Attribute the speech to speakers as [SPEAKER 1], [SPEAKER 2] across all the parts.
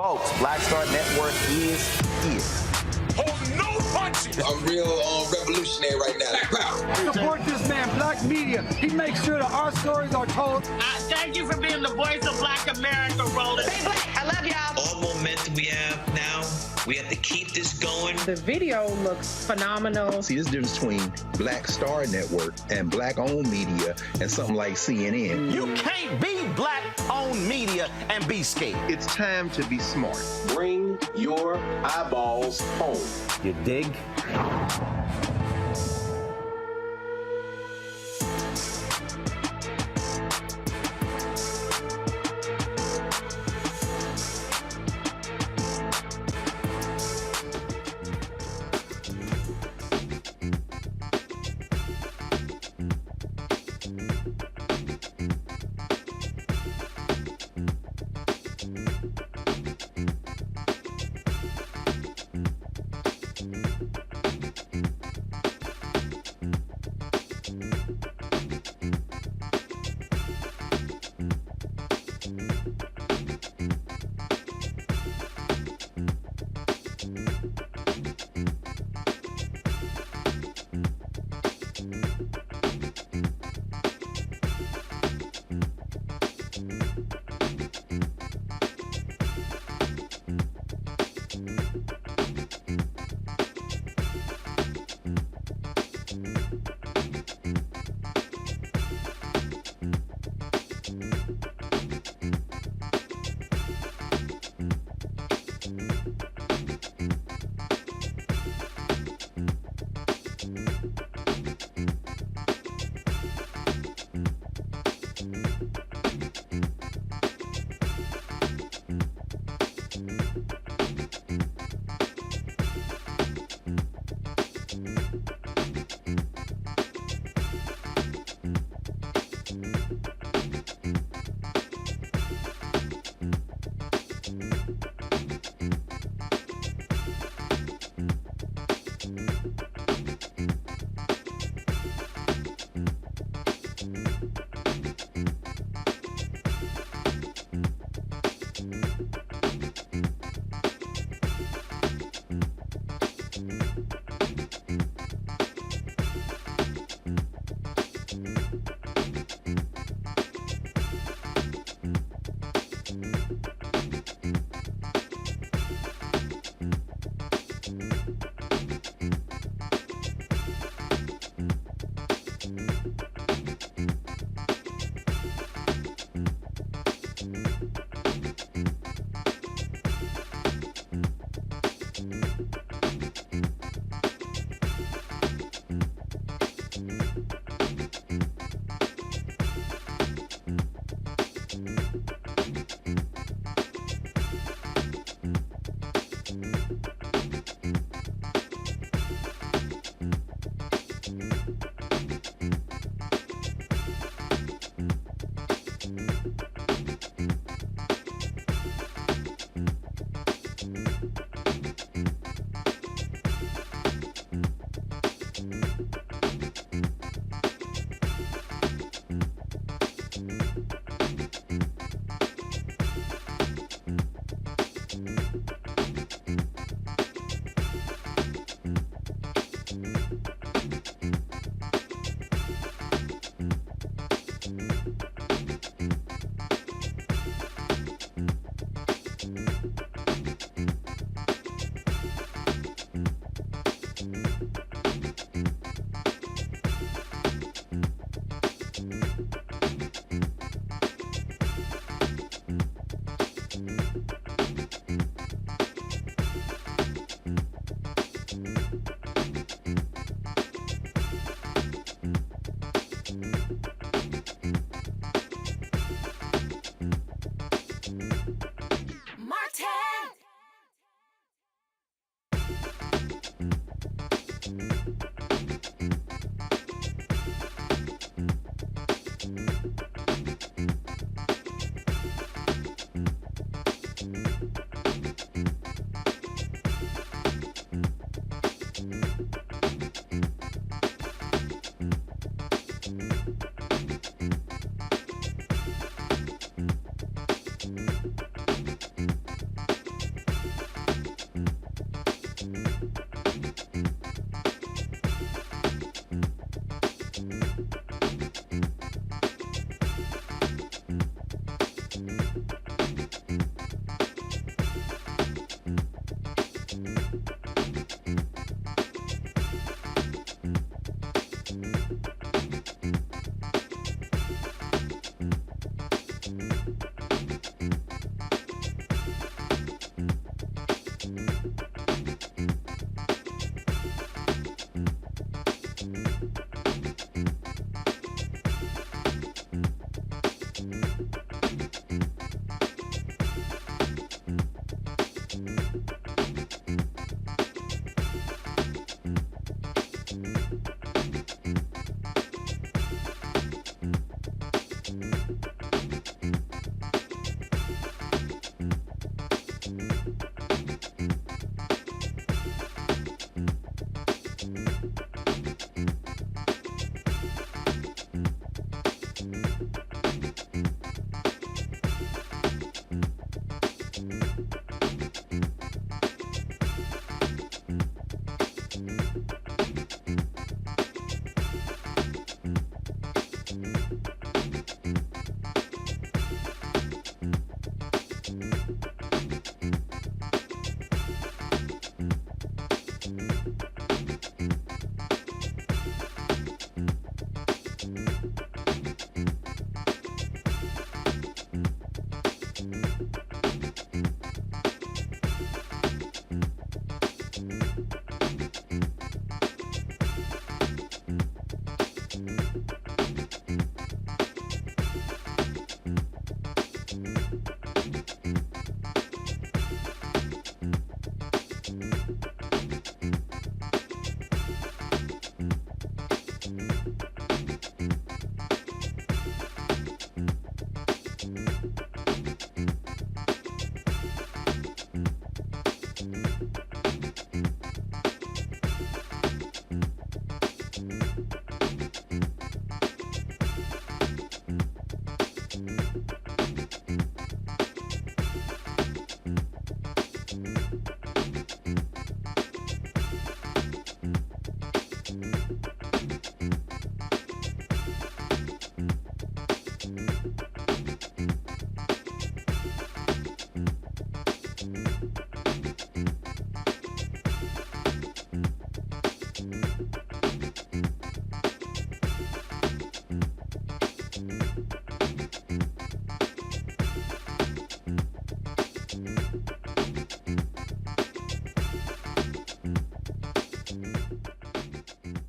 [SPEAKER 1] Folks, Black Star Network is here.
[SPEAKER 2] Hold no punches!
[SPEAKER 3] I'm real revolutionary right now.
[SPEAKER 4] Support this man, Black Media. He makes sure that our stories are told.
[SPEAKER 5] Thank you for being the voice of Black America, Roland.
[SPEAKER 6] Stay black. I love y'all.
[SPEAKER 7] All momentum we have now, we have to keep this going.
[SPEAKER 8] The video looks phenomenal.
[SPEAKER 9] See, this difference between Black Star Network and Black-owned media and something like CNN.
[SPEAKER 1] You can't be Black-owned media and be scared.
[SPEAKER 9] It's time to be smart.
[SPEAKER 10] Bring your eyeballs home.
[SPEAKER 1] You dig?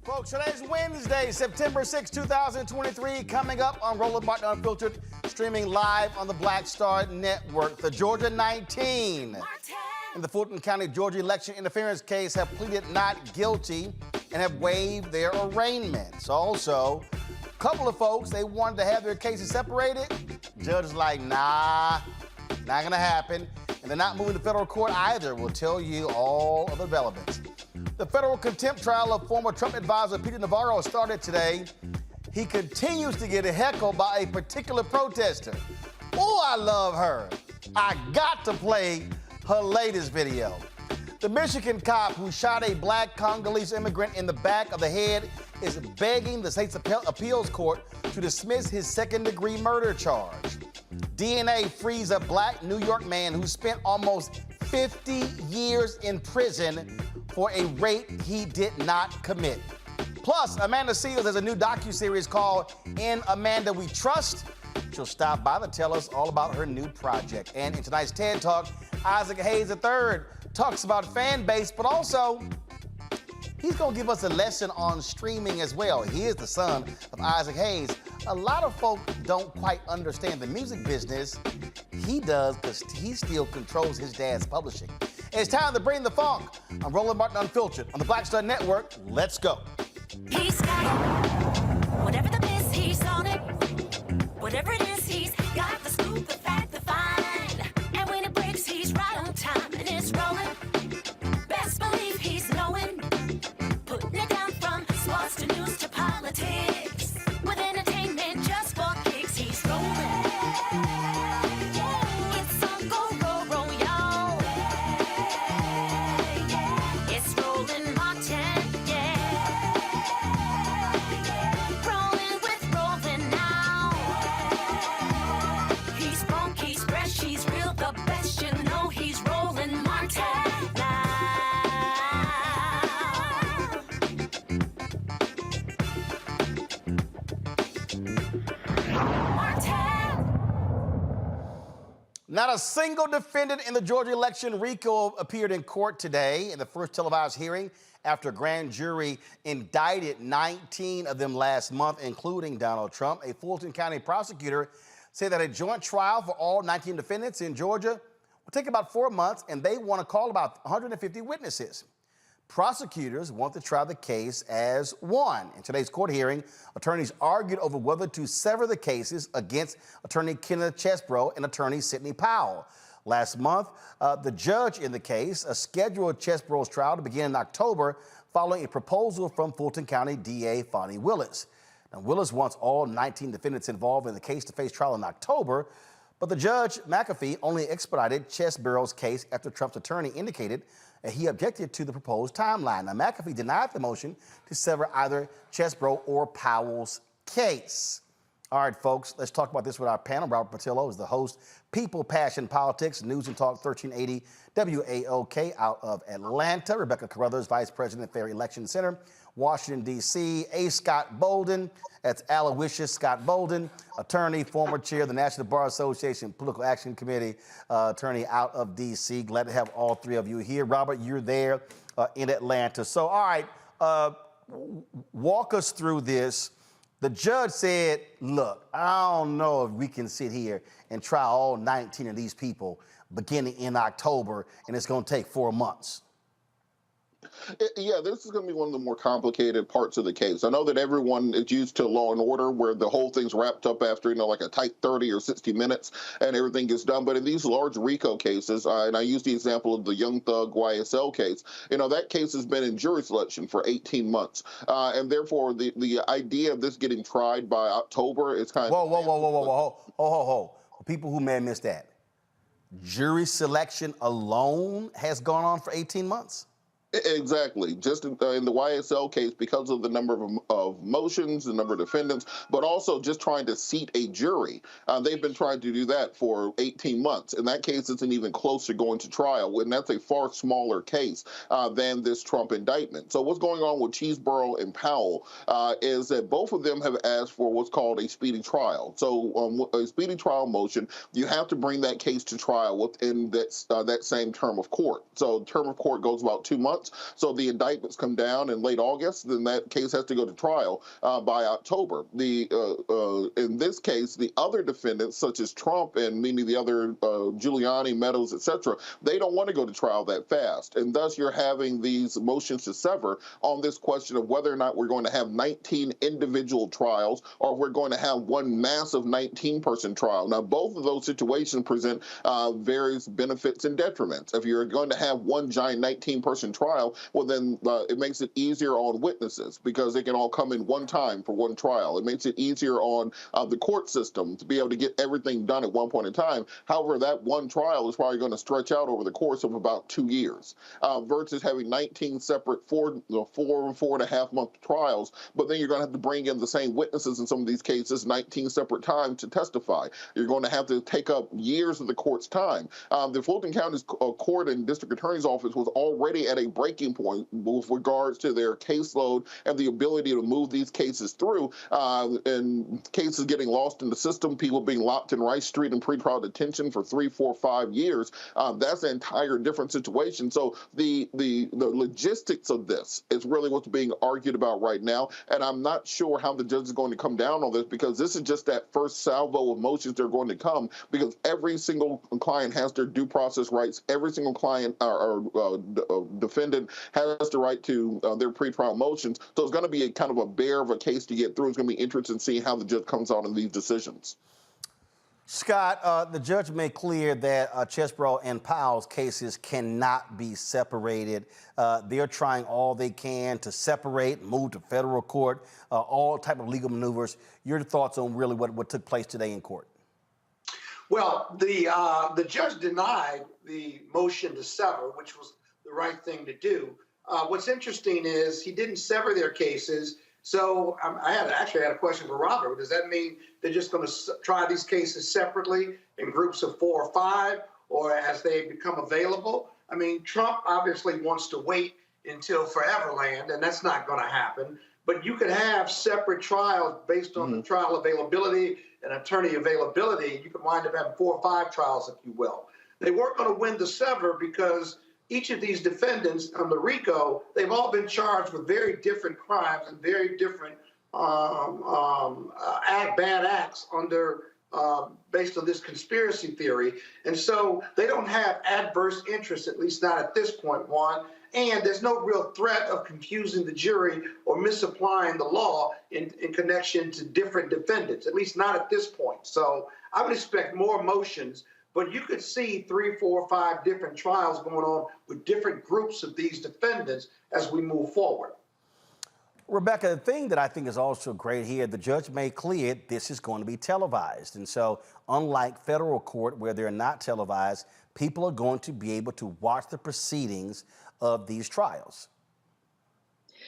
[SPEAKER 1] Folks, today's Wednesday, September 6, 2023, coming up on Roland Martin Unfiltered, streaming live on the Black Star Network. The Georgia 19 in the Fulton County, Georgia election interference case have pleaded not guilty and have waived their arraignments. Also, a couple of folks, they wanted to have their cases separated. Judge is like, nah, not gonna happen. And they're not moving to federal court either. We'll tell you all of the developments. The federal contempt trial of former Trump advisor Peter Navarro started today. He continues to get heckled by a particular protester. Oh, I love her. I got to play her latest video. The Michigan cop who shot a black Congolese immigrant in the back of the head is begging the state's appeals court to dismiss his second-degree murder charge. DNA frees a black New York man who spent almost 50 years in prison for a rape he did not commit. Plus, Amand Seales has a new docu-series called In Amanda We Trust. She'll stop by to tell us all about her new project. And in tonight's TED Talk, Isaac Hayes III talks about Fanbase, but also he's gonna give us a lesson on streaming as well. He is the son of Isaac Hayes. A lot of folk don't quite understand the music business. He does, because he still controls his dad's publishing. It's time to bring the funk. I'm Roland Martin Unfiltered on the Black Star Network. Let's go.
[SPEAKER 6] He's got it. Whatever the miss, he's on it. Whatever it is, he's got the scoop, the fact, the find. And when it breaks, he's right on time and it's rolling. Best believe he's knowing. Putting it down from sports to news to politics. With entertainment just for kicks, he's rolling. It's on go, roll, roll, y'all. It's rolling Martin, yeah. Rolling with rolling now. He's funky, he's fresh, he's real, the best, you know he's rolling Martin now.
[SPEAKER 1] Not a single defendant in the Georgia election RICO appeared in court today in the first televised hearing after a grand jury indicted 19 of them last month, including Donald Trump. A Fulton County prosecutor said that a joint trial for all 19 defendants in Georgia would take about 4 months, and they want to call about 150 witnesses. Prosecutors want to try the case as one. In today's court hearing, attorneys argued over whether to sever the cases against attorney Kenneth Chesbrough and attorney Sidney Powell. Last month, the judge in the case scheduled Chesbrough's trial to begin in October following a proposal from Fulton County DA Fonnie Willis. Now, Willis wants all 19 defendants involved in the case to face trial in October, but the judge, McAfee, only expedited Chesbrough's case after Trump's attorney indicated that he objected to the proposed timeline. Now, McAfee denied the motion to sever either Chesbrough or Powell's case. All right, folks, let's talk about this with our panel. Robert Patillo is the host, People, Passion, Politics, News and Talk 1380 WAOK out of Atlanta. Rebecca Carruthers, Vice President, Fair Election Center, Washington, D.C. A. Scott Bolden, that's Aloysius Scott Bolden, attorney, former chair of the National Bar Association Political Action Committee, attorney out of D.C. Glad to have all three of you here. Robert, you're there in Atlanta. So, all right, walk us through this. The judge said, look, I don't know if we can sit here and try all 19 of these people beginning in October, and it's going to take 4 months.
[SPEAKER 11] Yeah, this is going to be one of the more complicated parts of the case. I know that everyone is used to Law and Order, where the whole thing's wrapped up after, like a tight 30 or 60 minutes and everything gets done. But in these large RICO cases, and I use the example of the Young Thug YSL case, that case has been in jury selection for 18 months. And therefore, the idea of this getting tried by October is kind of...
[SPEAKER 1] Whoa. People who may have missed that. Jury selection alone has gone on for 18 months?
[SPEAKER 11] Exactly. Just in the YSL case, because of the number of motions, the number of defendants, but also just trying to seat a jury. They've been trying to do that for 18 months. In that case, isn't even close to going to trial, and that's a far smaller case than this Trump indictment. So what's going on with Chesbrough and Powell is that both of them have asked for what's called a speedy trial. So a speedy trial motion, you have to bring that case to trial within that same term of court. So the term of court goes about 2 months. So the indictments come down in late August, then that case has to go to trial by October. In this case, the other defendants, such as Trump and many of the other Giuliani, Meadows, etc., they don't want to go to trial that fast. And thus you're having these motions to sever on this question of whether or not we're going to have 19 individual trials or we're going to have one massive 19-person trial. Now, both of those situations present various benefits and detriments. If you're going to have one giant 19-person trial, well, then it makes it easier on witnesses because they can all come in one time for one trial. It makes it easier on the court system to be able to get everything done at one point in time. However, that one trial is probably going to stretch out over the course of about 2 years versus having 19 separate 4.5 month trials. But then you're going to have to bring in the same witnesses in some of these cases 19 separate times to testify. You're going to have to take up years of the court's time. The Fulton County's court and district attorney's office was already at a breaking point with regards to their caseload and the ability to move these cases through, and cases getting lost in the system, people being locked in Rice Street in pretrial detention for 3, 4, 5 years. That's an entire different situation. So the logistics of this is really what's being argued about right now, and I'm not sure how the judge is going to come down on this because this is just that first salvo of motions that are going to come because every single client has their due process rights. Every single client or defendant has the right to their pretrial motions. So it's going to be a kind of a bear of a case to get through. It's going to be interesting to see how the judge comes out in these decisions.
[SPEAKER 1] Scott, the judge made clear that Chesbrough and Powell's cases cannot be separated. They're trying all they can to separate, move to federal court, all type of legal maneuvers. Your thoughts on really what took place today in court?
[SPEAKER 12] Well, the judge denied the motion to sever, which was the right thing to do. What's interesting is he didn't sever their cases. So I actually had a question for Robert. Does that mean they're just going to try these cases separately in groups of 4 or 5 or as they become available? I mean, Trump obviously wants to wait until Foreverland, and that's not going to happen. But you could have separate trials based on the trial availability and attorney availability. You could wind up having 4 or 5 trials, if you will. They weren't going to win the sever because each of these defendants on the RICO, they've all been charged with very different crimes and very different bad acts under based on this conspiracy theory. And so they don't have adverse interest, at least not at this point, Juan. And there's no real threat of confusing the jury or misapplying the law in connection to different defendants, at least not at this point. So I would expect more motions, but you could see 3, 4, 5 different trials going on with different groups of these defendants as we move forward.
[SPEAKER 1] Rebecca, the thing that I think is also great here, the judge made clear this is going to be televised. And so unlike federal court where they're not televised, people are going to be able to watch the proceedings of these trials.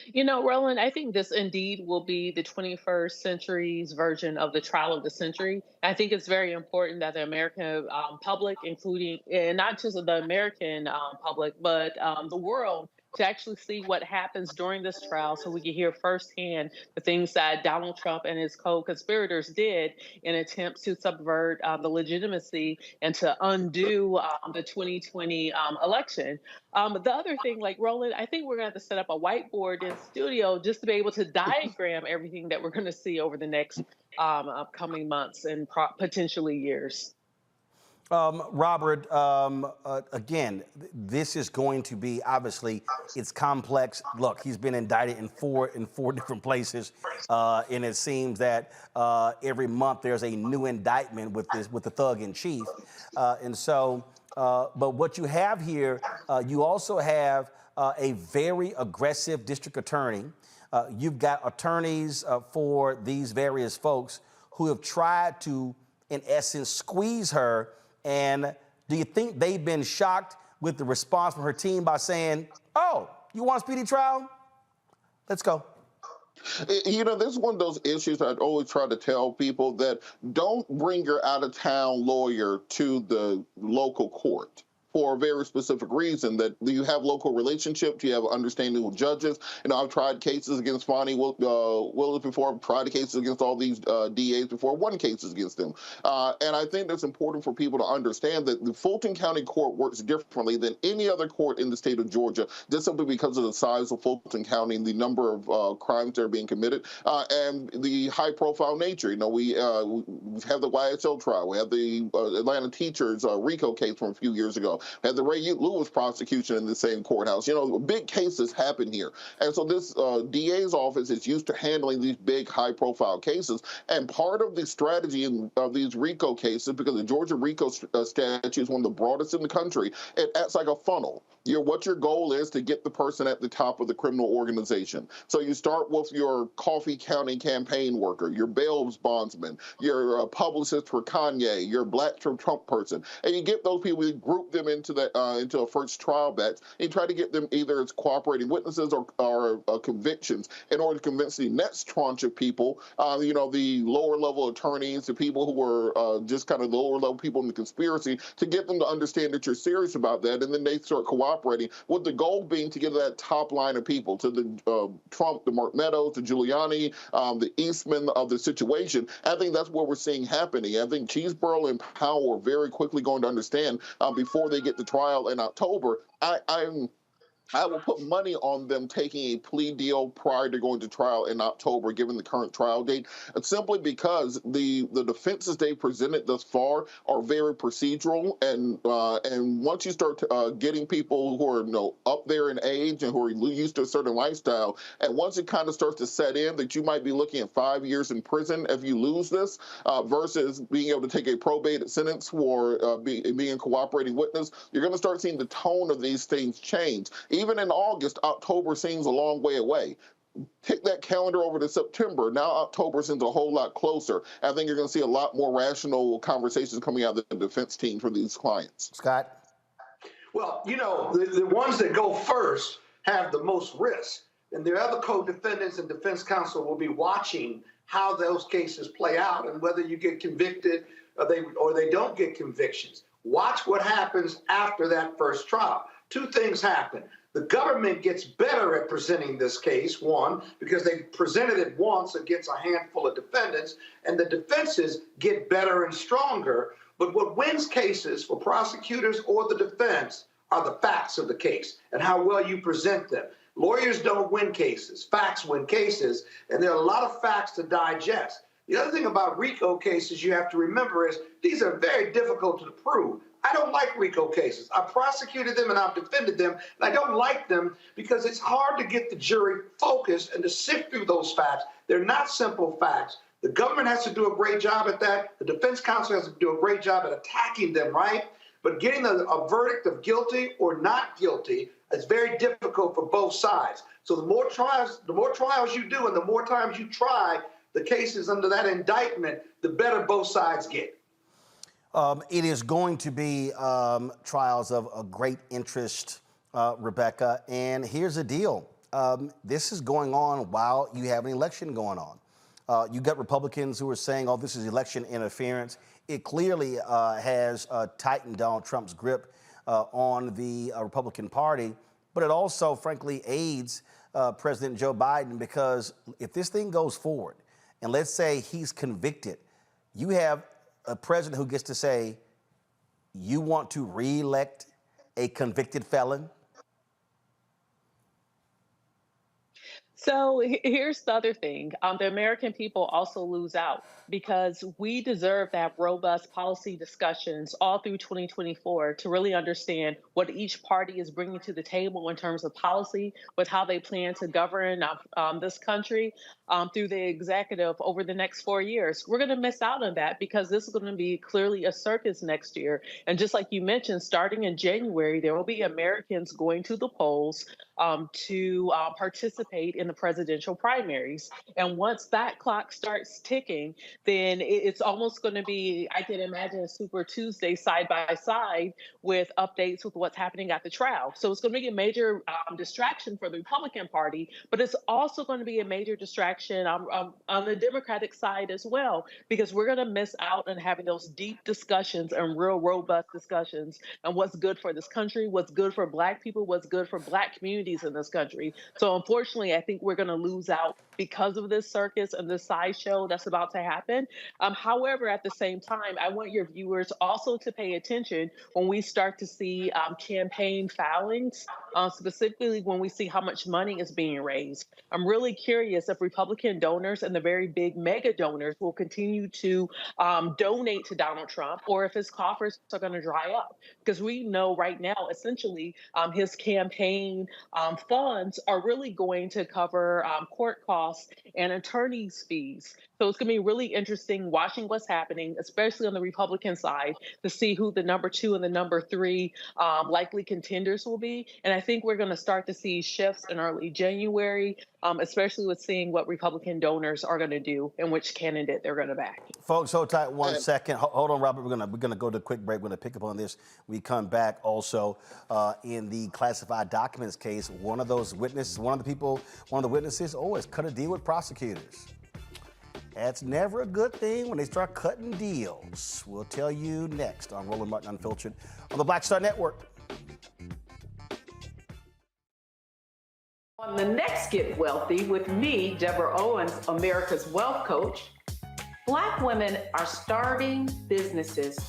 [SPEAKER 8] You know, Roland, I think this indeed will be the 21st century's version of the trial of the century. I think it's very important that the American public, including, and not just the American public, but the world, to actually see what happens during this trial so we can hear firsthand the things that Donald Trump and his co-conspirators did in attempts to subvert the legitimacy and to undo the 2020 election. The other thing, like Roland, I think we're going to have to set up a whiteboard in studio just to be able to diagram everything that we're going to see over the next upcoming months and potentially years.
[SPEAKER 1] Robert, again, this is going to be, obviously, it's complex. Look, he's been indicted in four different places, and it seems that every month there's a new indictment with the thug in chief, and so. But what you have here, you also have a very aggressive district attorney. You've got attorneys for these various folks who have tried to, in essence, squeeze her. And do you think they've been shocked with the response from her team by saying, oh, you want a speedy trial? Let's go.
[SPEAKER 11] You know, this is one of those issues I'd always try to tell people that don't bring your out-of-town lawyer to the local court for a very specific reason, that you have local relationships, you have understanding with judges. You know, I've tried cases against Fonnie Willis before, I've tried cases against all these DAs before, won cases against them. And I think that's important for people to understand that the Fulton County court works differently than any other court in the state of Georgia, just simply because of the size of Fulton County and the number of crimes that are being committed and the high-profile nature. You know, we have the YSL trial, we have the Atlanta teachers RICO case from a few years ago, had the Ray Lewis prosecution in the same courthouse. You know, big cases happen here. And so this DA's office is used to handling these big, high-profile cases. And part of the strategy of these RICO cases, because the Georgia RICO statute is one of the broadest in the country, it acts like a funnel. What your goal is to get the person at the top of the criminal organization. So you start with your Coffee County campaign worker, your bail bondsman, your publicist for Kanye, your Black Trump person, and you get those people, you group them into a first trial batch, and you try to get them either as cooperating witnesses or convictions in order to convince the next tranche of people, you know, the lower level attorneys, the people who were just kind of the lower level people in the conspiracy, to get them to understand that you're serious about that, and then they start cooperating, with the goal being to get that top line of people, to the Trump, the Mark Meadows, the Giuliani, the Eastman of the situation. I think that's what we're seeing happening. I think Cheeseborough and Powell are very quickly going to understand before they get to trial in October. I will put money on them taking a plea deal prior to going to trial in October, given the current trial date, simply because the defenses they presented thus far are very procedural, and once you start getting people who are up there in age and who are used to a certain lifestyle, and once it kind of starts to set in that you might be looking at 5 years in prison if you lose this, versus being able to take a probated sentence for being a cooperating witness, you're going to start seeing the tone of these things change. Even in August, October seems a long way away. Take that calendar over to September. Now October seems a whole lot closer. I think you're going to see a lot more rational conversations coming out of the defense team for these clients.
[SPEAKER 1] Scott?
[SPEAKER 12] Well, you know, the ones that go first have the most risk. And the other co-defendants and defense counsel will be watching how those cases play out and whether you get convicted or they don't get convictions. Watch what happens after that first trial. Two things happen. The government gets better at presenting this case, one, because they presented it once against a handful of defendants, and the defenses get better and stronger. But what wins cases for prosecutors or the defense are the facts of the case and how well you present them. Lawyers don't win cases. Facts win cases, and there are a lot of facts to digest. The other thing about RICO cases you have to remember is these are very difficult to prove. I don't like RICO cases. I prosecuted them and I've defended them, and I don't like them because it's hard to get the jury focused and to sift through those facts. They're not simple facts. The government has to do a great job at that. The defense counsel has to do a great job at attacking them, right? But getting a verdict of guilty or not guilty is very difficult for both sides. So the more trials you do and the more times you try the cases under that indictment, the better both sides get.
[SPEAKER 1] It is going to be trials of a great interest, Rebecca. And here's the deal. This is going on while you have an election going on. You got Republicans who are saying, oh, this is election interference. It clearly has tightened Donald Trump's grip on the Republican Party, but it also, frankly, aids President Joe Biden, because if this thing goes forward, and let's say he's convicted, you have a president who gets to say, you want to re-elect a convicted felon?
[SPEAKER 8] So here's the other thing. The American people also lose out because we deserve to have robust policy discussions all through 2024 to really understand what each party is bringing to the table in terms of policy, with how they plan to govern this country through the executive over the next 4 years. We're going to miss out on that because this is going to be clearly a circus next year. And just like you mentioned, starting in January, there will be Americans going to the polls to participate in the presidential primaries. And once that clock starts ticking, then it's almost going to be, I can imagine, a Super Tuesday side by side with updates with what's happening at the trial. So it's going to be a major distraction for the Republican Party, but it's also going to be a major distraction on the Democratic side as well, because we're going to miss out on having those deep discussions and real robust discussions on what's good for this country, what's good for Black people, what's good for Black communities in this country. So unfortunately, I think we're going to lose out because of this circus and this sideshow that's about to happen. However, at the same time, I want your viewers also to pay attention when we start to see campaign filings, specifically when we see how much money is being raised. I'm really curious if Republican donors and the very big mega donors will continue to donate to Donald Trump, or if his coffers are going to dry up. Because we know right now, essentially, his campaign funds are really going to cover court costs and attorneys' fees. So it's going to be really interesting watching what's happening, especially on the Republican side, to see who the number 2 and the number 3 likely contenders will be. And I think we're going to start to see shifts in early January, especially with seeing what Republican donors are going to do and which candidate they're going to back.
[SPEAKER 1] Folks, hold tight 1 second. Hold on, Robert. We're gonna go to a quick break. We're going to pick up on this. We come back also in the classified documents case. One of the witnesses always cut a deal with prosecutors. That's never a good thing when they start cutting deals. We'll tell you next on Roland Martin Unfiltered on the Black Star Network.
[SPEAKER 13] On the next Get Wealthy with me, Deborah Owens, America's Wealth Coach, Black women are starting businesses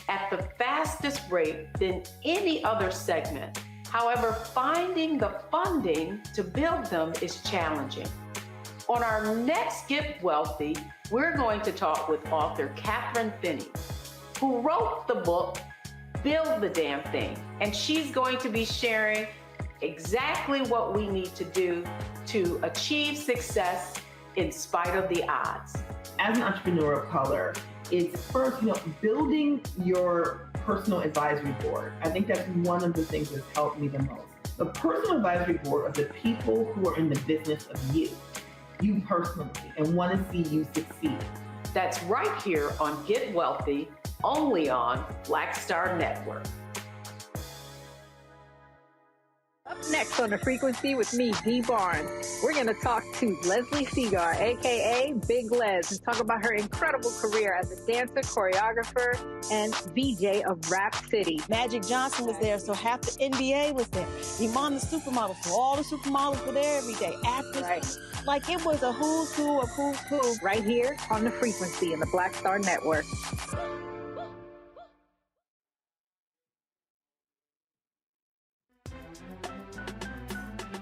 [SPEAKER 13] at the fastest rate than any other segment. However, finding the funding to build them is challenging. On our next Get Wealthy, we're going to talk with author Catherine Finney, who wrote the book, Build the Damn Thing. And she's going to be sharing exactly what we need to do to achieve success in spite of the odds.
[SPEAKER 14] As an entrepreneur of color, it's first, building your personal advisory board. I think that's one of the things that's helped me the most. The personal advisory board are the people who are in the business of you personally, and want to see you succeed.
[SPEAKER 13] That's right here on Get Wealthy, only on Black Star Network.
[SPEAKER 15] Up next on The Frequency with me, Dee Barnes, we're going to talk to Leslie Segar, a.k.a. Big Les, and talk about her incredible career as a dancer, choreographer, and VJ of Rap City.
[SPEAKER 16] Magic Johnson was there, so half the NBA was there. Iman the supermodel, so all the supermodels were there every day. Actors, right. Like it was a who's who of who's who.
[SPEAKER 15] Right here on The Frequency in the Black Star Network.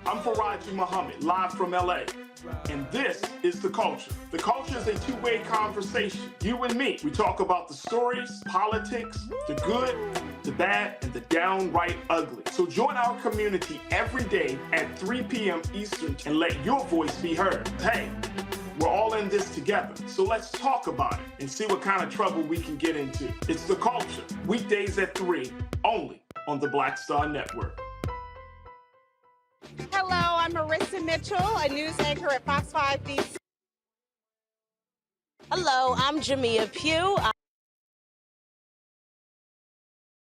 [SPEAKER 2] I'm Faraji Muhammad, live from LA. And this is The Culture. The Culture is a two-way conversation. You and me. We talk about the stories, politics, the good, the bad, and the downright ugly. So join our community every day at 3 p.m. Eastern and let your voice be heard. Hey, we're all in this together. So let's talk about it and see what kind of trouble we can get into. It's The Culture, weekdays at 3, only on the Black Star Network.
[SPEAKER 17] Hello, I'm Marissa Mitchell, a news anchor at Fox 5 BC.
[SPEAKER 18] Hello, I'm Jamia Pugh.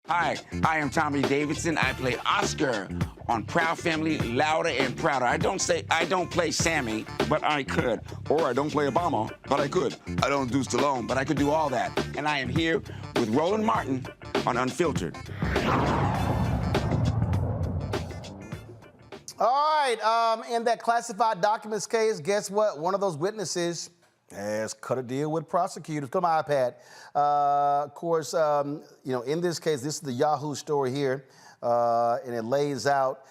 [SPEAKER 19] Hi, I am Tommy Davidson. I play Oscar on Proud Family, Louder and Prouder. I don't play Sammy, but I could. Or I don't play Obama, but I could. I don't do Stallone, but I could do all that. And I am here with Roland Martin on Unfiltered.
[SPEAKER 1] All right, in that classified documents case, guess what? One of those witnesses has cut a deal with prosecutors. Come on, iPad. Of course, in this case, this is the Yahoo story here, and it lays out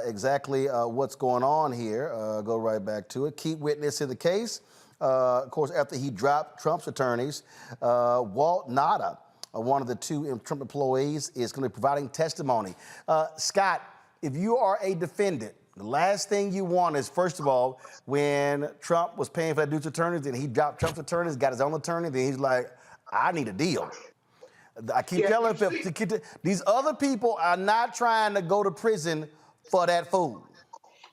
[SPEAKER 1] exactly what's going on here. Go right back to it. Key witness in the case, of course, after he dropped Trump's attorneys, Walt Nada, one of the two Trump employees, is going to be providing testimony. Scott, if you are a defendant, the last thing you want is, first of all, when Trump was paying for that dude's attorneys, then he dropped Trump's attorneys, got his own attorney, then he's like, I need a deal. I keep telling people, these other people are not trying to go to prison for that food.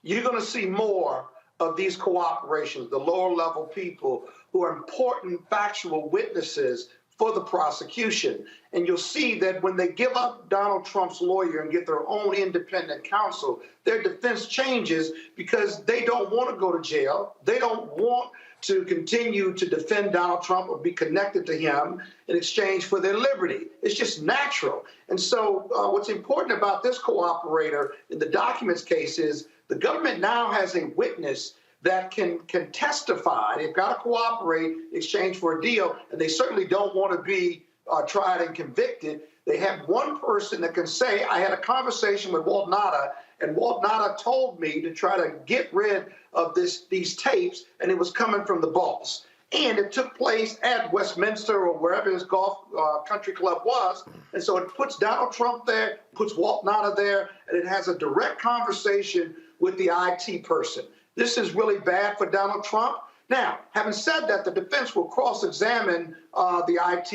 [SPEAKER 12] You're going to see more of these cooperations, the lower level people who are important factual witnesses for the prosecution. And you'll see that when they give up Donald Trump's lawyer and get their own independent counsel, their defense changes because they don't want to go to jail. They don't want to continue to defend Donald Trump or be connected to him in exchange for their liberty. It's just natural. And so what's important about this cooperator in the documents case is the government now has a witness that can testify. They've got to cooperate in exchange for a deal, and they certainly don't want to be tried and convicted. They have one person that can say, I had a conversation with Walt Nada, and Walt Nada told me to try to get rid of these tapes, and it was coming from the boss. And it took place at Westminster or wherever his golf country club was. And so it puts Donald Trump there, puts Walt Nada there, and it has a direct conversation with the IT person. This is really bad for Donald Trump. Now, having said that, the defense will cross-examine the IT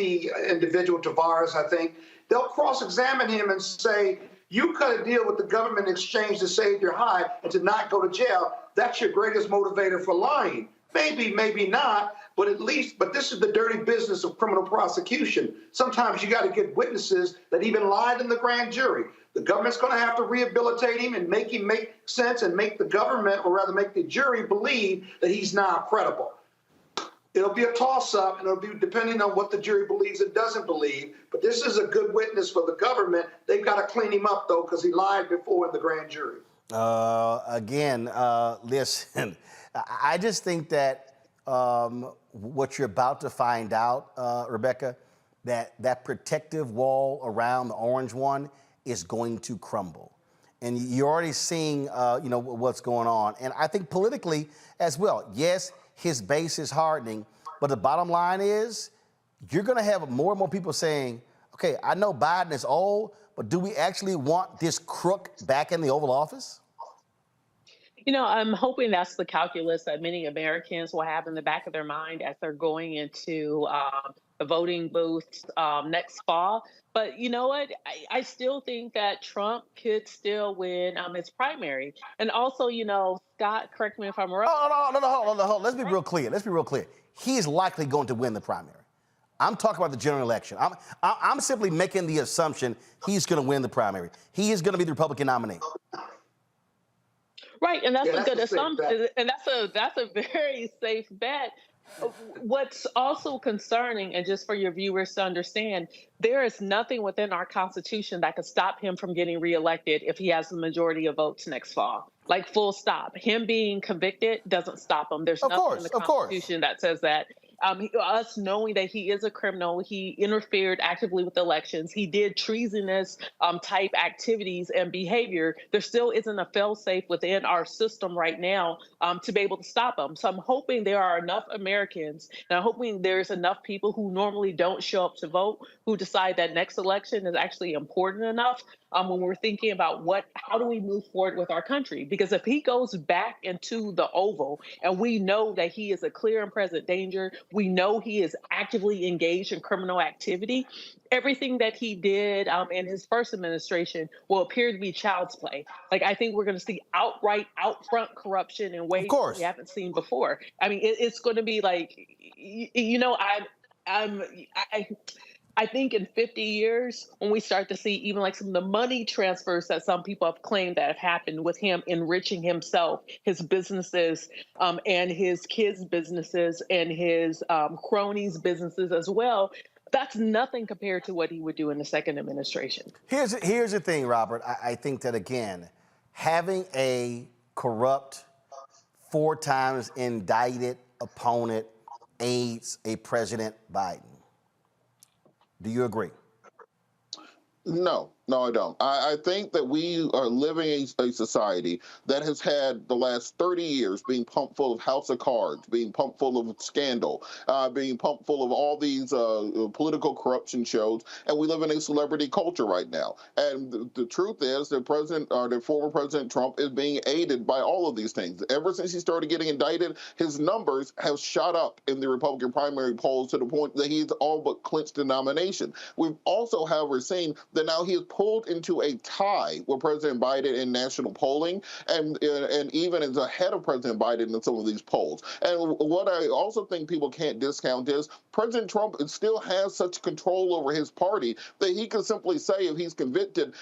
[SPEAKER 12] individual, Tavares, I think. They'll cross-examine him and say, you cut a deal with the government in exchange to save your hide and to not go to jail. That's your greatest motivator for lying. Maybe, maybe not, but this is the dirty business of criminal prosecution. Sometimes you got to get witnesses that even lied in the grand jury. The government's going to have to rehabilitate him and make him make sense and make the government, or rather make the jury, believe that he's now credible. It'll be a toss-up, and it'll be depending on what the jury believes and doesn't believe. But this is a good witness for the government. They've got to clean him up, though, because he lied before in the grand jury.
[SPEAKER 1] Listen, I just think that what you're about to find out, Rebecca, that protective wall around the orange one is going to crumble. And you're already seeing, what's going on. And I think politically as well, yes, his base is hardening, but the bottom line is you're going to have more and more people saying, okay, I know Biden is old, but do we actually want this crook back in the Oval Office?
[SPEAKER 8] I'm hoping that's the calculus that many Americans will have in the back of their mind as they're going into the voting booths next fall. But you know what? I still think that Trump could still win his primary. And also, Scott, correct me if I'm wrong.
[SPEAKER 1] No, hold on. Let's be real clear. He's likely going to win the primary. I'm talking about the general election. I'm simply making the assumption he's going to win the primary. He is going to be the Republican nominee.
[SPEAKER 8] Right, and that's a good assumption, and that's a very safe bet. What's also concerning, and just for your viewers to understand, there is nothing within our Constitution that could stop him from getting reelected if he has the majority of votes next fall. Like, full stop. Him being convicted doesn't stop him. There's nothing in the Constitution that says that. us knowing that he is a criminal, he interfered actively with elections, he did treasonous type activities and behavior, there still isn't a fail-safe within our system right now to be able to stop him. So I'm hoping there are enough Americans, and I'm hoping there's enough people who normally don't show up to vote who decide that next election is actually important enough when we're thinking about how do we move forward with our country? Because if he goes back into the Oval and we know that he is a clear and present danger, we know he is actively engaged in criminal activity, everything that he did in his first administration will appear to be child's play. Like, I think we're going to see outright, out-front corruption in ways we haven't seen before. I mean, it's going to be like, I think in 50 years, when we start to see even like some of the money transfers that some people have claimed that have happened with him enriching himself, his businesses, and his kids' businesses, and his cronies' businesses as well, that's nothing compared to what he would do in the second administration.
[SPEAKER 1] Here's the thing, Robert. I think that, again, having a corrupt, 4 times indicted opponent aids a President Biden. Do you agree?
[SPEAKER 11] No, I don't. I think that we are living a society that has had the last 30 years being pumped full of House of Cards, being pumped full of scandal, being pumped full of all these political corruption shows, and we live in a celebrity culture right now. And the truth is that the former President Trump is being aided by all of these things. Ever since he started getting indicted, his numbers have shot up in the Republican primary polls to the point that he's all but clinched the nomination. We've also, however, seen that now he is pulled into a tie with President Biden in national polling, and even is ahead of President Biden in some of these polls. And what I also think people can't discount is President Trump still has such control over his party that he can simply say, if he's convicted,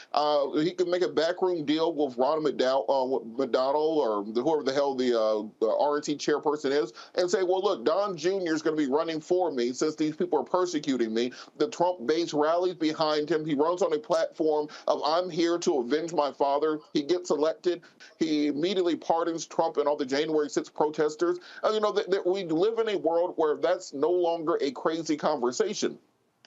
[SPEAKER 11] he can make a backroom deal with Ron McDonald or whoever the hell the RNC chairperson is, and say, well, look, Don Jr. is going to be running for me since these people are persecuting me. The Trump base rallies behind him. He runs on a platform of I'm here to avenge my father. He gets elected. He immediately pardons Trump and all the January 6th protesters. We live in a world where that's no longer a crazy conversation.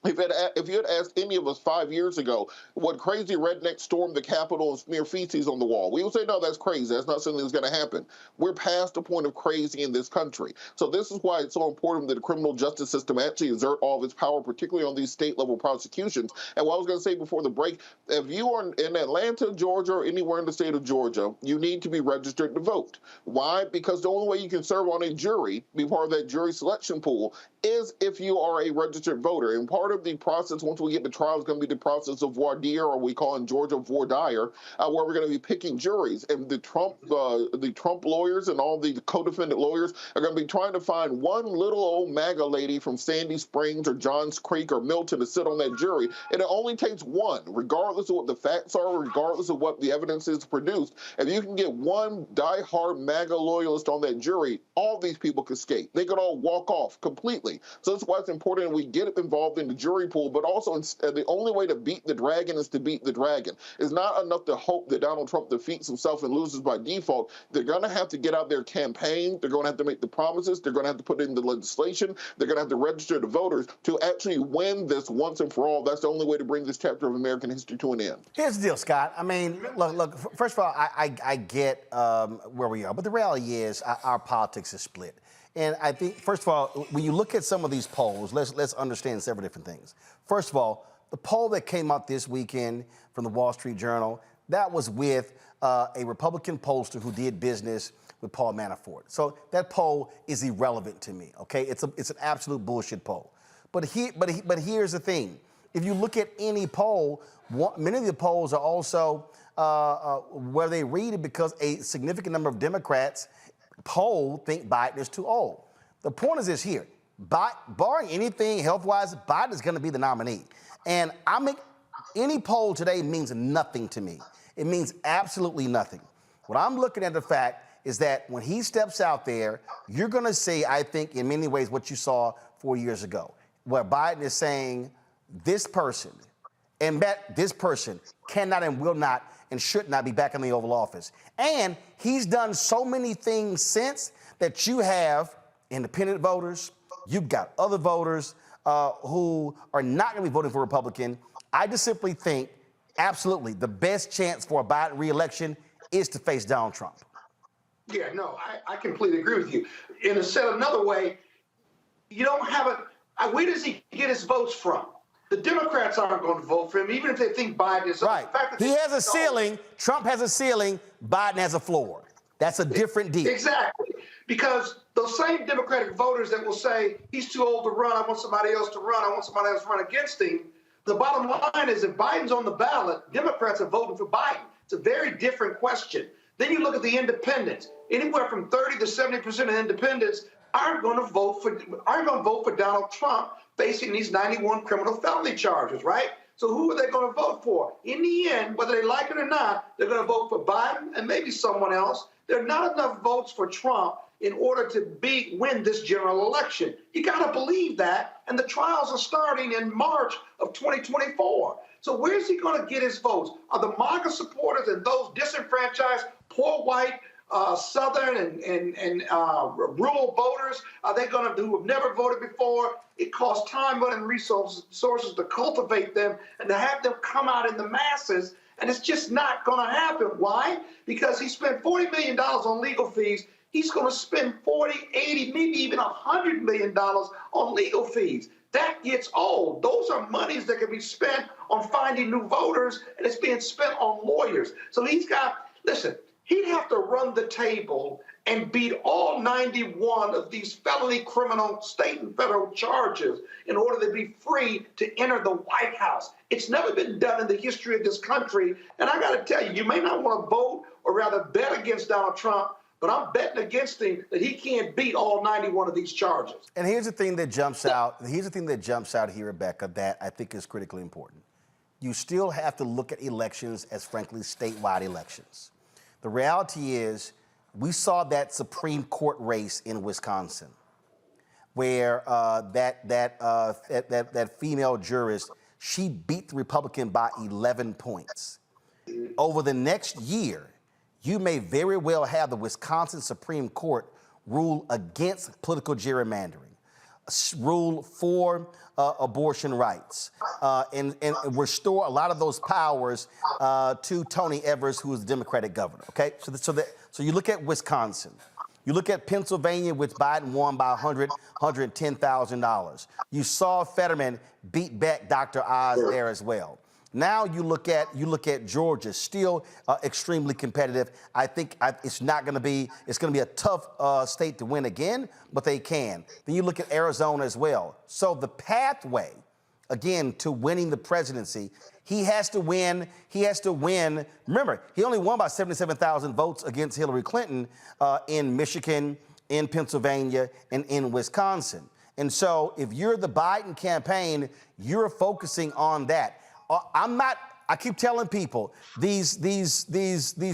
[SPEAKER 11] If you had asked any of us 5 years ago, would crazy rednecks storm the Capitol and smear feces on the wall? We would say, no, that's crazy. That's not something that's going to happen. We're past the point of crazy in this country. So this is why it's so important that the criminal justice system actually exert all of its power, particularly on these state-level prosecutions. And what I was going to say before the break, if you are in Atlanta, Georgia, or anywhere in the state of Georgia, you need to be registered to vote. Why? Because the only way you can serve on a jury, be part of that jury selection pool, is if you are a registered voter. And part of the process, once we get to trial, is going to be the process of voir dire, or we call in Georgia voir dire, where we're going to be picking juries. And the Trump lawyers and all the co-defendant lawyers are going to be trying to find one little old MAGA lady from Sandy Springs or Johns Creek or Milton to sit on that jury. And it only takes one, regardless of what the facts are, regardless of what the evidence is produced. If you can get one diehard MAGA loyalist on that jury, all these people could escape. They could all walk off completely. So that's why it's important that we get involved in the jury pool, but also the only way to beat the dragon is to beat the dragon. It's not enough to hope that Donald Trump defeats himself and loses by default. They're going to have to get out their campaign. They're going to have to make the promises. They're going to have to put in the legislation. They're going to have to register the voters to actually win this once and for all. That's the only way to bring this chapter of American history to an end. Here's
[SPEAKER 1] the deal, Scott. I mean, look, first of all, I get where we are, but the reality is our politics is split. And I think, first of all, when you look at some of these polls, let's understand several different things. First of all, the poll that came out this weekend from the Wall Street Journal, that was with a Republican pollster who did business with Paul Manafort. So that poll is irrelevant to me, okay? It's an absolute bullshit poll. But here's the thing. If you look at any poll, many of the polls are also where they read it because a significant number of Democrats poll think Biden is too old. The point is this here. Barring anything health-wise, Biden is going to be the nominee. And any poll today means nothing to me. It means absolutely nothing. What I'm looking at the fact is that when he steps out there, you're going to see, I think, in many ways what you saw 4 years ago, where Biden is saying this person and this person cannot and will not and should not be back in the Oval Office. And he's done so many things since that you have independent voters, You've got other voters who are not going to be voting for Republican. I just simply think, absolutely, the best chance for a Biden re-election is to face Donald Trump.
[SPEAKER 12] Yeah, no, I completely agree with you. And said another way, you don't have where does he get his votes from? The Democrats aren't going to vote for him, even if they think Biden is
[SPEAKER 1] right. He has a ceiling. Trump has a ceiling. Biden has a floor. That's a different deal.
[SPEAKER 12] Exactly. Because those same Democratic voters that will say, he's too old to run, I want somebody else to run, I want somebody else to run against him. The bottom line is if Biden's on the ballot, Democrats are voting for Biden. It's a very different question. Then you look at the independents. Anywhere from 30 to 70% of independents aren't going to vote for Donald Trump facing these 91 criminal felony charges, right? So who are they going to vote for? In the end, whether they like it or not, they're going to vote for Biden and maybe someone else. There are not enough votes for Trump in order to win this general election. You got to believe that. And the trials are starting in March of 2024. So where's he going to get his votes? Are the MAGA supporters and those disenfranchised, poor white, Southern and rural voters, are they going to who have never voted before? It costs time, money, and resources to cultivate them and to have them come out in the masses. And it's just not going to happen. Why? Because he spent $40 million on legal fees. He's going to spend 40, 80, maybe even $100 million on legal fees. That gets old. Those are monies that can be spent on finding new voters, and it's being spent on lawyers. So listen, he'd have to run the table and beat all 91 of these felony criminal state and federal charges in order to be free to enter the White House. It's never been done in the history of this country. And I got to tell you, you may not want to vote or rather bet against Donald Trump, but I'm betting against him that he can't beat all 91 of these charges.
[SPEAKER 1] And here's the thing that jumps out. Here's the thing that jumps out here, Rebecca, that I think is critically important. You still have to look at elections as, frankly, statewide elections. The reality is, we saw that Supreme Court race in Wisconsin, where that female jurist, she beat the Republican by 11 points. Over the next year, you may very well have the Wisconsin Supreme Court rule against political gerrymandering, rule for abortion rights, and restore a lot of those powers to Tony Evers, who is the Democratic governor. Okay, so you look at Wisconsin. You look at Pennsylvania, which Biden won by $110,000. You saw Fetterman beat back Dr. Oz there as well. Now you look at Georgia, still extremely competitive. I think it's going to be a tough state to win again, but they can. Then you look at Arizona as well. So the pathway, again, to winning the presidency, he has to win. Remember, he only won by 77,000 votes against Hillary Clinton in Michigan, in Pennsylvania, and in Wisconsin. And so if you're the Biden campaign, you're focusing on that. I keep telling people, these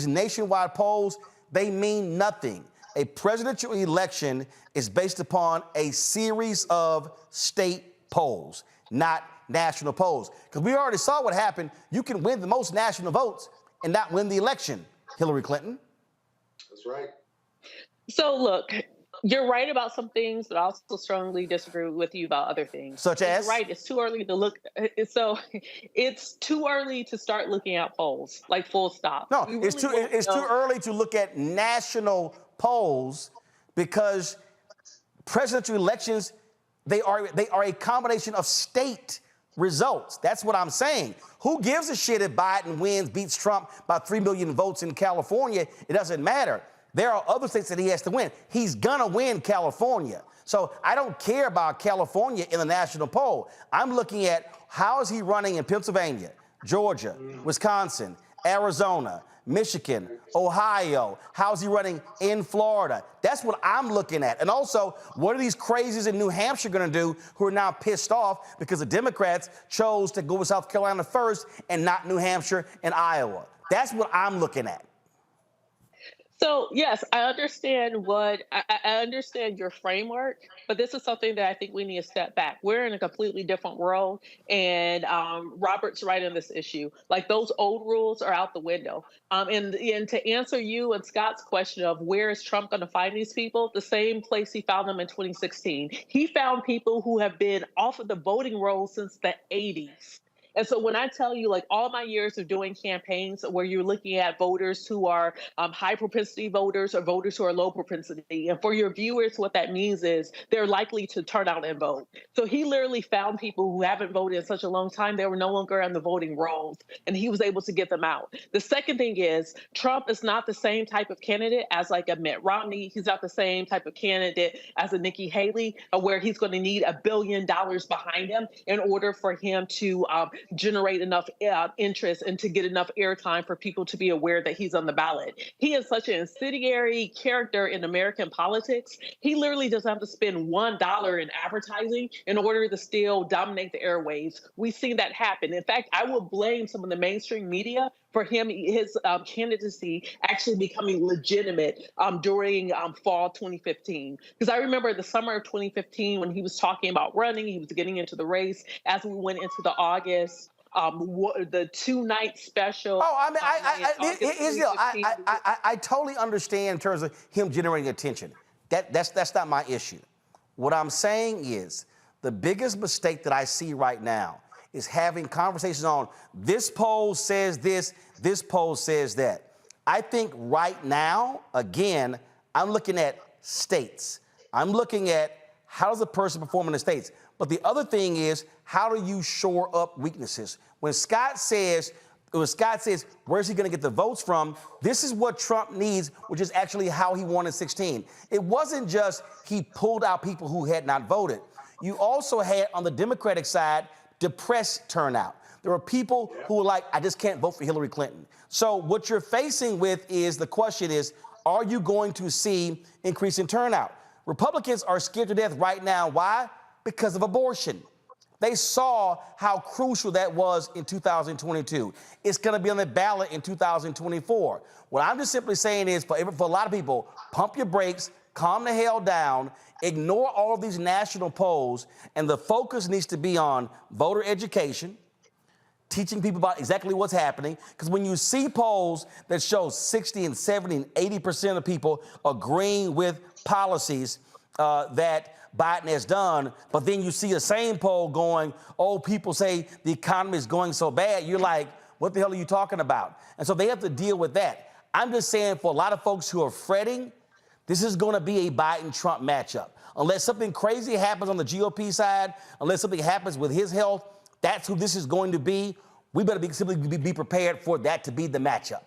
[SPEAKER 1] nationwide polls, they mean nothing. A presidential election is based upon a series of state polls, not national polls. Because we already saw what happened. You can win the most national votes and not win the election, Hillary Clinton.
[SPEAKER 12] That's right.
[SPEAKER 8] So look, you're right about some things, but I also strongly disagree with you about other things.
[SPEAKER 1] Such as?
[SPEAKER 8] You're right, it's too early to look. So it's too early to start looking at polls, like full stop.
[SPEAKER 1] No, it's too early to look at national polls because presidential elections, they are a combination of state results. That's what I'm saying. Who gives a shit if Biden beats Trump by 3 million votes in California? It doesn't matter. There are other states that he has to win. He's gonna win California. So I don't care about California in the national poll. I'm looking at how is he running in Pennsylvania, Georgia, Wisconsin, Arizona, Michigan, Ohio. How's he running in Florida? That's what I'm looking at. And also, what are these crazies in New Hampshire gonna do who are now pissed off because the Democrats chose to go with South Carolina first and not New Hampshire and Iowa? That's what I'm looking at.
[SPEAKER 8] So yes, I understand I understand your framework, but this is something that I think we need to step back. We're in a completely different world, and Robert's right on this issue. Like those old rules are out the window. And to answer you and Scott's question of where is Trump going to find these people, the same place he found them in 2016. He found people who have been off of the voting rolls since the 80s. And so when I tell you, like all my years of doing campaigns where you're looking at voters who are high propensity voters or voters who are low propensity, and for your viewers, what that means is they're likely to turn out and vote. So he literally found people who haven't voted in such a long time, they were no longer on the voting rolls, and he was able to get them out. The second thing is Trump is not the same type of candidate as like a Mitt Romney. He's not the same type of candidate as a Nikki Haley, where he's going to need $1 billion behind him in order for him to generate enough interest and to get enough airtime for people to be aware that he's on the ballot. He is such an incendiary character in American politics. He literally doesn't have to spend $1 in advertising in order to still dominate the airwaves. We've seen that happen. In fact, I will blame some of the mainstream media for his candidacy actually becoming legitimate during fall 2015. Because I remember the summer of 2015 when he was talking about running, he was getting into the race. As we went into the August, the 2-night special.
[SPEAKER 1] Oh, I totally understand in terms of him generating attention. That's not my issue. What I'm saying is the biggest mistake that I see right now is having conversations on this poll says this poll says that. I think right now, again, I'm looking at states. I'm looking at how does a person perform in the states. But the other thing is, how do you shore up weaknesses? When Scott says, where's he going to get the votes from? This is what Trump needs, which is actually how he won in 16. It wasn't just he pulled out people who had not voted. You also had on the Democratic side depressed turnout. There were people who were like, I just can't vote for Hillary Clinton. So what you're facing with is the question is, are you going to see increase in turnout? Republicans are scared to death right now. Why? Because of abortion. They saw how crucial that was in 2022. It's going to be on the ballot in 2024. What I'm just simply saying is, for a lot of people, pump your brakes, calm the hell down, ignore all of these national polls, and the focus needs to be on voter education, teaching people about exactly what's happening. Because when you see polls that show 60 and 70 and 80% of people agreeing with policies that Biden has done, but then you see the same poll going, oh, people say the economy is going so bad. You're like, what the hell are you talking about? And so they have to deal with that. I'm just saying, for a lot of folks who are fretting, this is going to be a Biden-Trump matchup. Unless something crazy happens on the GOP side, unless something happens with his health, that's who this is going to be. We better simply be prepared for that to be the matchup.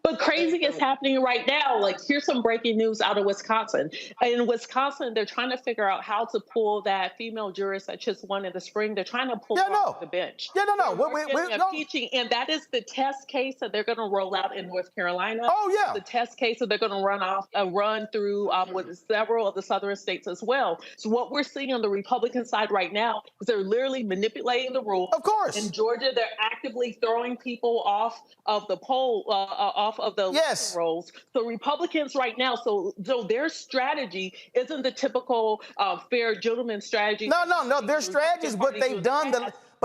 [SPEAKER 8] But crazy is happening right now. Like, here's some breaking news out of Wisconsin. In Wisconsin, they're trying to figure out how to pull that female jurist that just won in the spring. They're trying to pull her off the bench.
[SPEAKER 1] We're
[SPEAKER 8] impeaching, and that is the test case that they're going to roll out in North Carolina.
[SPEAKER 1] Oh, yeah.
[SPEAKER 8] The test case that they're going to run through with several of the southern states as well. So what we're seeing on the Republican side right now is they're literally manipulating the rules.
[SPEAKER 1] Of course.
[SPEAKER 8] In Georgia, they're actively throwing people off of the poll, off of the rolls. So Republicans right now, so their strategy isn't the typical fair gentleman strategy.
[SPEAKER 1] No. Their strategy is what they've done.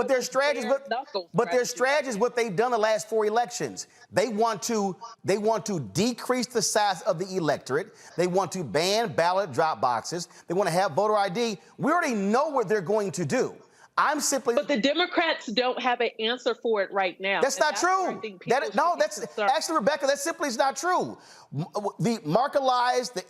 [SPEAKER 1] Their strategy is what they've done the last 4 elections. They want to decrease the size of the electorate. They want to ban ballot drop boxes. They want to have voter ID. We already know what they're going to do. But
[SPEAKER 8] the Democrats don't have an answer for it right now.
[SPEAKER 1] That's not true. Actually, Rebecca, that simply is not true. The marginalized, the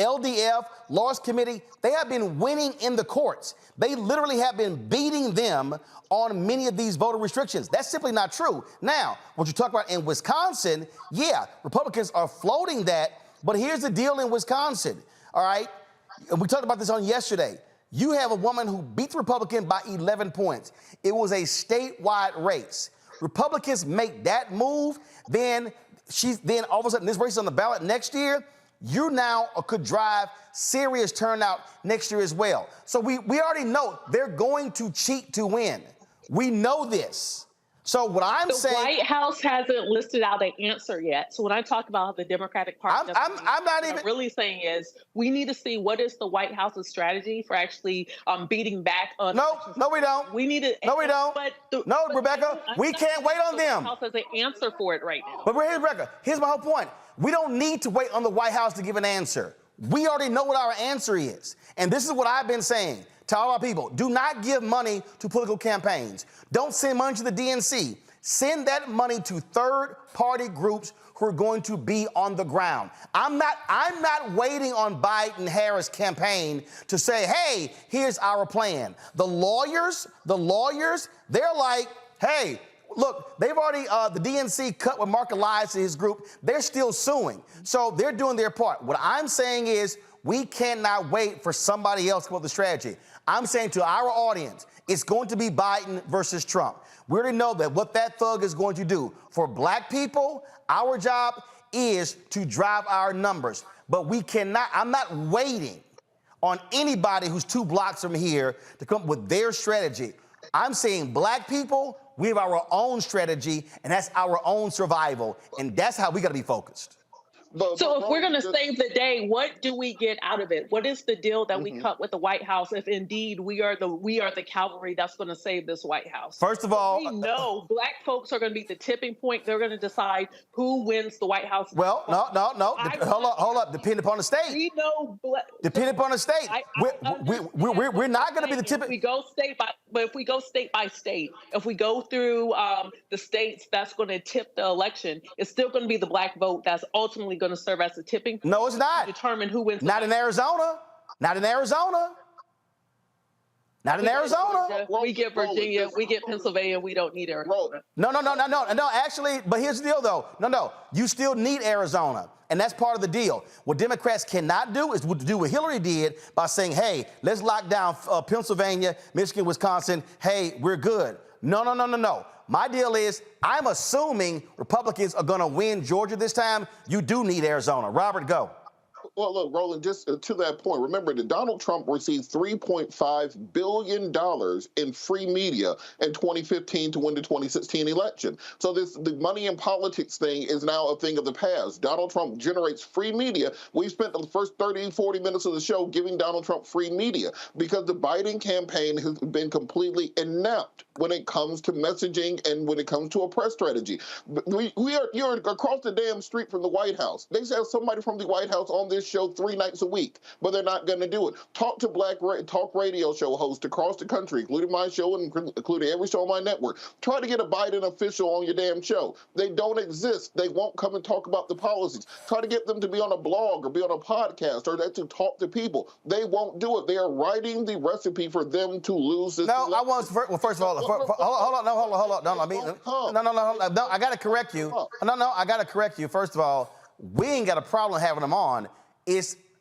[SPEAKER 1] LDF, Laws Committee, they have been winning in the courts. They literally have been beating them on many of these voter restrictions. That's simply not true. Now, what you talk about in Wisconsin, yeah, Republicans are floating that, but here's the deal in Wisconsin, all right? And we talked about this on yesterday. You have a woman who beat the Republican by 11 points. It was a statewide race. Republicans make that move, then all of a sudden this race is on the ballot next year. You now could drive serious turnout next year as well. So we already know they're going to cheat to win. We know this. So what I'm
[SPEAKER 8] the
[SPEAKER 1] saying,
[SPEAKER 8] White House hasn't listed out an answer yet. So when I talk about the Democratic Party,
[SPEAKER 1] I'm not even
[SPEAKER 8] really saying is we need to see what is the White House's strategy for actually beating back on.
[SPEAKER 1] No, we don't.
[SPEAKER 8] We need to.
[SPEAKER 1] No, we don't. No, Rebecca, we can't wait on them.
[SPEAKER 8] The White House has an answer for it right now.
[SPEAKER 1] But here's Rebecca. Here's my whole point. We don't need to wait on the White House to give an answer. We already know what our answer is. And this is what I've been saying to all our people. Do not give money to political campaigns. Don't send money to the DNC. Send that money to third-party groups who are going to be on the ground. I'm not waiting on Biden-Harris campaign to say, hey, here's our plan. The lawyers, they're like, hey, look, they've already, the DNC cut with Mark Elias and his group. They're still suing. So they're doing their part. What I'm saying is we cannot wait for somebody else to come up with a strategy. I'm saying to our audience, it's going to be Biden versus Trump. We already know that what that thug is going to do. For black people, our job is to drive our numbers. But we cannot, I'm not waiting on anybody who's 2 blocks from here to come up with their strategy. I'm saying black people, we have our own strategy, and that's our own survival. And that's how we got to be focused.
[SPEAKER 8] So if we're going to save the day, what do we get out of it? What is the deal that we cut with the White House if indeed we are the cavalry that's going to save this White House?
[SPEAKER 1] First of all,
[SPEAKER 8] we know black folks are going to be the tipping point. They're going to decide who wins the White House.
[SPEAKER 1] Well, no. Hold up. Depending upon the state.
[SPEAKER 8] We know.
[SPEAKER 1] Depending upon the state. We're not going to be the tipping.
[SPEAKER 8] We go state by, but if we go state by state, if we go through the states that's going to tip the election, it's still going to be the black vote that's ultimately going to serve as a tipping point.
[SPEAKER 1] No, it's not.
[SPEAKER 8] To determine who wins.
[SPEAKER 1] Not in Arizona. Not in Arizona. Not in Arizona.
[SPEAKER 8] We get Virginia. We get Pennsylvania. We don't need Arizona.
[SPEAKER 1] No. Actually, but here's the deal, though. No. You still need Arizona. And that's part of the deal. What Democrats cannot do is do what Hillary did by saying, hey, let's lock down Pennsylvania, Michigan, Wisconsin. Hey, we're good. No. My deal is I'm assuming Republicans are going to win Georgia this time. You do need Arizona. Robert, go.
[SPEAKER 11] Well, look, Roland, just to that point, remember that Donald Trump received $3.5 billion in free media in 2015 to win the 2016 election. So the money in politics thing is now a thing of the past. Donald Trump generates free media. We've spent the first 30, 40 minutes of the show giving Donald Trump free media because the Biden campaign has been completely inept when it comes to messaging and when it comes to a press strategy. You're across the damn street from the White House. They have somebody from the White House on this show 3 nights a week, but they're not going to do it. Talk to black talk radio show hosts across the country, including my show and including every show on my network. Try to get a Biden official on your damn show. They don't exist. They won't come and talk about the policies. Try to get them to be on a blog or be on a podcast or to talk to people. They won't do it. They are writing the recipe for them to lose this election.
[SPEAKER 1] Well, first of all, hold on. No, I got to correct you. I got to correct you. First of all, we ain't got a problem having them on.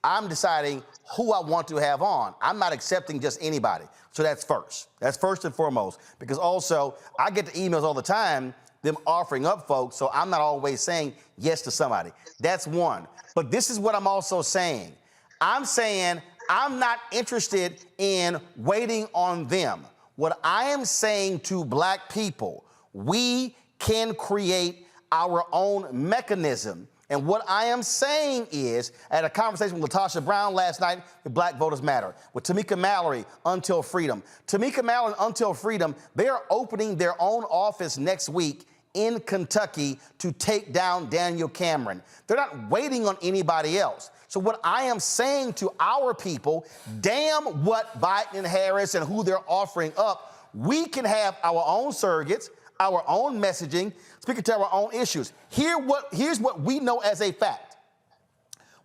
[SPEAKER 1] I'm deciding who I want to have on. I'm not accepting just anybody. So that's first. That's first and foremost. Because also, I get the emails all the time, them offering up folks, so I'm not always saying yes to somebody. That's one. But this is what I'm also saying. I'm saying I'm not interested in waiting on them. What I am saying to black people, we can create our own mechanism. And what I am saying is, I had a conversation with Latasha Brown last night with Black Voters Matter, with Tamika Mallory, Until Freedom. Tamika Mallory and Until Freedom, they are opening their own office next week in Kentucky to take down Daniel Cameron. They're not waiting on anybody else. So what I am saying to our people, damn what Biden and Harris and who they're offering up, we can have our own surrogates, our own messaging, speaking to our own issues. Here's what we know as a fact.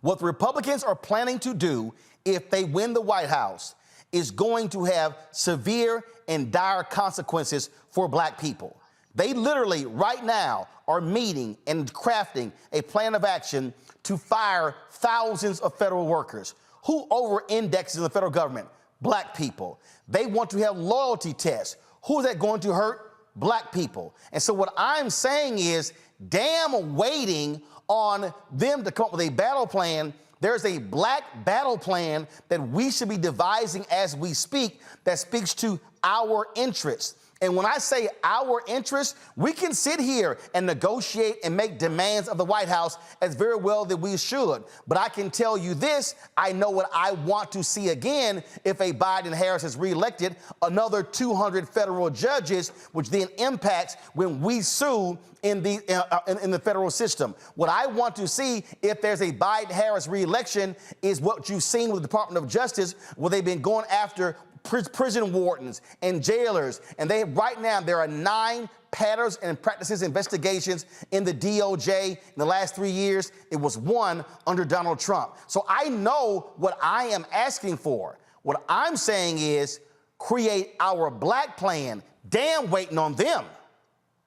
[SPEAKER 1] What the Republicans are planning to do if they win the White House is going to have severe and dire consequences for black people. They literally right now are meeting and crafting a plan of action to fire thousands of federal workers. Who over-indexes in the federal government? Black people. They want to have loyalty tests. Who is that going to hurt? Black people. And so what I'm saying is, damn waiting on them to come up with a battle plan. There's a black battle plan that we should be devising as we speak that speaks to our interests. And when I say our interest, we can sit here and negotiate and make demands of the White House as very well that we should. But I can tell you this, I know what I want to see again if a Biden-Harris is reelected, another 200 federal judges, which then impacts when we sue in the federal system. What I want to see if there's a Biden-Harris reelection is what you've seen with the Department of Justice, where they've been going after prison wardens and jailers, and right now there are 9 patterns and practices investigations in the DOJ in the last 3 years. It was 1 under Donald Trump. So I know what I am asking for. What I'm saying is create our black plan. Damn, waiting on them.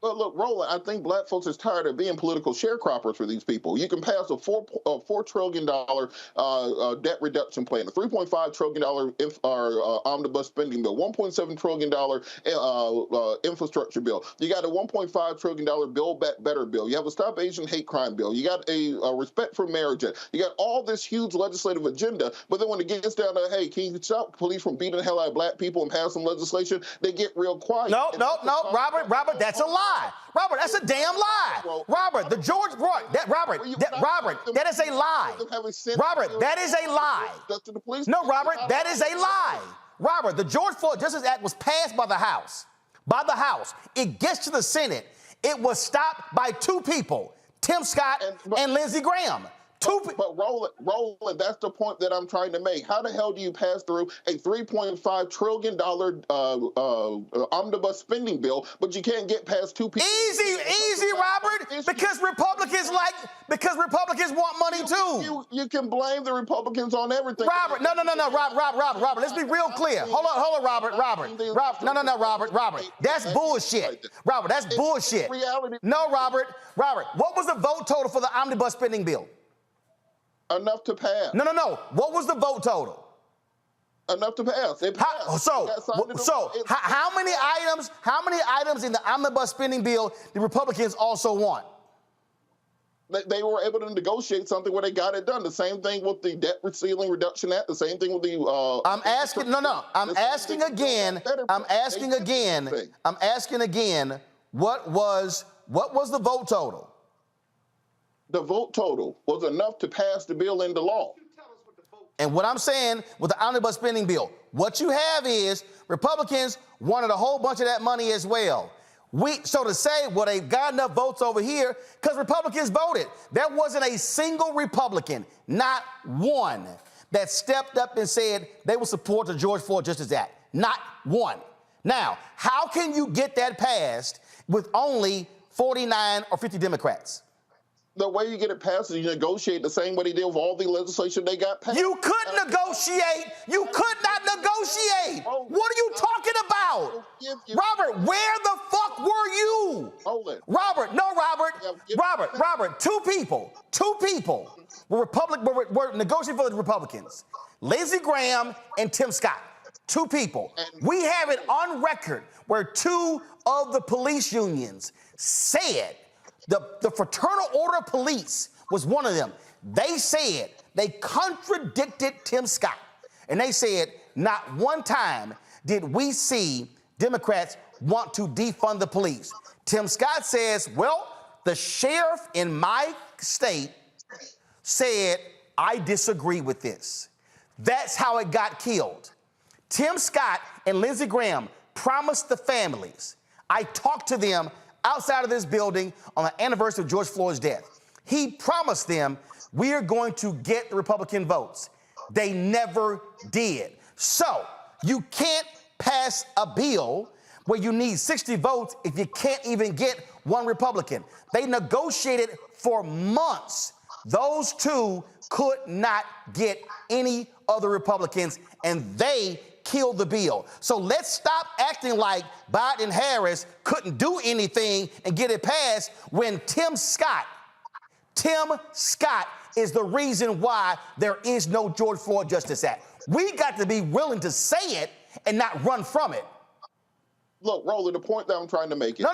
[SPEAKER 11] But look, Roland, I think black folks is tired of being political sharecroppers for these people. You can pass a $4 trillion debt reduction plan, a $3.5 trillion omnibus spending bill, $1.7 trillion infrastructure bill. You got a $1.5 trillion Build Back Better bill. You have a Stop Asian Hate Crime bill. You got a Respect for Marriage Act. You got all this huge legislative agenda. But then when it gets down to, hey, can you stop police from beating the hell out of black people and pass some legislation, they get real quiet.
[SPEAKER 1] No, Robert, that's a lie. Robert, that's a damn lie. Robert, that is a lie. Robert, that is a lie. No, Robert, that is a lie. Robert, the George Floyd Justice Act was passed by the House. It gets to the Senate. It was stopped by 2 people, Tim Scott and Lindsey Graham. But Roland, that's the point that I'm trying to make. How the hell do you pass through a $3.5 trillion omnibus spending bill, but you can't get past 2 people? Easy, Robert, because Republicans want money too.
[SPEAKER 11] You can blame the Republicans on everything.
[SPEAKER 1] Robert, no, Robert, let's be real clear. Hold on, Robert. That's bullshit. Robert, that's bullshit. No, Robert, what was the vote total for the omnibus spending bill?
[SPEAKER 11] Enough to pass.
[SPEAKER 1] No. What was the vote total?
[SPEAKER 11] Enough to pass.
[SPEAKER 1] How many items in the omnibus spending bill the Republicans also want?
[SPEAKER 11] They were able to negotiate something where they got it done. The same thing with the Debt Ceiling Reduction Act. The same thing with the. I'm asking again. What was the vote total? The vote total was enough to pass the bill into law.
[SPEAKER 1] And what I'm saying with the omnibus spending bill, what you have is Republicans wanted a whole bunch of that money as well. So to say, well, they've got enough votes over here because Republicans voted. There wasn't a single Republican, not one, that stepped up and said they will support the George Floyd Justice Act. Not one. Now, how can you get that passed with only 49 or 50 Democrats?
[SPEAKER 11] The way you get it passed is you negotiate the same way they did with all the legislation they got passed.
[SPEAKER 1] You could negotiate. You could not negotiate. What are you talking about? Robert, where the fuck were you? Robert, two people were negotiating for the Republicans. Lindsey Graham and Tim Scott. 2 people. We have it on record where 2 of the police unions said, the Fraternal Order of Police was one of them. They said, they contradicted Tim Scott. And they said, not one time did we see Democrats want to defund the police. Tim Scott says, well, the sheriff in my state said, I disagree with this. That's how it got killed. Tim Scott and Lindsey Graham promised the families. I talked to them outside of this building on the anniversary of George Floyd's death. He promised them, we are going to get the Republican votes. They never did. So you can't pass a bill where you need 60 votes if you can't even get 1 Republican. They negotiated for months. Those 2 could not get any other Republicans, and they killed the bill. So let's stop acting like Biden and Harris couldn't do anything and get it passed when Tim Scott is the reason why there is no George Floyd Justice Act. We got to be willing to say it and not run from it.
[SPEAKER 11] Look, Roland, the point that I'm trying to make is...
[SPEAKER 1] No.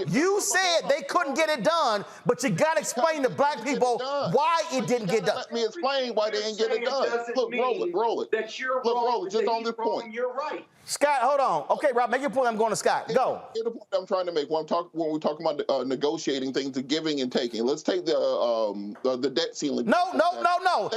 [SPEAKER 1] You said they couldn't get it done, but you got to explain to black people why it didn't get done.
[SPEAKER 11] Let me explain why they didn't get it done. Look, Roland.
[SPEAKER 12] That you're
[SPEAKER 11] wrong,
[SPEAKER 12] Roland,
[SPEAKER 11] just on this point.
[SPEAKER 12] You're right.
[SPEAKER 1] Scott, hold on. Okay, Rob, make your point. I'm going to Scott. Go.
[SPEAKER 11] Here's the point I'm trying to make when we're talking about negotiating things, the giving and taking. Let's take the debt ceiling.
[SPEAKER 1] No, Robert.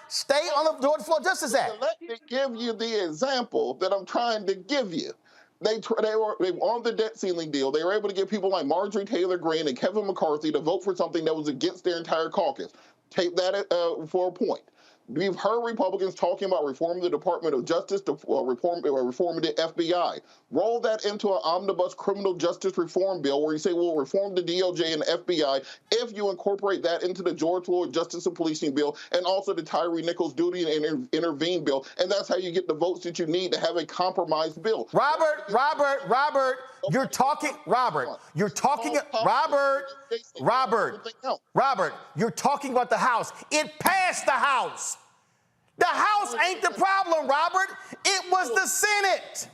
[SPEAKER 1] Stay on the Georgia Floyd Justice Act.
[SPEAKER 11] Let me give you the example that I'm trying to give you. They were on the debt ceiling deal. They were able to get people like Marjorie Taylor Greene and Kevin McCarthy to vote for something that was against their entire caucus. Take that for a point. We've heard Republicans talking about reforming the Department of Justice, to reforming the FBI. Roll that into an omnibus criminal justice reform bill where you say, we'll reform the DOJ and the FBI if you incorporate that into the George Floyd Justice and Policing bill and also the Tyree Nichols Duty and Intervene bill. And that's how you get the votes that you need to have a compromised bill.
[SPEAKER 1] Robert, you're talking about the House. It passed the House. The House ain't the problem, Robert. It was the Senate.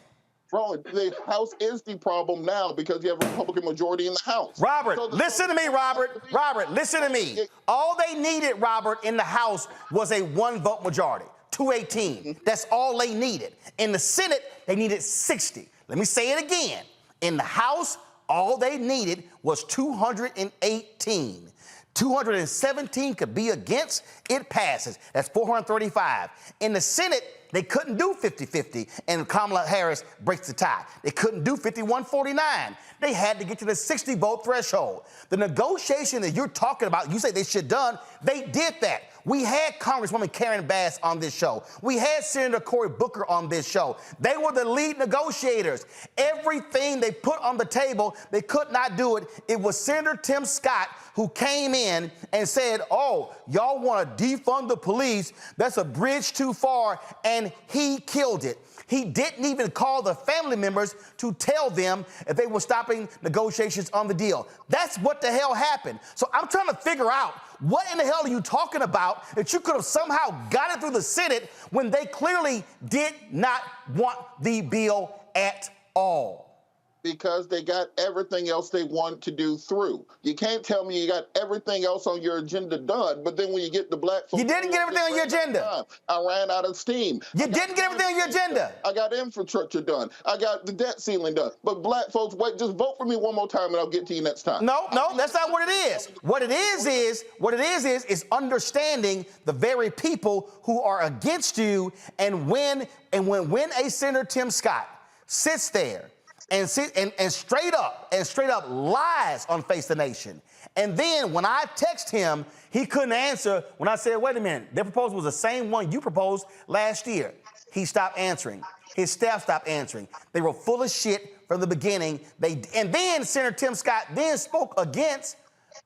[SPEAKER 11] Bro, the House is the problem now because you have a Republican majority in the House.
[SPEAKER 1] Robert, listen to me, Robert. Robert, listen to me. All they needed, Robert, in the House was a one-vote majority, 218. That's all they needed. In the Senate, they needed 60. Let me say it again. In the House, all they needed was 218. 217 could be against, it passes. That's 435. In the Senate, they couldn't do 50-50, and Kamala Harris breaks the tie. They couldn't do 51-49. They had to get to the 60-vote threshold. The negotiation that you're talking about, you say they should have done, they did that. We had Congresswoman Karen Bass on this show. We had Senator Cory Booker on this show. They were the lead negotiators. Everything they put on the table, they could not do it. It was Senator Tim Scott who came in and said, oh, y'all want to defund the police? That's a bridge too far, and he killed it. He didn't even call the family members to tell them if they were stopping negotiations on the deal. That's what the hell happened. So I'm trying to figure out what in the hell are you talking about that you could have somehow got it through the Senate when they clearly did not want the bill at all?
[SPEAKER 11] Because they got everything else they want to do through. You can't tell me you got everything else on your agenda done, but then when you get the black folks...
[SPEAKER 1] You didn't get everything on your agenda.
[SPEAKER 11] I ran out of steam.
[SPEAKER 1] You didn't get everything on your agenda.
[SPEAKER 11] I got infrastructure done. I got the debt ceiling done. But black folks, wait, just vote for me one more time and I'll get to you next time.
[SPEAKER 1] No, that's not what it is. What it is understanding the very people who are against you, and when a Senator Tim Scott sits there and straight up lies on Face the Nation. And then when I text him, he couldn't answer when I said, wait a minute, their proposal was the same one you proposed last year. He stopped answering. His staff stopped answering. They were full of shit from the beginning. And then Senator Tim Scott then spoke against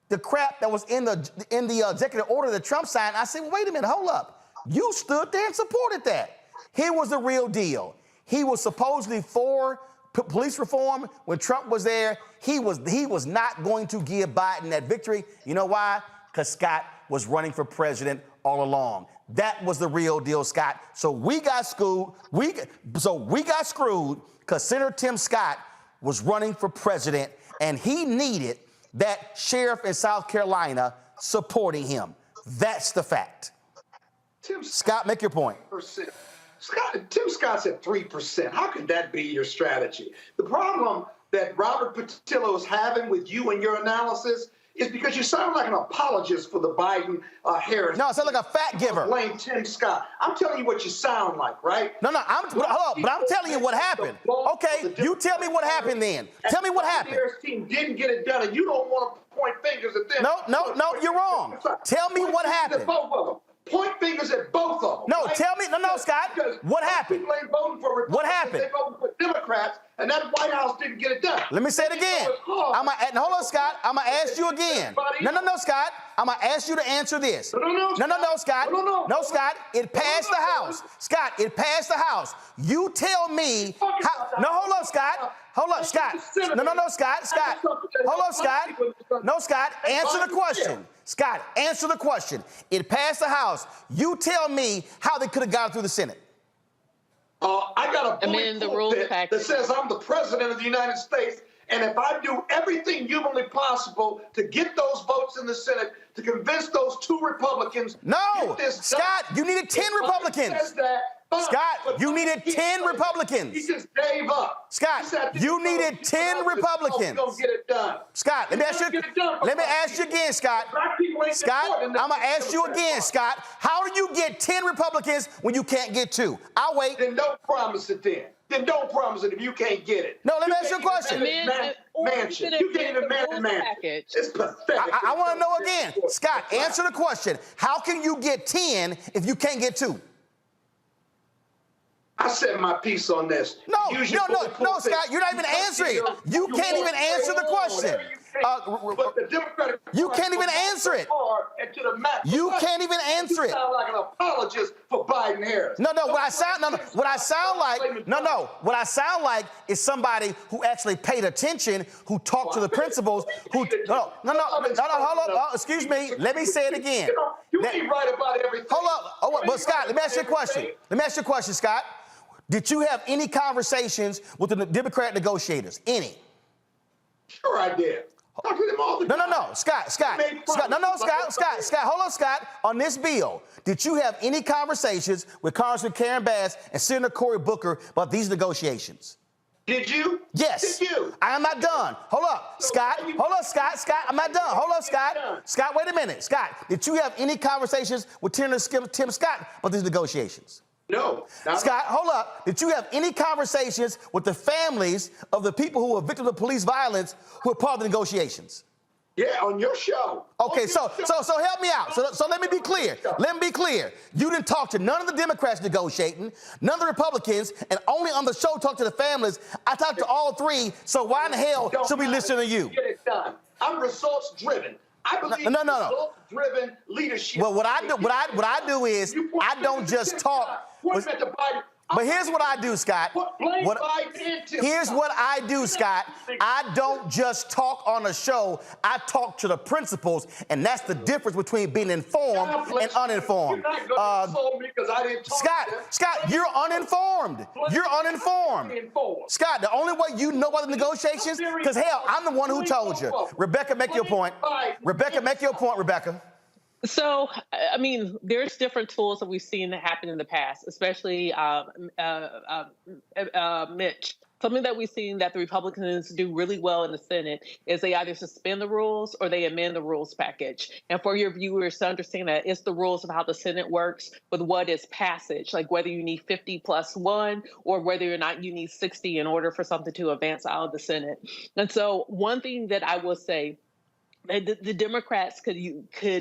[SPEAKER 1] the crap that was in the executive order that Trump signed. I said, well, wait a minute, hold up. You stood there and supported that. Here was the real deal. He was supposedly for police reform when Trump was there. He was not going to give Biden that victory. You know why? Because Scott was running for president all along. That was the real deal, Scott. So we got screwed. We got screwed because Senator Tim Scott was running for president, and he needed that sheriff in South Carolina supporting him. That's the fact. Scott, make your point.
[SPEAKER 12] Tim Scott's at 3%. How could that be your strategy? The problem that Robert Patillo is having with you and your analysis is because you sound like an apologist for the Biden-Harris.
[SPEAKER 1] No, I sound like a fat giver.
[SPEAKER 12] Blame Tim Scott. I'm telling you what you sound like, right?
[SPEAKER 1] No, I'm telling you what happened. Okay, you tell me what happened then. Tell me what happened.
[SPEAKER 12] The Harris team didn't get it done, and you don't want to point fingers at them.
[SPEAKER 1] No, you're wrong. Tell me what happened.
[SPEAKER 12] Both of them. Point fingers at both of them.
[SPEAKER 1] No,
[SPEAKER 12] right?
[SPEAKER 1] tell me. No, Scott. What happened?
[SPEAKER 12] People ain't voting for Republicans.
[SPEAKER 1] What happened?
[SPEAKER 12] They voted for Democrats, and that White House didn't get it done.
[SPEAKER 1] Let me say it again. Hold on, Scott. I'm going to ask you again. No, Scott. I'm going to ask you to answer this. No, Scott. No, Scott. It passed the House. Scott, it passed the House. You tell me how. No, hold on, Scott. Hold up, Scott. No, Scott. Hold on, Scott. No, Scott. Answer the question. Scott, answer the question. It passed the House. You tell me how they could have gotten through the Senate.
[SPEAKER 12] I got a bullet that says I'm the president of the United States, and if I do everything humanly possible to get those votes in the Senate, to convince those 2 Republicans.
[SPEAKER 1] No, Scott, you needed 10 Republicans.
[SPEAKER 12] Says that,
[SPEAKER 1] Scott, you needed 10 Republicans.
[SPEAKER 12] He just gave up.
[SPEAKER 1] Scott, you needed 10 Republicans.
[SPEAKER 12] Don't get it done.
[SPEAKER 1] Scott, let me ask you again, Scott. Scott, I'm going to ask you again, Scott. How do you get 10 Republicans when you can't get 2? I'll wait.
[SPEAKER 12] Then don't promise it then. Then don't promise it if you can't get it.
[SPEAKER 1] No, let me ask you a question.
[SPEAKER 12] Mansion. You can't even manage a mansion. It's pathetic.
[SPEAKER 1] I want to know again. Scott, answer the question. How can you get 10 if you can't get 2?
[SPEAKER 12] I said my piece on this.
[SPEAKER 1] No, Scott, you're not even answering it. You can't even answer the question.
[SPEAKER 12] But the Democratic
[SPEAKER 1] you can't even answer it. You can't even answer it.
[SPEAKER 12] You sound like an apologist for Biden-Harris.
[SPEAKER 1] What I sound like is somebody who actually paid attention, who talked to the principals, hold up, excuse me, let me say it again.
[SPEAKER 12] You ain't right about everything.
[SPEAKER 1] Hold up, but Scott, let me ask you a question. Scott. Did you have any conversations with the Democrat negotiators? Any?
[SPEAKER 12] Sure I did. Talk to them all the time.
[SPEAKER 1] No, Scott, hold on, Scott. On this bill, did you have any conversations with Congressman Karen Bass and Senator Cory Booker about these negotiations?
[SPEAKER 12] Did you?
[SPEAKER 1] Yes.
[SPEAKER 12] Did you?
[SPEAKER 1] I am not done. Hold up, Scott. Scott, I'm not done. Hold up, Scott. Scott, wait a minute. Scott, did you have any conversations with Tim Scott about these negotiations?
[SPEAKER 12] No.
[SPEAKER 1] Scott, hold up. Did you have any conversations with the families of the people who were victims of police violence who were part of the negotiations?
[SPEAKER 12] Yeah, on your show.
[SPEAKER 1] Okay, so help me out. So let me be clear. You didn't talk to none of the Democrats negotiating, none of the Republicans, and only on the show talk to the families. I talked to all 3, so why in the hell should we listen to you?
[SPEAKER 12] Get it done. I'm results driven. I believe results-driven leadership.
[SPEAKER 1] Well, what I do is I don't just talk. But here's what I do, Scott. Here's what I do, Scott. I don't just talk on a show. I talk to the principals, and that's the difference between being informed and uninformed.
[SPEAKER 12] You're not going to insult me because I didn't talk
[SPEAKER 1] Scott, you're uninformed. You're uninformed. Scott, the only way you know about the negotiations, because hell, I'm the one who told you. Rebecca, make your point. Rebecca.
[SPEAKER 8] So, I mean, there's different tools that we've seen that happen in the past, especially Mitch. Something that we've seen that the Republicans do really well in the Senate is they either suspend the rules or they amend the rules package. And for your viewers to understand that, it's the rules of how the Senate works with what is passage, like whether you need 50 plus 1 or whether or not you need 60 in order for something to advance out of the Senate. And so one thing that I will say, the Democrats could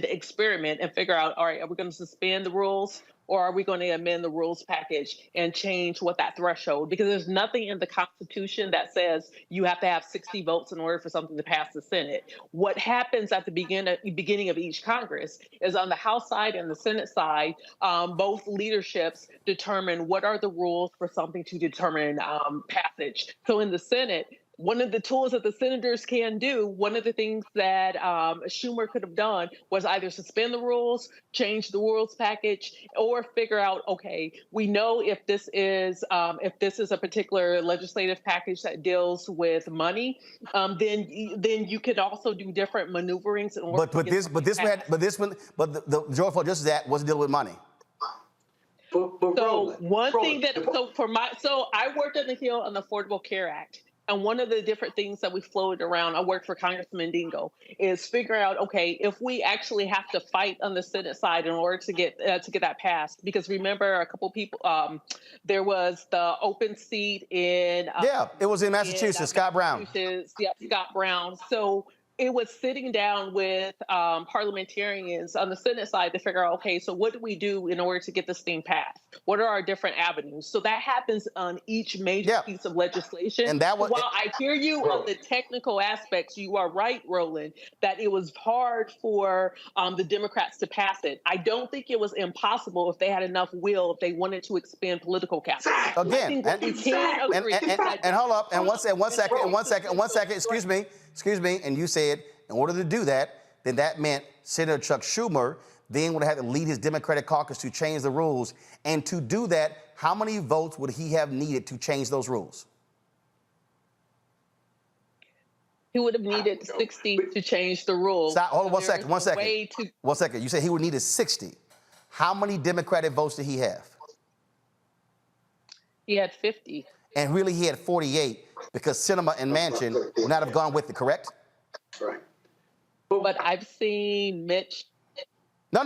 [SPEAKER 8] experiment and figure out, all right, are we going to suspend the rules or are we going to amend the rules package and change what that threshold? Because there's nothing in the Constitution that says you have to have 60 votes in order for something to pass the Senate. What happens at the beginning of each Congress is on the House side and the Senate side, both leaderships determine what are the rules for something to determine passage. So in the Senate, one of the tools that the senators can do, one of the things that Schumer could have done was either suspend the rules, change the rules package, or figure out, okay, we know if this is a particular legislative package that deals with money, then you could also do different maneuverings in order.
[SPEAKER 1] But the Georgia Floyd Justice Act wasn't dealing with money.
[SPEAKER 8] So I worked on the Hill on the Affordable Care Act. And one of the different things that we floated around, I worked for Congressman Dingo, is figuring out, okay, if we actually have to fight on the Senate side in order to get that passed, because remember a couple people, there was the open seat in
[SPEAKER 1] it was in Massachusetts, Scott Brown.
[SPEAKER 8] Scott Brown. So it was sitting down with parliamentarians on the Senate side to figure out, okay, so what do we do in order to get this thing passed? What are our different avenues? So that happens on each major piece of legislation.
[SPEAKER 1] And that was,
[SPEAKER 8] while I hear you on the technical aspects, you are right, Roland, that it was hard for the Democrats to pass it. I don't think it was impossible if they had enough will, if they wanted to expand political capital.
[SPEAKER 1] Again, and hold up, and one second, excuse me, and you said in order to do that, then that meant Senator Chuck Schumer then would have to lead his Democratic caucus to change the rules. And to do that, how many votes would he have needed to change those rules?
[SPEAKER 8] He would have needed 60 to change the rules.
[SPEAKER 1] Stop, hold on one second. You said he would need 60. How many Democratic votes did he have?
[SPEAKER 8] He had 50.
[SPEAKER 1] And really he had 48 because Cinema and Mansion would not have gone with it, correct?
[SPEAKER 12] Right.
[SPEAKER 8] But I've seen Mitch.
[SPEAKER 1] I'm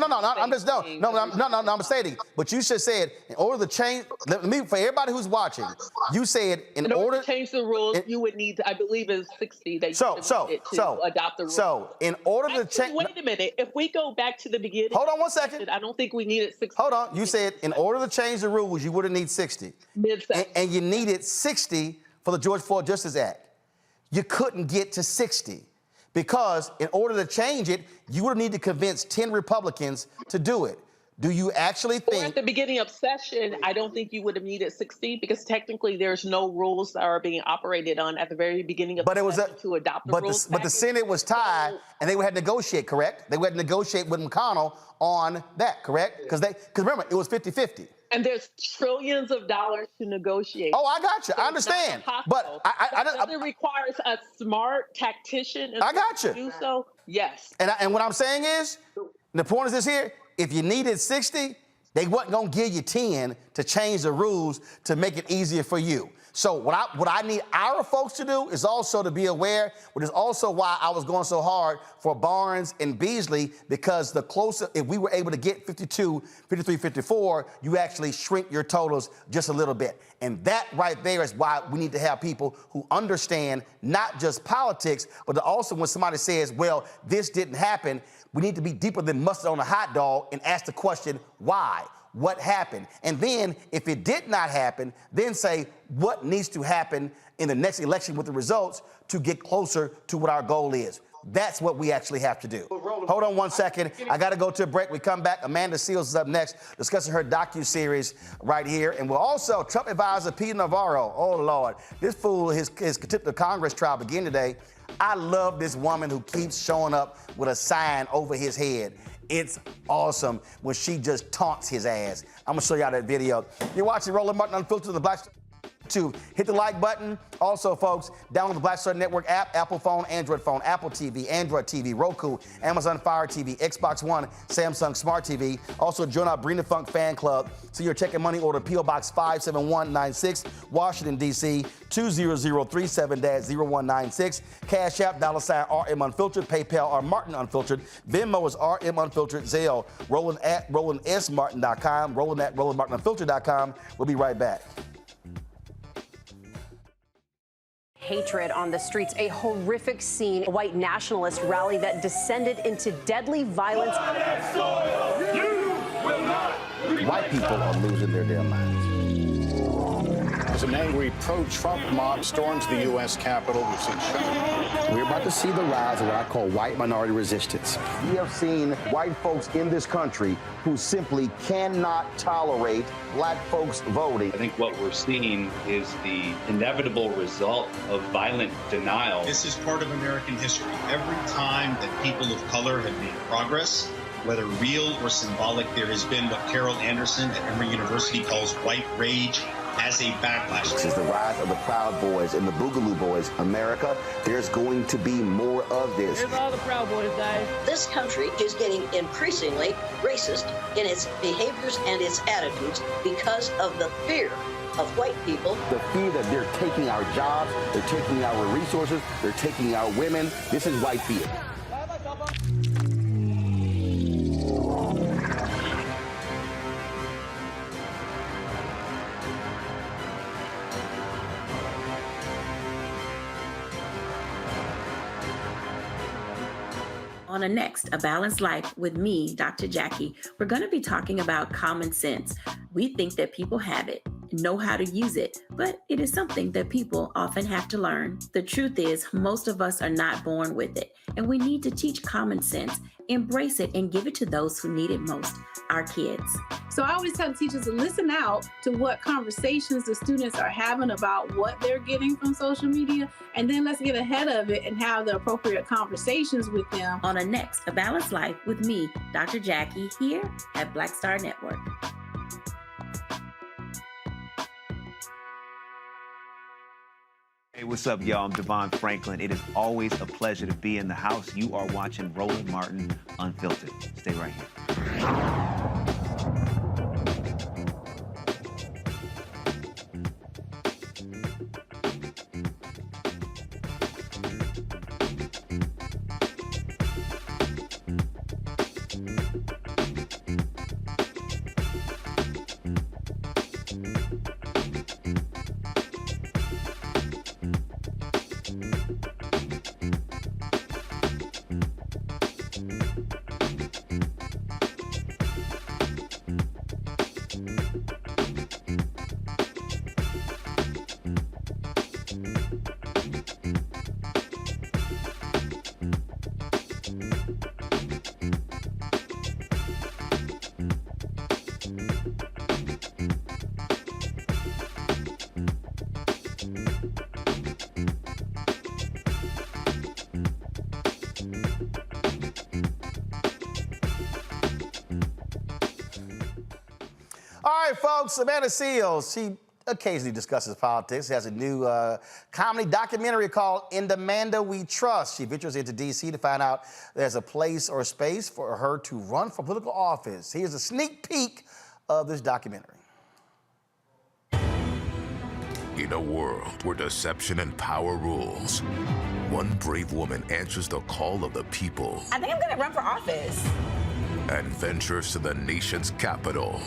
[SPEAKER 1] stating. But you just said, in order to change, for everybody who's watching, you said in order
[SPEAKER 8] to change the rules, you would need, I believe it's 60 that you to adopt the rules.
[SPEAKER 1] So in order to change.
[SPEAKER 8] Wait a minute. If we go back to the beginning.
[SPEAKER 1] Hold on one second.
[SPEAKER 8] I don't think we needed 60.
[SPEAKER 1] Hold on. You said in order to change the rules, you would have needed 60. And you needed 60 for the George Floyd Justice Act. You couldn't get to 60. Because in order to change it, you would need to convince 10 Republicans to do it. Do you actually think...
[SPEAKER 8] At the beginning of session, I don't think you would have needed 60 because technically there's no rules that are being operated on at the very beginning of the session to adopt the rules.
[SPEAKER 1] But the Senate was tied, and they had to negotiate, correct? They had to negotiate with McConnell on that, correct? Because remember, it was 50-50.
[SPEAKER 8] And there's trillions of dollars to negotiate.
[SPEAKER 1] Oh, I got you. I understand. But
[SPEAKER 8] it requires a smart tactician
[SPEAKER 1] to
[SPEAKER 8] do so. Yes.
[SPEAKER 1] And what I'm saying is, the point is this here, if you needed 60, they wasn't going to give you 10 to change the rules to make it easier for you. So what I need our folks to do is also to be aware, which is also why I was going so hard for Barnes and Beasley, because the closer, if we were able to get 52, 53, 54, you actually shrink your totals just a little bit. And that right there is why we need to have people who understand not just politics, but also when somebody says, well, this didn't happen, we need to be deeper than mustard on a hot dog and ask the question, why? What happened? And then if it did not happen, then say what needs to happen in the next election with the results to get closer to what our goal is. That's what we actually have to do. Hold on one second. I got to go to a break. We come back. Amand Seales is up next, discussing her docu-series right here. And we'll also, Trump advisor Peter Navarro. Oh, Lord. This fool, his contempt of Congress trial began today. I love this woman who keeps showing up with a sign over his head. It's awesome when she just taunts his ass. I'm gonna show y'all that video. You're watching Roland Martin Unfiltered on the Black Star. Hit the like button. Also, folks, download the Black Star Network app, Apple phone, Android phone, Apple TV, Android TV, Roku, Amazon Fire TV, Xbox One, Samsung Smart TV. Also, join our Bring the Funk fan club. So you're checking money order P.O. Box 57196, Washington, D.C. 20037-0196. Cash App, $RM Unfiltered. PayPal, R Martin Unfiltered. Venmo is RM Unfiltered. Zelle, Roland at RolandSMartin.com. Roland at RolandMartinUnfiltered.com. We'll be right back.
[SPEAKER 20] Hatred on the streets, a horrific scene, a white nationalist rally that descended into deadly violence.
[SPEAKER 1] White people are losing their damn minds.
[SPEAKER 21] As an angry pro-Trump mob storms the U.S. Capitol, we've seen shooting.
[SPEAKER 1] We're about to see the rise of what I call white minority resistance. We have seen white folks in this country who simply cannot tolerate black folks voting.
[SPEAKER 22] I think what we're seeing is the inevitable result of violent denial.
[SPEAKER 23] This is part of American history. Every time that people of color have made progress, whether real or symbolic, there has been what Carol Anderson at Emory University calls white rage as a backlash.
[SPEAKER 1] This is the rise of the Proud Boys and the Boogaloo Boys. America, there's going to be more of this.
[SPEAKER 24] Here's all the Proud Boys, guys.
[SPEAKER 25] This country is getting increasingly racist in its behaviors and its attitudes because of the fear of white people.
[SPEAKER 1] The fear that they're taking our jobs, they're taking our resources, they're taking our women. This is white fear.
[SPEAKER 26] On a next, A Balanced Life with me, Dr. Jackie, we're going to be talking about common sense. We think that people have it, know how to use it, but it is something that people often have to learn. The truth is, most of us are not born with it, and we need to teach common sense, embrace it, and give it to those who need it most, our kids.
[SPEAKER 27] So I always tell teachers to listen out to what conversations the students are having about what they're getting from social media, and then let's get ahead of it and have the appropriate conversations with them.
[SPEAKER 26] On a next, A Balanced Life with me, Dr. Jackie, here at Black Star Network.
[SPEAKER 28] Hey, what's up, y'all? I'm Devon Franklin. It is always a pleasure to be in the house. You are watching Roland Martin Unfiltered. Stay right here.
[SPEAKER 1] All right, folks, Amand Seales, she occasionally discusses politics. She has a new comedy documentary called In the Amanda We Trust. She ventures into D.C. to find out there's a place or space for her to run for political office. Here's a sneak peek of this documentary.
[SPEAKER 3] In a world where deception and power rules, one brave woman answers the call of the people.
[SPEAKER 4] I think I'm gonna run for office.
[SPEAKER 3] And ventures to the nation's capital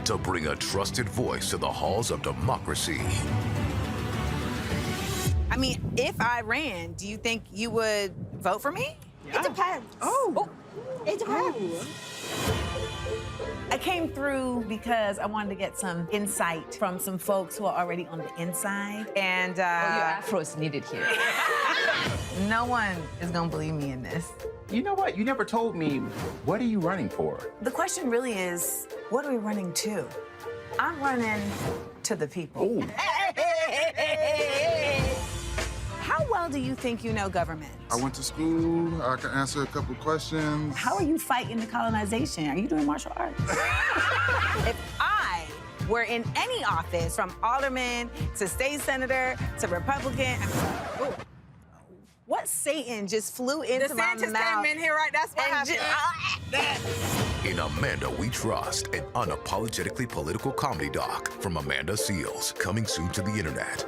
[SPEAKER 3] to bring a trusted voice to the halls of democracy.
[SPEAKER 4] I mean, if I ran, do you think you would vote for me?
[SPEAKER 17] It depends.
[SPEAKER 4] Oh.
[SPEAKER 17] It depends.
[SPEAKER 4] I came through because I wanted to get some insight from some folks who are already on the inside. And
[SPEAKER 5] your afro is needed here.
[SPEAKER 4] No one is gonna believe me in this.
[SPEAKER 6] You know what? You never told me, what are you running for?
[SPEAKER 4] The question really is, what are we running to? I'm running to the people. How well do you think you know government?
[SPEAKER 7] I went to school. I can answer a couple questions.
[SPEAKER 4] How are you fighting the colonization? Are you doing martial arts? If I were in any office, from alderman to state senator to Republican, what Satan just flew into my mouth? DeSantis came in here, right? That's what happened.
[SPEAKER 3] In Amanda We Trust, an unapologetically political comedy doc from Amand Seales, coming soon to the internet.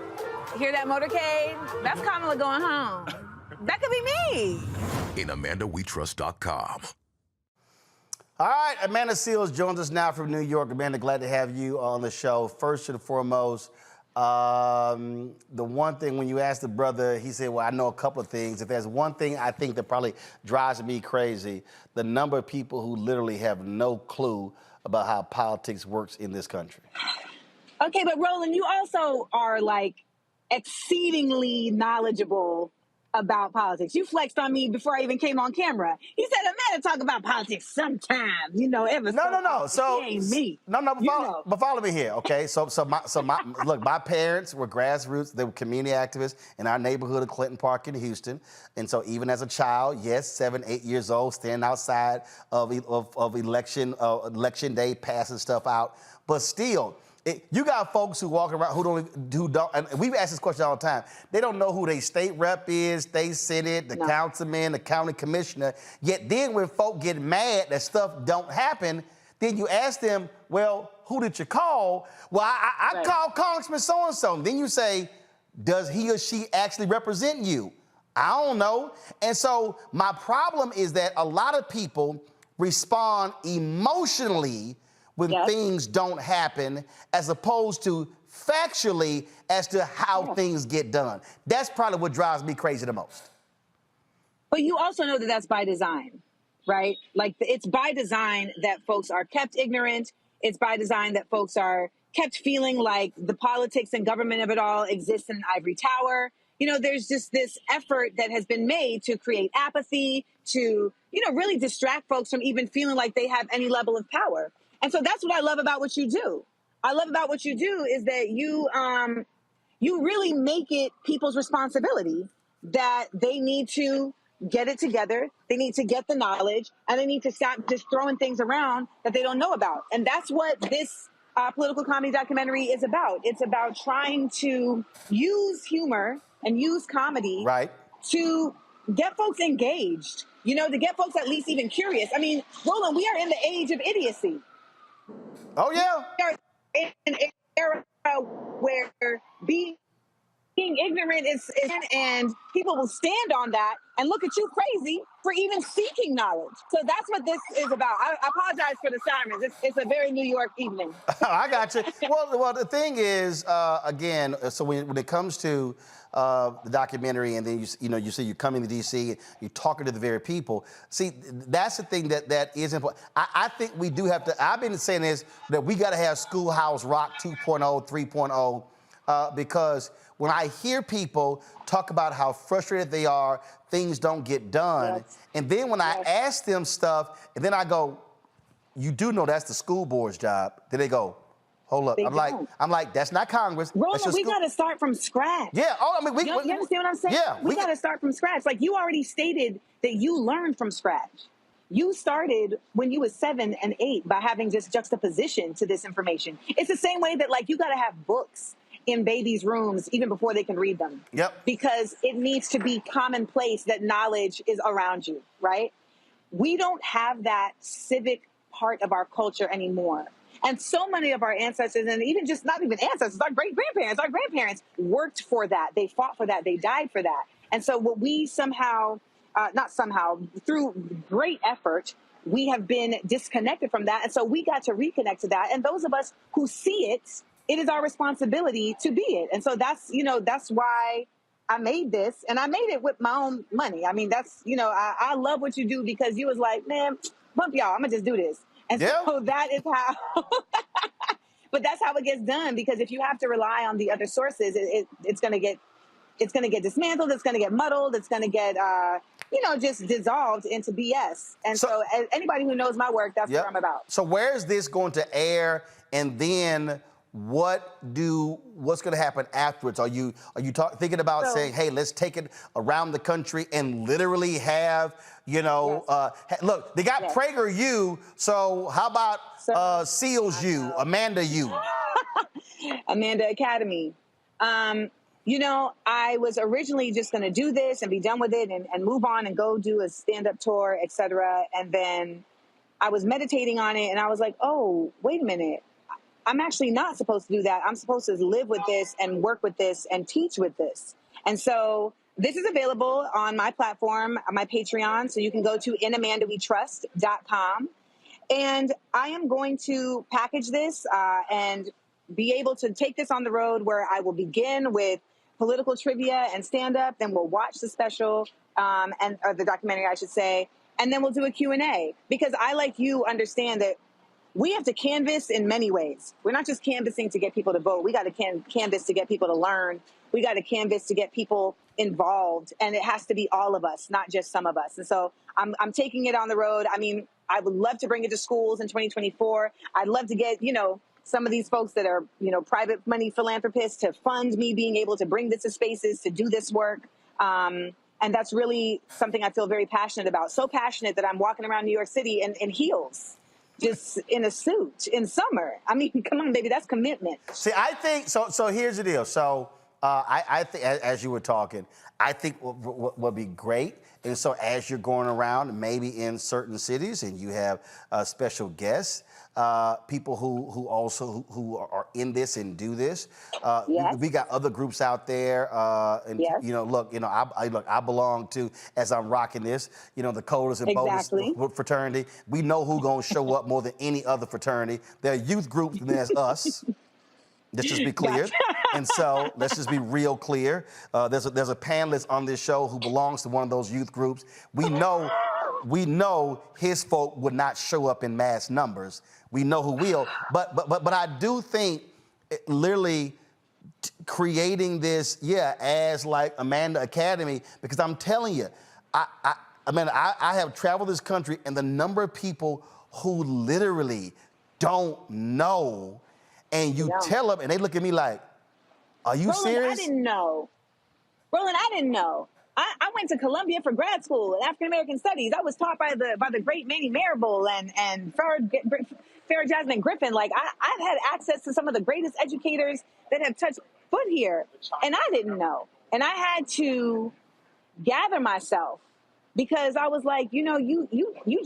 [SPEAKER 4] Hear that motorcade? That's Kamala going home. That could be me.
[SPEAKER 3] In AmandaWeTrust.com.
[SPEAKER 1] All right, Amand Seales joins us now from New York. Amanda, glad to have you on the show. First and foremost, the one thing when you asked the brother, he said, well, I know a couple of things. If there's one thing I think that probably drives me crazy, the number of people who literally have no clue about how politics works in this country.
[SPEAKER 9] Okay, but Roland, you also are like exceedingly knowledgeable about politics. You flexed on me before I even came on camera. He said, Amanda talk about politics sometimes, you know, ever.
[SPEAKER 1] No. So,
[SPEAKER 9] it ain't me.
[SPEAKER 1] But follow me here, okay? So look, my parents were grassroots. They were community activists in our neighborhood of Clinton Park in Houston. And so even as a child, yes, 7, 8 years old, standing outside of election day, passing stuff out. But still, you got folks who walk around who don't, and we've asked this question all the time. They don't know who their state rep is, state senate, the councilman, the county commissioner. Yet then when folk get mad that stuff don't happen, then you ask them, well, who did you call? Well, I called Congressman so-and-so. Then you say, does he or she actually represent you? I don't know. And so my problem is that a lot of people respond emotionally when things don't happen, as opposed to factually as to how things get done. That's probably what drives me crazy the most.
[SPEAKER 9] But you also know that that's by design, right? Like, it's by design that folks are kept ignorant. It's by design that folks are kept feeling like the politics and government of it all exists in an ivory tower. You know, there's just this effort that has been made to create apathy, to, you know, really distract folks from even feeling like they have any level of power. And so that's what I love about what you do. I love about what you do is that you really make it people's responsibility that they need to get it together, they need to get the knowledge, and they need to stop just throwing things around that they don't know about. And that's what this political comedy documentary is about. It's about trying to use humor and use comedy to get folks engaged, you know, to get folks at least even curious. I mean, Roland, we are in the age of idiocy.
[SPEAKER 1] Oh, yeah.
[SPEAKER 9] We are in an era where being ignorant is, and people will stand on that and look at you crazy for even seeking knowledge. So that's what this is about. I apologize for the sirens. It's a very New York evening.
[SPEAKER 1] I got you. Well, the thing is, again, so when it comes to the documentary, and then you see you're coming to D.C., you're talking to the very people. See, that's the thing that is important. I think we do have to. I've been saying this, that we got to have Schoolhouse Rock 2.0, 3.0, because when I hear people talk about how frustrated they are, things don't get done, and then when I ask them stuff, and then I go, "You do know that's the school board's job?" Then they go, hold up. I'm like, that's not Congress.
[SPEAKER 9] Roland, we got to start from scratch.
[SPEAKER 1] Yeah. Oh, I mean,
[SPEAKER 9] you understand what I'm saying?
[SPEAKER 1] Yeah.
[SPEAKER 9] We got to start from scratch. Like, you already stated that you learned from scratch. You started when you were 7 and 8 by having just juxtaposition to this information. It's the same way that, like, you got to have books in babies' rooms even before they can read them.
[SPEAKER 1] Yep.
[SPEAKER 9] Because it needs to be commonplace that knowledge is around you, right? We don't have that civic part of our culture anymore. And so many of our ancestors, and even just not even ancestors, our grandparents worked for that. They fought for that. They died for that. And so what we through great effort, we have been disconnected from that. And so we got to reconnect to that. And those of us who see it, it is our responsibility to be it. And so that's why I made this, and I made it with my own money. I mean, I love what you do because you was like, man, bump y'all, I'm gonna just do this. And so that is how, but that's how it gets done, because if you have to rely on the other sources, it's gonna get dismantled, it's gonna get muddled, it's gonna get, just dissolved into BS. And so as anybody who knows my work, that's what I'm about.
[SPEAKER 1] So where is this going to air, and then what's going to happen afterwards? Are you thinking about saying, hey, let's take it around the country and literally have, look, they got PragerU, so how about Seales U, Amanda U?
[SPEAKER 9] Amanda Academy. I was originally just going to do this and be done with it and move on and go do a stand-up tour, et cetera. And then I was meditating on it, and I was like, oh, wait a minute. I'm actually not supposed to do that. I'm supposed to live with this and work with this and teach with this. And so this is available on my platform, my Patreon. So you can go to inamandawetrust.com. And I am going to package this and be able to take this on the road, where I will begin with political trivia and stand-up. Then we'll watch the special or the documentary, I should say. And then we'll do a Q&A, because I, like you, understand that we have to canvas in many ways. We're not just canvassing to get people to vote. We got to canvas to get people to learn. We got to canvas to get people involved. And it has to be all of us, not just some of us. And so I'm taking it on the road. I mean, I would love to bring it to schools in 2024. I'd love to get, some of these folks that are, private money philanthropists to fund me being able to bring this to spaces, to do this work. And that's really something I feel very passionate about. So passionate that I'm walking around New York City in heels, just in a suit in summer. I mean, come on, baby, that's commitment.
[SPEAKER 1] See, I think, so here's the deal. So I think, as you were talking, I think what would be great is, so as you're going around, maybe in certain cities, and you have special guests, people who are in this and do this. We got other groups out there, and I belong to, as I'm rocking this, the coldest and boldest fraternity. We know who's gonna show up more than any other fraternity. There are youth groups, and there's us. Let's just be clear. And so let's just be real clear. There's a panelist on this show who belongs to one of those youth groups. We know his folk would not show up in mass numbers. We know who will. But I do think literally creating this, as like Amanda Academy, because I'm telling you, I have traveled this country, and the number of people who literally don't know, and you tell them, and they look at me like, are you serious?
[SPEAKER 9] I didn't know. Roland, I didn't know. I went to Columbia for grad school in African American Studies. I was taught by the great Manny Marable and Farrah Jasmine Griffin. Like, I've had access to some of the greatest educators that have touched foot here, and I didn't know. And I had to gather myself, because I was like, you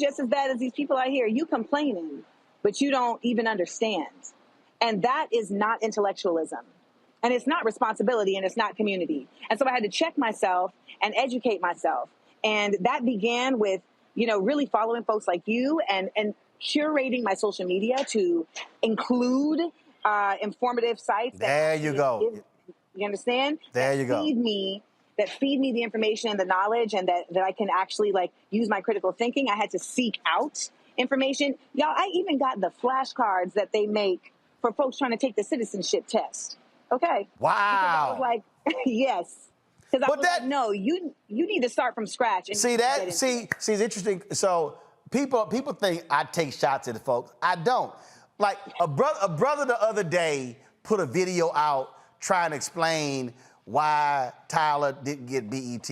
[SPEAKER 9] just as bad as these people out here. You complaining, but you don't even understand. And that is not intellectualism. And it's not responsibility, and it's not community. And so I had to check myself and educate myself. And that began with, really following folks like you and curating my social media to include informative sites.
[SPEAKER 1] There you go.
[SPEAKER 9] You understand?
[SPEAKER 1] There you go.
[SPEAKER 9] That feed me the information and the knowledge, and that I can actually use my critical thinking. I had to seek out information. Y'all, I even got the flashcards that they make for folks trying to take the citizenship test. Okay.
[SPEAKER 1] Wow.
[SPEAKER 9] Because I was like, yes. Because I was like, no, you need to start from scratch. And
[SPEAKER 1] see, it's interesting. So people think I take shots at the folks. I don't. Like a brother the other day put a video out trying to explain why Tyler didn't get BET.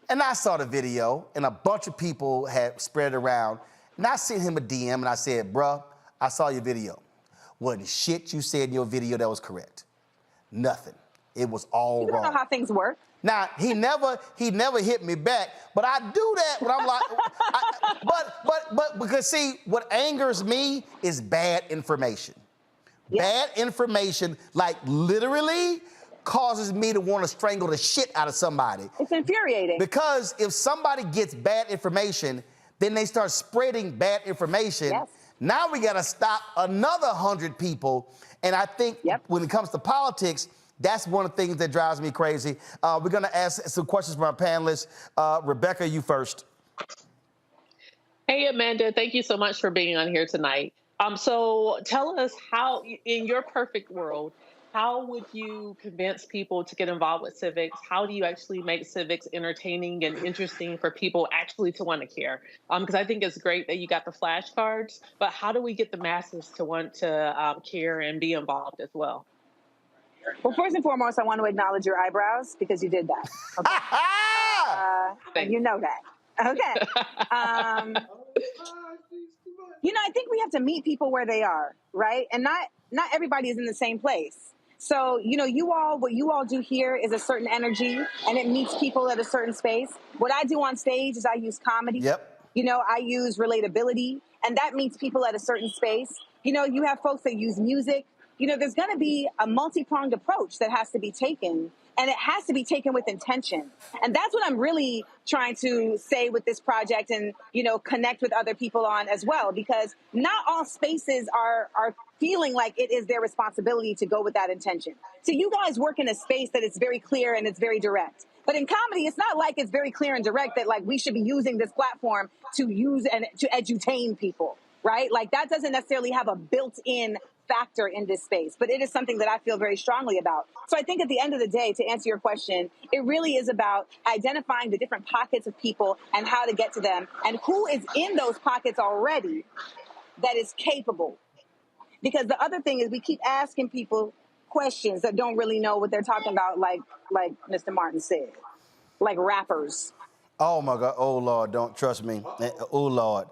[SPEAKER 1] And I saw the video, and a bunch of people had spread it around. And I sent him a DM, and I said, bruh, I saw your video. Wasn't shit you said in your video that was correct. Nothing. It was all
[SPEAKER 9] You don't
[SPEAKER 1] wrong.
[SPEAKER 9] know how things work.
[SPEAKER 1] Now, he never hit me back, but I do that when I'm like, but because see, what angers me is bad information. Bad information, like literally causes me to want to strangle the shit out of somebody.
[SPEAKER 9] It's infuriating.
[SPEAKER 1] Because if somebody gets bad information, then they start spreading bad information.
[SPEAKER 9] Yes.
[SPEAKER 1] Now we got to stop another 100 people. And I think when it comes to politics, that's one of the things that drives me crazy. We're going to ask some questions from our panelists. Rebecca, you first.
[SPEAKER 8] Hey, Amanda, thank you so much for being on here tonight. So tell us how, in your perfect world, how would you convince people to get involved with civics? How do you actually make civics entertaining and interesting for people actually to want to care? Because I think it's great that you got the flashcards, but how do we get the masses to want to care and be involved as well?
[SPEAKER 9] Well, first and foremost, I want to acknowledge your eyebrows because you did that. Okay. And you know that. Okay. You know, I think we have to meet people where they are, right? And not everybody is in the same place. So, you know, what you all do here is a certain energy, and it meets people at a certain space. What I do on stage is I use comedy.
[SPEAKER 1] Yep.
[SPEAKER 9] You know, I use relatability, and that meets people at a certain space. You know, you have folks that use music. You know, there's going to be a multi-pronged approach that has to be taken, and it has to be taken with intention. And that's what I'm really trying to say with this project and, you know, connect with other people on as well, because not all spaces are feeling like it is their responsibility to go with that intention. So you guys work in a space that is very clear and it's very direct. But in comedy, it's not like it's very clear and direct that like we should be using this platform to use and to edutain people, right? Like that doesn't necessarily have a built-in factor in this space, but it is something that I feel very strongly about. So I think at the end of the day, to answer your question, it really is about identifying the different pockets of people and how to get to them and who is in those pockets already that is capable. Because the other thing is we keep asking people questions that don't really know what they're talking about, like Mr. Martin said, like rappers.
[SPEAKER 1] Oh my God, oh Lord, don't trust me. Oh Lord.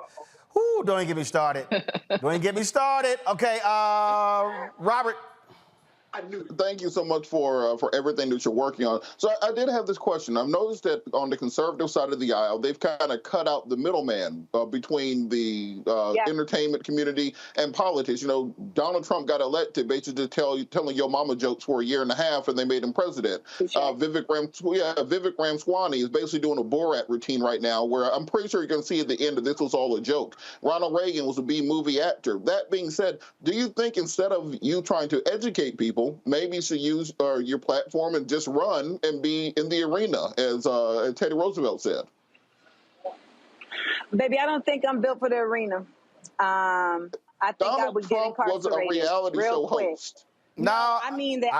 [SPEAKER 1] Ooh, don't even get me started. Don't even get me started. Okay, Robert.
[SPEAKER 11] Thank you so much for everything that you're working on. So I did have this question. I've noticed that on the conservative side of the aisle, they've kind of cut out the middleman between the entertainment community and politics. You know, Donald Trump got elected basically telling your mama jokes for a year and a half, and they made him president. Vivek Ramaswamy is basically doing a Borat routine right now, where I'm pretty sure you're going to see at the end that this was all a joke. Ronald Reagan was a B-movie actor. That being said, do you think instead of you trying to educate people, maybe you should use your platform and just run and be in the arena, as Teddy Roosevelt said?
[SPEAKER 9] Baby, I don't think I'm built for the arena. I think I would get incarcerated
[SPEAKER 11] was a reality show host.
[SPEAKER 9] No, I mean that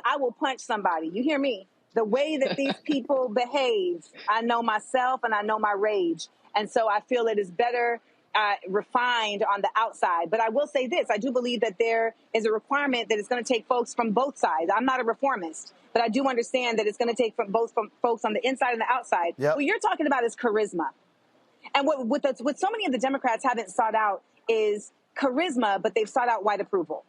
[SPEAKER 9] I will punch somebody. You hear me? The way that these people behave, I know myself and I know my rage. And so I feel it is better refined on the outside. But I will say this, I do believe that there is a requirement that it's going to take folks from both sides. I'm not a reformist, but I do understand that it's going to take from folks on the inside and the outside.
[SPEAKER 1] Yep.
[SPEAKER 9] What you're talking about is charisma. And what so many of the Democrats haven't sought out is charisma, but they've sought out white approval.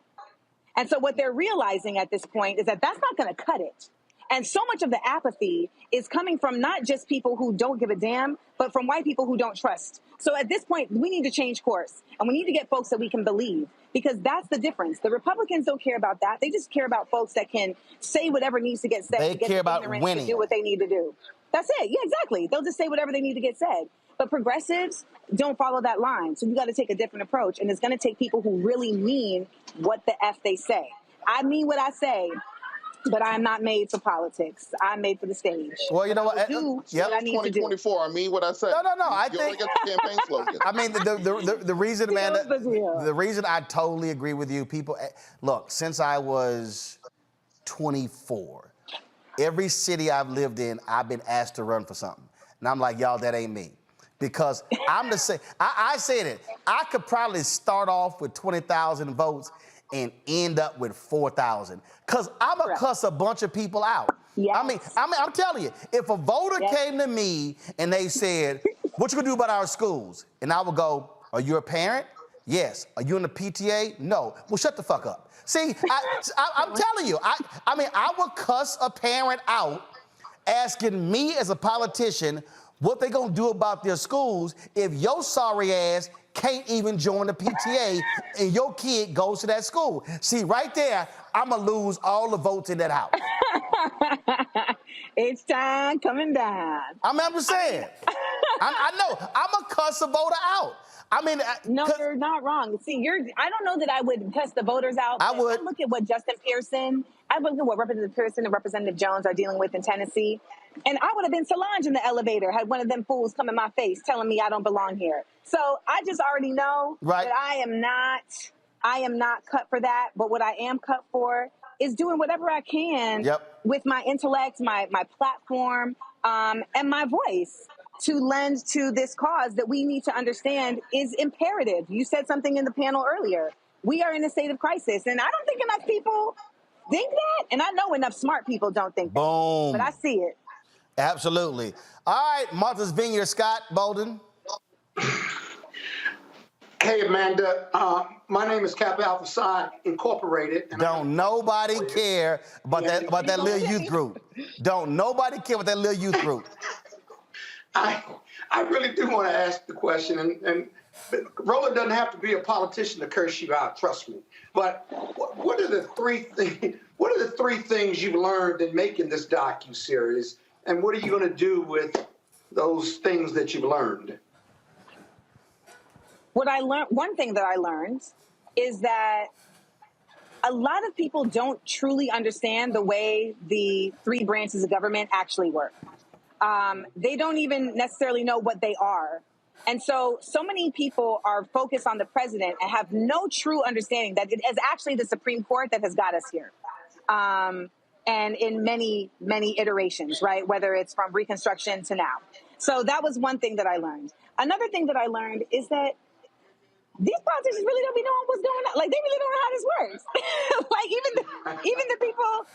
[SPEAKER 9] And so what they're realizing at this point is that that's not going to cut it. And so much of the apathy is coming from not just people who don't give a damn, but from white people who don't trust. So at this point, we need to change course. And we need to get folks that we can believe, because that's the difference. The Republicans don't care about that. They just care about folks that can say whatever needs to get said.
[SPEAKER 1] They
[SPEAKER 9] to get
[SPEAKER 1] care
[SPEAKER 9] the
[SPEAKER 1] about
[SPEAKER 9] ignorance
[SPEAKER 1] winning.
[SPEAKER 9] to do what they need to do. That's it. Yeah, exactly. They'll just say whatever they need to get said. But progressives don't follow that line. So you got to take a different approach. And it's going to take people who really mean what the F they say. I mean what I say, but I'm not made for politics. I'm made for the stage.
[SPEAKER 1] Well, you know what?
[SPEAKER 9] What I need to do.
[SPEAKER 11] 2024. I mean what I said.
[SPEAKER 1] No. I
[SPEAKER 11] You
[SPEAKER 1] think
[SPEAKER 11] only got the campaign slogan.
[SPEAKER 1] I mean the reason, Amanda, the reason I totally agree with you. People, look, since I was 24, every city I've lived in, I've been asked to run for something, and I'm like, y'all, that ain't me. Because I'm the same. I said it. I could probably start off with 20,000 votes and end up with 4,000. Because I'm going to cuss a bunch of people out.
[SPEAKER 9] Yes.
[SPEAKER 1] I'm telling you, if a voter came to me and they said, what you gonna do about our schools? And I would go, are you a parent? Yes. Are you in the PTA? No. Well, shut the fuck up. See, I'm telling you, I would cuss a parent out asking me as a politician what they gonna do about their schools if your sorry ass can't even join the PTA and your kid goes to that school. See, right there, I'ma lose all the votes in that house.
[SPEAKER 9] It's time coming down.
[SPEAKER 1] I'm just saying. I know. I'ma cuss a voter out.
[SPEAKER 9] No, you're not wrong. See, I don't know that I would cuss the voters out.
[SPEAKER 1] I would.
[SPEAKER 9] I look at what I look at what Representative Pearson and Representative Jones are dealing with in Tennessee, and I would have been Solange in the elevator had one of them fools come in my face telling me I don't belong here. So I just already know that I am not cut for that. But what I am cut for is doing whatever I can with my intellect, my platform, and my voice to lend to this cause that we need to understand is imperative. You said something in the panel earlier. We are in a state of crisis, and I don't think enough people think that, and I know enough smart people don't think that.
[SPEAKER 1] Boom.
[SPEAKER 9] But I see it.
[SPEAKER 1] Absolutely. All right, Martha's Vineyard, Scott Bolden.
[SPEAKER 12] Hey, Amanda. My name is Kappa Alpha Psi Incorporated. And
[SPEAKER 1] don't nobody care about that little youth group. Don't nobody care about that little youth group.
[SPEAKER 12] I really do want to ask the question, and Roland doesn't have to be a politician to curse you out, trust me. But what are the three things you've learned in making this docu-series, and what are you going to do with those things that you've learned?
[SPEAKER 9] One thing that I learned is that a lot of people don't truly understand the way the three branches of government actually work. They don't even necessarily know what they are. And so many people are focused on the president and have no true understanding that it is actually the Supreme Court that has got us here. And in many, many iterations, right? Whether it's from Reconstruction to now. So that was one thing that I learned. Another thing that I learned is that these politicians really don't be knowing what's going on. Like, they really don't know how this works. Like, even the people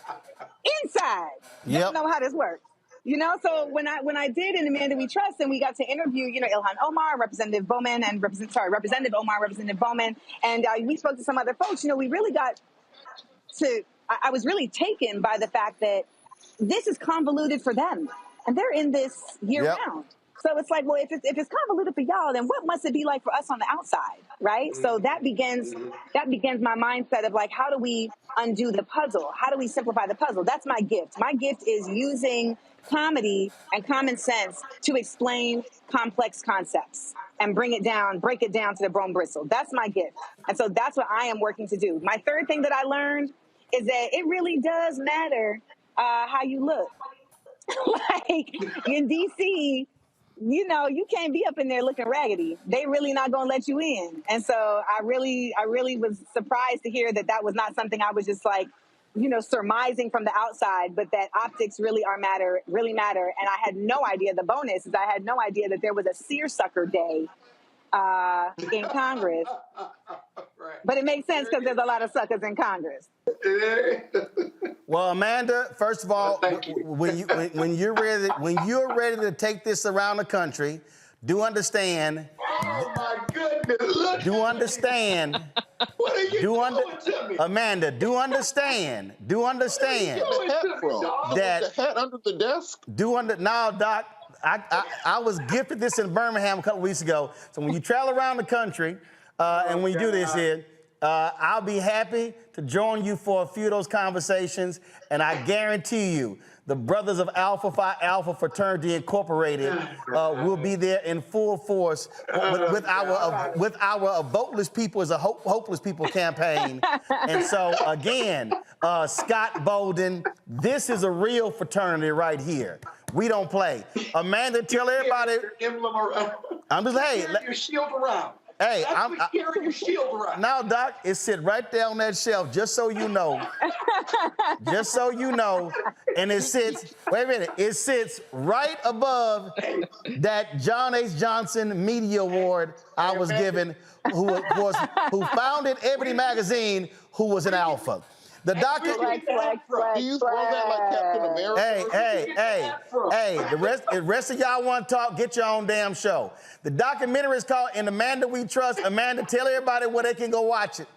[SPEAKER 9] inside don't know how this works. You know, so when I did in Amanda We Trust, and we got to interview, Ilhan Omar, Representative Bowman, and Representative Omar, Representative Bowman, and we spoke to some other folks. We really got to. I was really taken by the fact that this is convoluted for them, and they're in this year round. So it's like, well, if it's convoluted for y'all, then what must it be like for us on the outside, right? So that begins my mindset of like, how do we undo the puzzle? How do we simplify the puzzle? That's my gift. My gift is using comedy and common sense to explain complex concepts and break it down to the bone bristle. That's my gift. And so that's what I am working to do. My third thing that I learned is that it really does matter how you look. Like in DC, you can't be up in there looking raggedy. They really not gonna let you in. And so I really was surprised to hear that was not something I was just like, surmising from the outside, but that optics really matter. And I had no idea. The bonus is I had no idea that there was a seersucker day in Congress. Right. But it makes sense because there's a lot of suckers in Congress.
[SPEAKER 1] Well, Amanda, first of all, when you're ready to take this around the country, do understand.
[SPEAKER 12] Oh my goodness! Look.
[SPEAKER 1] Do understand.
[SPEAKER 12] What are you doing to me?
[SPEAKER 1] Amanda, do understand.
[SPEAKER 11] Where are you getting the hat from? The hat under the desk?
[SPEAKER 1] Now, Doc, I was gifted this in Birmingham a couple weeks ago. So when you travel around the country, and when you do this here, I'll be happy to join you for a few of those conversations, and I guarantee you, the Brothers of Alpha Phi Alpha Fraternity Incorporated will be there in full force with our Voteless People is a Hopeless People campaign. And so, again, Scott Bolden, this is a real fraternity right here. We don't play. Amanda, tell everybody. I'm just, hey.
[SPEAKER 12] Your shield around.
[SPEAKER 1] Hey,
[SPEAKER 12] carry your shield around.
[SPEAKER 1] Now, Doc, it sits right there on that shelf, just so you know. Just so you know. And it sits, wait a minute, it sits right above that John H. Johnson Media Award I was given, who founded Ebony Magazine, who was an alpha. The docu.
[SPEAKER 11] Do you throw that like Captain America?
[SPEAKER 1] Hey, the rest of y'all want to talk, get your own damn show. The documentary is called In Amanda We Trust. Amanda, tell everybody where they can go watch it.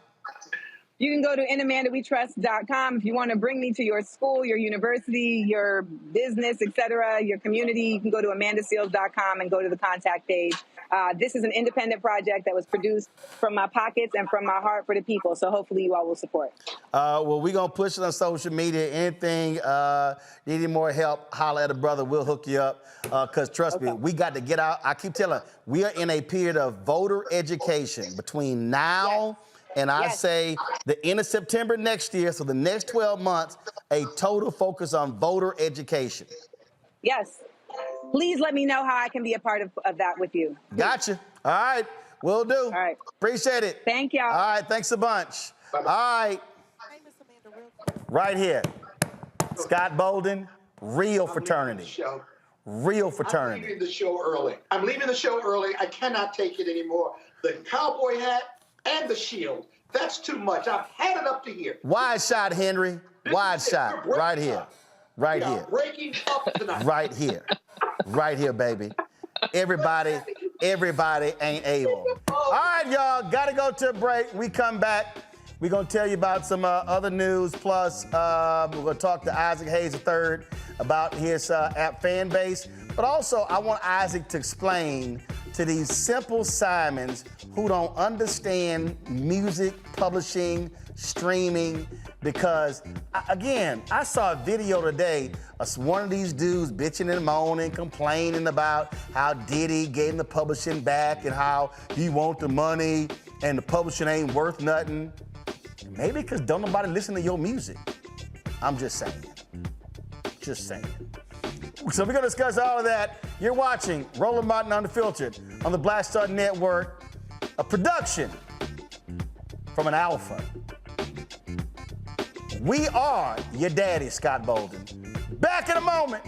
[SPEAKER 9] You can go to inamandawetrust.com if you want to bring me to your school, your university, your business, etc., your community. You can go to amandaseales.com and go to the contact page. This is an independent project that was produced from my pockets and from my heart for the people. So hopefully you all will support.
[SPEAKER 1] Well, we're going to push it on social media. Anything, need any more help, holler at a brother. We'll hook you up. Because trust me, we got to get out. I keep telling, we are in a period of voter education between now and I say the end of September next year, so the next 12 months, a total focus on voter education.
[SPEAKER 9] Yes. Please let me know how I can be a part of that with you.
[SPEAKER 1] Gotcha. All right. Will do. All
[SPEAKER 9] right.
[SPEAKER 1] Appreciate it.
[SPEAKER 9] Thank y'all.
[SPEAKER 1] All right. Thanks a bunch.
[SPEAKER 9] Bye-bye.
[SPEAKER 1] All right. Right here. Scott Bolden, real fraternity. Real fraternity.
[SPEAKER 12] I'm leaving the show early. I cannot take it anymore. The cowboy hat and the shield. That's too much. I've had it up to here.
[SPEAKER 1] Wide shot, Henry. Wide shot. Right here. Right here.
[SPEAKER 12] Breaking up tonight.
[SPEAKER 1] Right here. Right here, baby. Everybody ain't able. All right, y'all. Got to go to a break. We come back. We're going to tell you about some other news. Plus, we're going to talk to Isaac Hayes III about his app Fanbase. But also, I want Isaac to explain to these simple Simons who don't understand music, publishing, streaming, because, again, I saw a video today of one of these dudes bitching and moaning, complaining about how Diddy gave him the publishing back and how he want the money and the publishing ain't worth nothing. Maybe because don't nobody listen to your music. I'm just saying. Just saying. So we're going to discuss all of that. You're watching Roland Martin Unfiltered on the Black Star Network, a production from an alpha. We are your daddy, Scott Bolden. Back in a moment.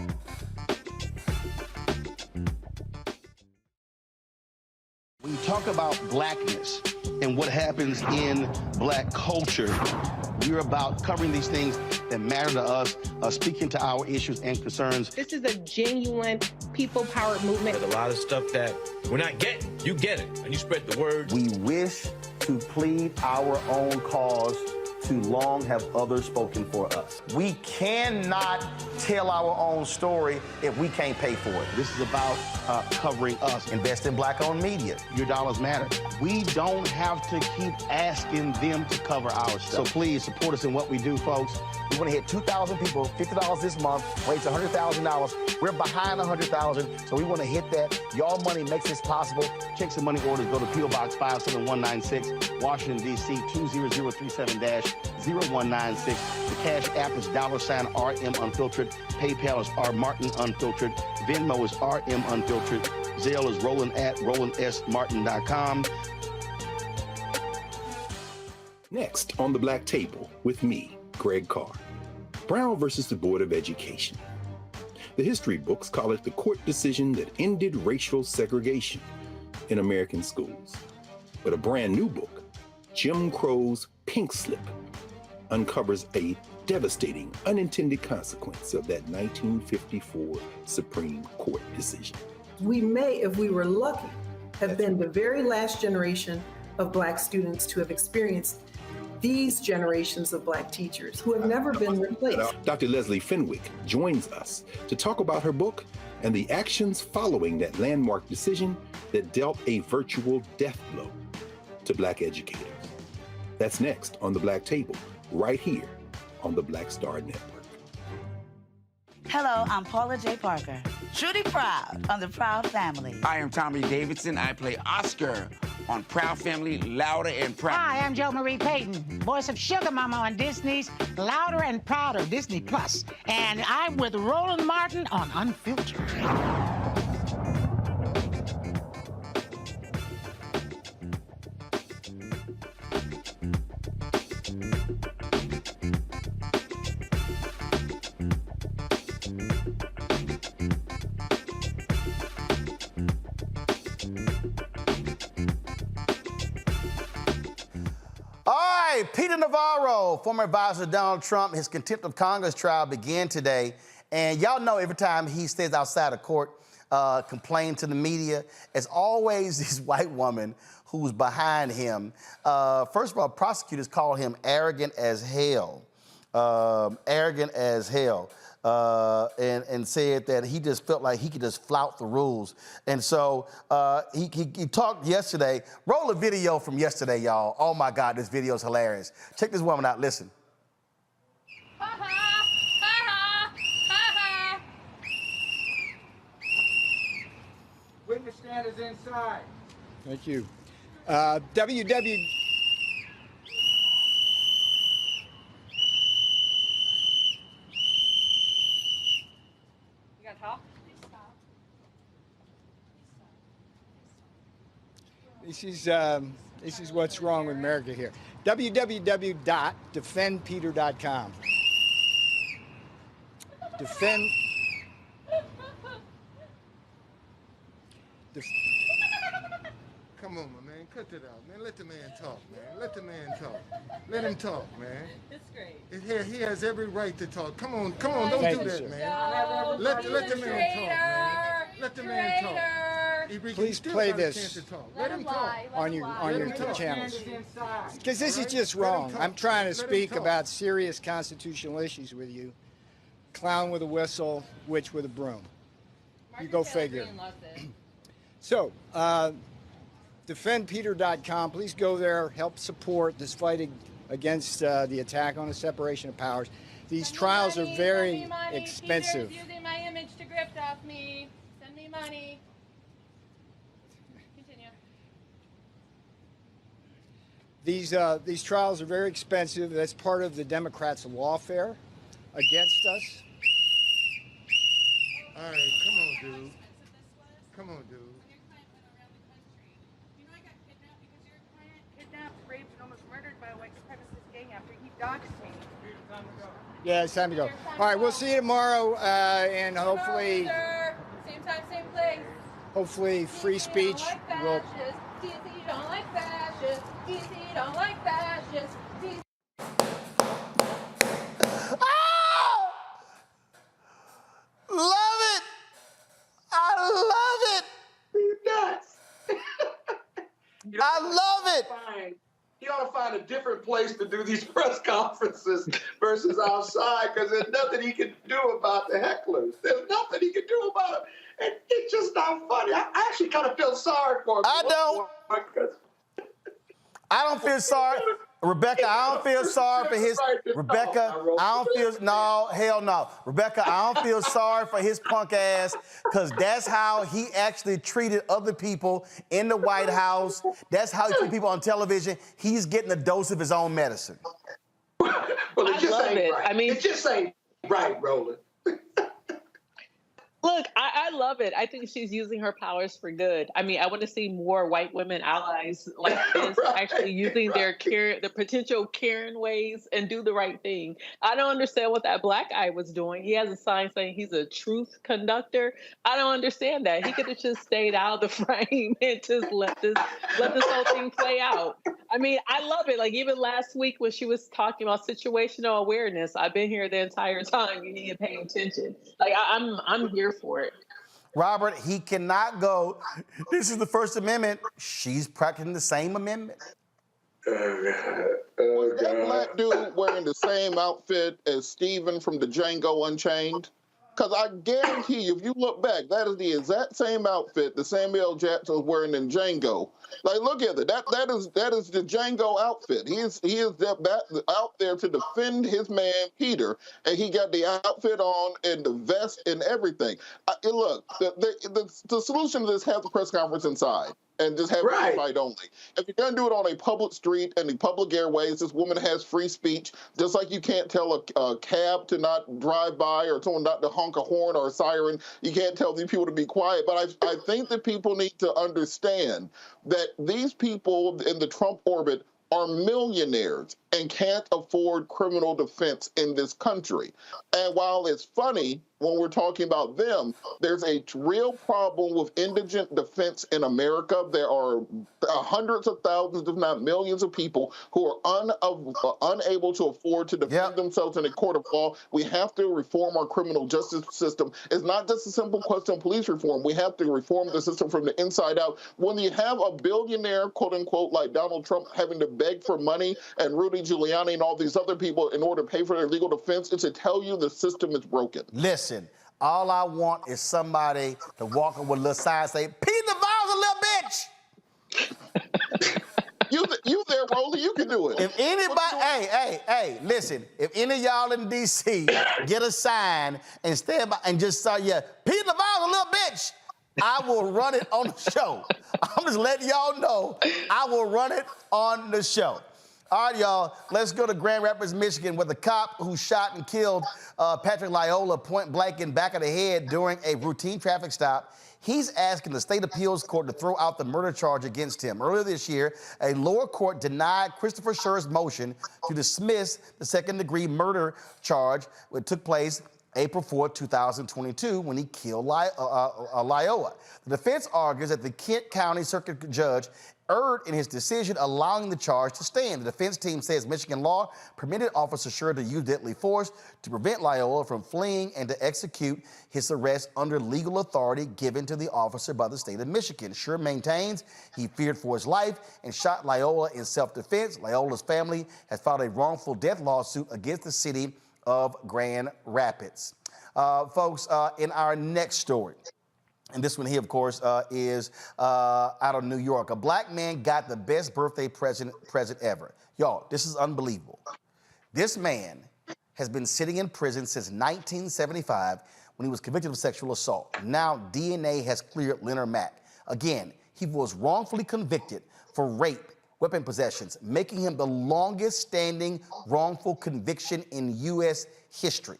[SPEAKER 2] When you talk about blackness and what happens in black culture, we're about covering these things that matter to us, speaking to our issues and concerns.
[SPEAKER 17] This is a genuine people-powered movement.
[SPEAKER 10] There's a lot of stuff that we're not getting. You get it, and you spread the word.
[SPEAKER 1] We wish to plead our own cause. Too long have others spoken for us. We cannot tell our own story if we can't pay for it.
[SPEAKER 2] This is about covering us.
[SPEAKER 1] Invest in black-owned media.
[SPEAKER 2] Your dollars matter. We don't have to keep asking them to cover our stuff. So please support us in what we do, folks.
[SPEAKER 1] We want to hit 2,000 people, $50 this month, raise $100,000. We're behind 100,000, so we want to hit that. Y'all money makes this possible.
[SPEAKER 2] Checks and money orders go to P.O. Box 57196, Washington, D.C. 20037-0196. The Cash App is $RM Unfiltered. PayPal is R Martin Unfiltered. Venmo is RM Unfiltered. Zelle is Roland at RolandSMartin.com.
[SPEAKER 21] Next on the Black Table with me, Greg Carr. Brown versus the Board of Education. The history books call it the court decision that ended racial segregation in American schools. But a brand new book, Jim Crow's Pink Slip, uncovers a devastating unintended consequence of that 1954 Supreme Court decision.
[SPEAKER 13] We may, if we were lucky, have been the very last generation of Black students to have experienced these generations of Black teachers who have never been replaced.
[SPEAKER 21] Dr. Leslie Fenwick joins us to talk about her book and the actions following that landmark decision that dealt a virtual death blow to Black educators. That's next on the Black Table, right here on the Black Star Network.
[SPEAKER 14] Hello, I'm Paula J. Parker. Truly proud on the Proud Family.
[SPEAKER 19] I am Tommy Davidson. I play Oscar on Proud Family, Louder and Prouder.
[SPEAKER 15] Hi, I'm Jo Marie Payton, voice of Sugar Mama on Disney's Louder and Prouder, Disney Plus. And I'm with Roland Martin on Unfiltered.
[SPEAKER 1] All right, Peter Navarro, former advisor to Donald Trump, his contempt of Congress trial began today. And y'all know every time he stays outside of court, complaining to the media, there's always this white woman who's behind him. First of all, prosecutors call him arrogant as hell. Arrogant as hell. And said that he just felt like he could just flout the rules. And so he talked yesterday. Roll a video from yesterday, y'all. Oh my God, this video is hilarious. Check this woman out, listen.
[SPEAKER 16] Witness stand is inside.
[SPEAKER 18] Thank you. This is what's wrong with America here. www.defendpeter.com.
[SPEAKER 7] Come on, my man. Cut it out, man. Let the man talk, man. Let the man talk. Let him talk, man.
[SPEAKER 20] It's great.
[SPEAKER 7] He has every right to talk. Come on. Don't do that, man. Let the man talk, man. Let the man talk.
[SPEAKER 18] Please play this
[SPEAKER 7] Let him talk.
[SPEAKER 18] on your channels. Because this is just wrong. I'm trying to speak about serious constitutional issues with you. Clown with a whistle, witch with a broom. You go figure. So, defendpeter.com. Please go there. Help support this fight against the attack on the separation of powers. These trials are very expensive.
[SPEAKER 20] Peter's using my image to grift off me. Send me money. Continue.
[SPEAKER 18] These trials are very expensive. That's part of the Democrats' lawfare against us.
[SPEAKER 7] All right, come on, dude. Come on, dude.
[SPEAKER 20] Raped and almost murdered by a white supremacist gang after he doxed me.
[SPEAKER 18] Yeah, it's time to go. All right, we'll see you tomorrow, and hopefully,
[SPEAKER 20] same time, same place.
[SPEAKER 18] Hopefully, free speech will.
[SPEAKER 20] DC don't like fascists. DC don't like fascists.
[SPEAKER 1] Love it! I love it!
[SPEAKER 12] He's nuts.
[SPEAKER 1] I love it!
[SPEAKER 12] He ought to find a different place to do these press conferences versus outside, because there's nothing he can do about the hecklers. There's nothing he can do about it. And it's just not funny. I actually kind of feel sorry for him.
[SPEAKER 1] I don't feel sorry. Rebecca, I don't feel sorry for his. Rebecca, I don't feel. No, hell no. Rebecca, I don't feel sorry for his punk ass, because that's how he actually treated other people in the White House. That's how he treated people on television. He's getting a dose of his own medicine.
[SPEAKER 12] Well, it just ain't right. It just ain't right, Roland.
[SPEAKER 8] Look, I love it. I think she's using her powers for good. I mean, I want to see more white women allies like this actually using their potential Karen ways and do the right thing. I don't understand what that black guy was doing. He has a sign saying he's a truth conductor. I don't understand that. He could have just stayed out of the frame and just let this whole thing play out. I mean, I love it. Like even last week when she was talking about situational awareness, I've been here the entire time. You need to pay attention. Like I'm here for it.
[SPEAKER 1] Robert, he cannot go. This is the First Amendment. She's practicing the same amendment.
[SPEAKER 11] Was that black dude wearing the same outfit as Steven from the Django Unchained? Because I guarantee you, if you look back, that is the exact same outfit that Samuel Jackson was wearing in Django. Like, look at it. That is the Django outfit. He is out there to defend his man Peter, and he got the outfit on and the vest and everything. Look, the solution to this: have the press conference inside and just have it invite only. If you're gonna do it on a public street and the public airways, this woman has free speech. Just like you can't tell a cab to not drive by or someone not to honk a horn or a siren, you can't tell these people to be quiet. But I think that people need to understand that these people in the Trump orbit are millionaires and can't afford criminal defense in this country. And while it's funny when we're talking about them, there's a real problem with indigent defense in America. There are hundreds of thousands, if not millions, of people who are unable to afford to defend themselves in a court of law. We have to reform our criminal justice system. It's not just a simple question of police reform. We have to reform the system from the inside out. When you have a billionaire, quote unquote, like Donald Trump having to beg for money, and Rudy Giuliani and all these other people in order to pay for their legal defense, it's to tell you the system is broken.
[SPEAKER 1] Listen, all I want is somebody to walk up with a little sign and say, Peter Navarro's a little bitch.
[SPEAKER 11] You there, Roly, you can do it.
[SPEAKER 1] If anybody, hey, listen, if any of y'all in D.C. get a sign and stand by and just say, Peter Navarro's a little bitch, I will run it on the show. I'm just letting y'all know I will run it on the show. All right, y'all, let's go to Grand Rapids, Michigan, where the cop who shot and killed Patrick Lyoya point blank in back of the head during a routine traffic stop. He's asking the state appeals court to throw out the murder charge against him. Earlier this year, a lower court denied Christopher Scher's motion to dismiss the second-degree murder charge, which took place April 4, 2022, when he killed Lyoya. The defense argues that the Kent County Circuit Judge erred in his decision allowing the charge to stand. The defense team says Michigan law permitted Officer Scher to use deadly force to prevent Lyoya from fleeing and to execute his arrest under legal authority given to the officer by the state of Michigan. Scher maintains he feared for his life and shot Lyoya in self-defense. Lyoya's family has filed a wrongful death lawsuit against the city of Grand Rapids. Folks, in our next story, and this one here, of course, is out of New York. A black man got the best birthday present ever. Y'all, this is unbelievable. This man has been sitting in prison since 1975 when he was convicted of sexual assault. Now DNA has cleared Leonard Mack. Again, he was wrongfully convicted for rape, weapon possessions, making him the longest standing wrongful conviction in U.S. history.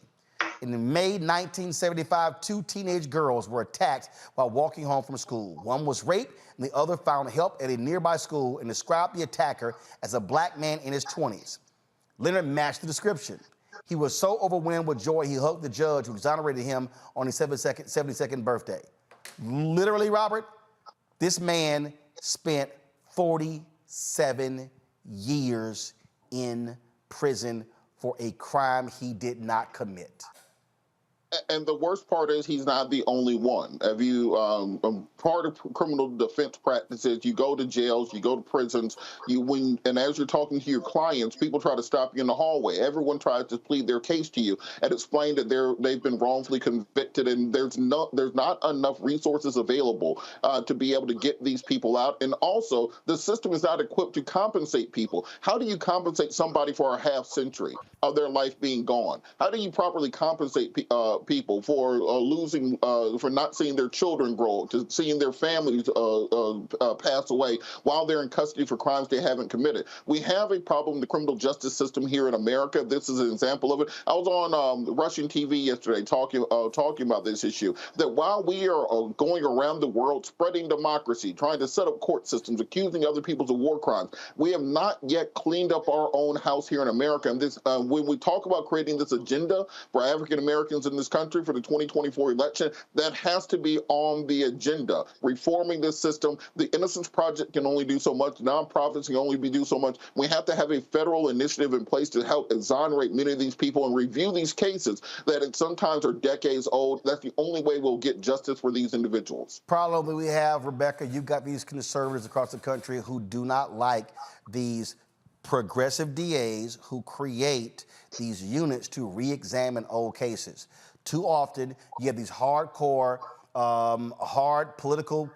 [SPEAKER 1] In May 1975, two teenage girls were attacked while walking home from school. One was raped, and the other found help at a nearby school and described the attacker as a black man in his 20s. Leonard matched the description. He was so overwhelmed with joy, he hugged the judge who exonerated him on his 72nd birthday. Literally, Robert, this man spent 47 years in prison for a crime he did not commit.
[SPEAKER 11] And the worst part is he's not the only one. If you part of criminal defense practices, you go to jails, you go to prisons, and as you're talking to your clients, people try to stop you in the hallway. Everyone tries to plead their case to you and explain that they've been wrongfully convicted, and there's not enough resources available to be able to get these people out. And also, the system is not equipped to compensate people. How do you compensate somebody for a half century of their life being gone? How do you properly compensate people for losing, for not seeing their children grow, to seeing their families pass away while they're in custody for crimes they haven't committed? We have a problem in the criminal justice system here in America. This is an example of it. I was on Russian TV yesterday talking about this issue, that while we are going around the world spreading democracy, trying to set up court systems, accusing other people of war crimes, we have not yet cleaned up our own house here in America. And this, when we talk about creating this agenda for African Americans in this country for the 2024 election, that has to be on the agenda. Reforming this system. The Innocence Project can only do so much. Nonprofits can only do so much. We have to have a federal initiative in place to help exonerate many of these people and review these cases that sometimes are decades old. That's the only way we'll get justice for these individuals.
[SPEAKER 1] Problem that we have, Rebecca, you've got these conservatives across the country who do not like these progressive DAs who create these units to re-examine old cases. Too often, you have these hardcore, hard political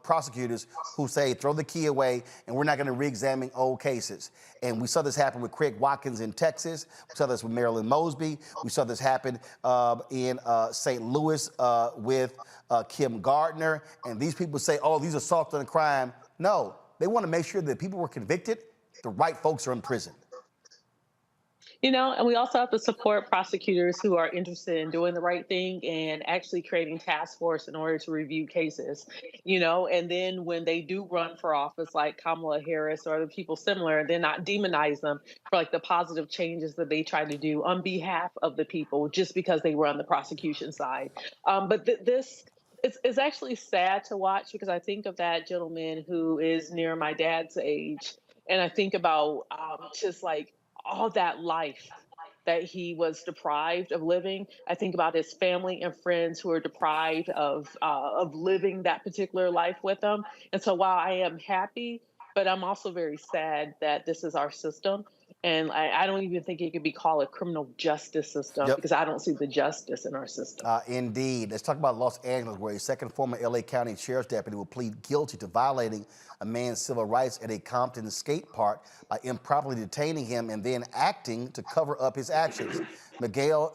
[SPEAKER 1] prosecutors who say, throw the key away, and we're not going to re-examine old cases. And we saw this happen with Craig Watkins in Texas. We saw this with Marilyn Mosby. We saw this happen in St. Louis with Kim Gardner. And these people say, oh, these are soft on the crime. No, they want to make sure that people were convicted, the right folks are in prison.
[SPEAKER 8] You know, and we also have to support prosecutors who are interested in doing the right thing and actually creating task force in order to review cases, you know, and then when they do run for office like Kamala Harris or other people similar, then not demonize them for like the positive changes that they try to do on behalf of the people just because they were on the prosecution side. But this it's actually sad to watch because I think of that gentleman who is near my dad's age, and I think about just like all that life that he was deprived of living. I think about his family and friends who are deprived of living that particular life with him. And so while I am happy, but I'm also very sad that this is our system. And I don't even think it could be called a criminal justice system because I don't see the justice in our system.
[SPEAKER 1] Indeed. Let's talk about Los Angeles, where a second former LA County Sheriff's deputy will plead guilty to violating a man's civil rights at a Compton skate park by improperly detaining him and then acting to cover up his actions. Miguel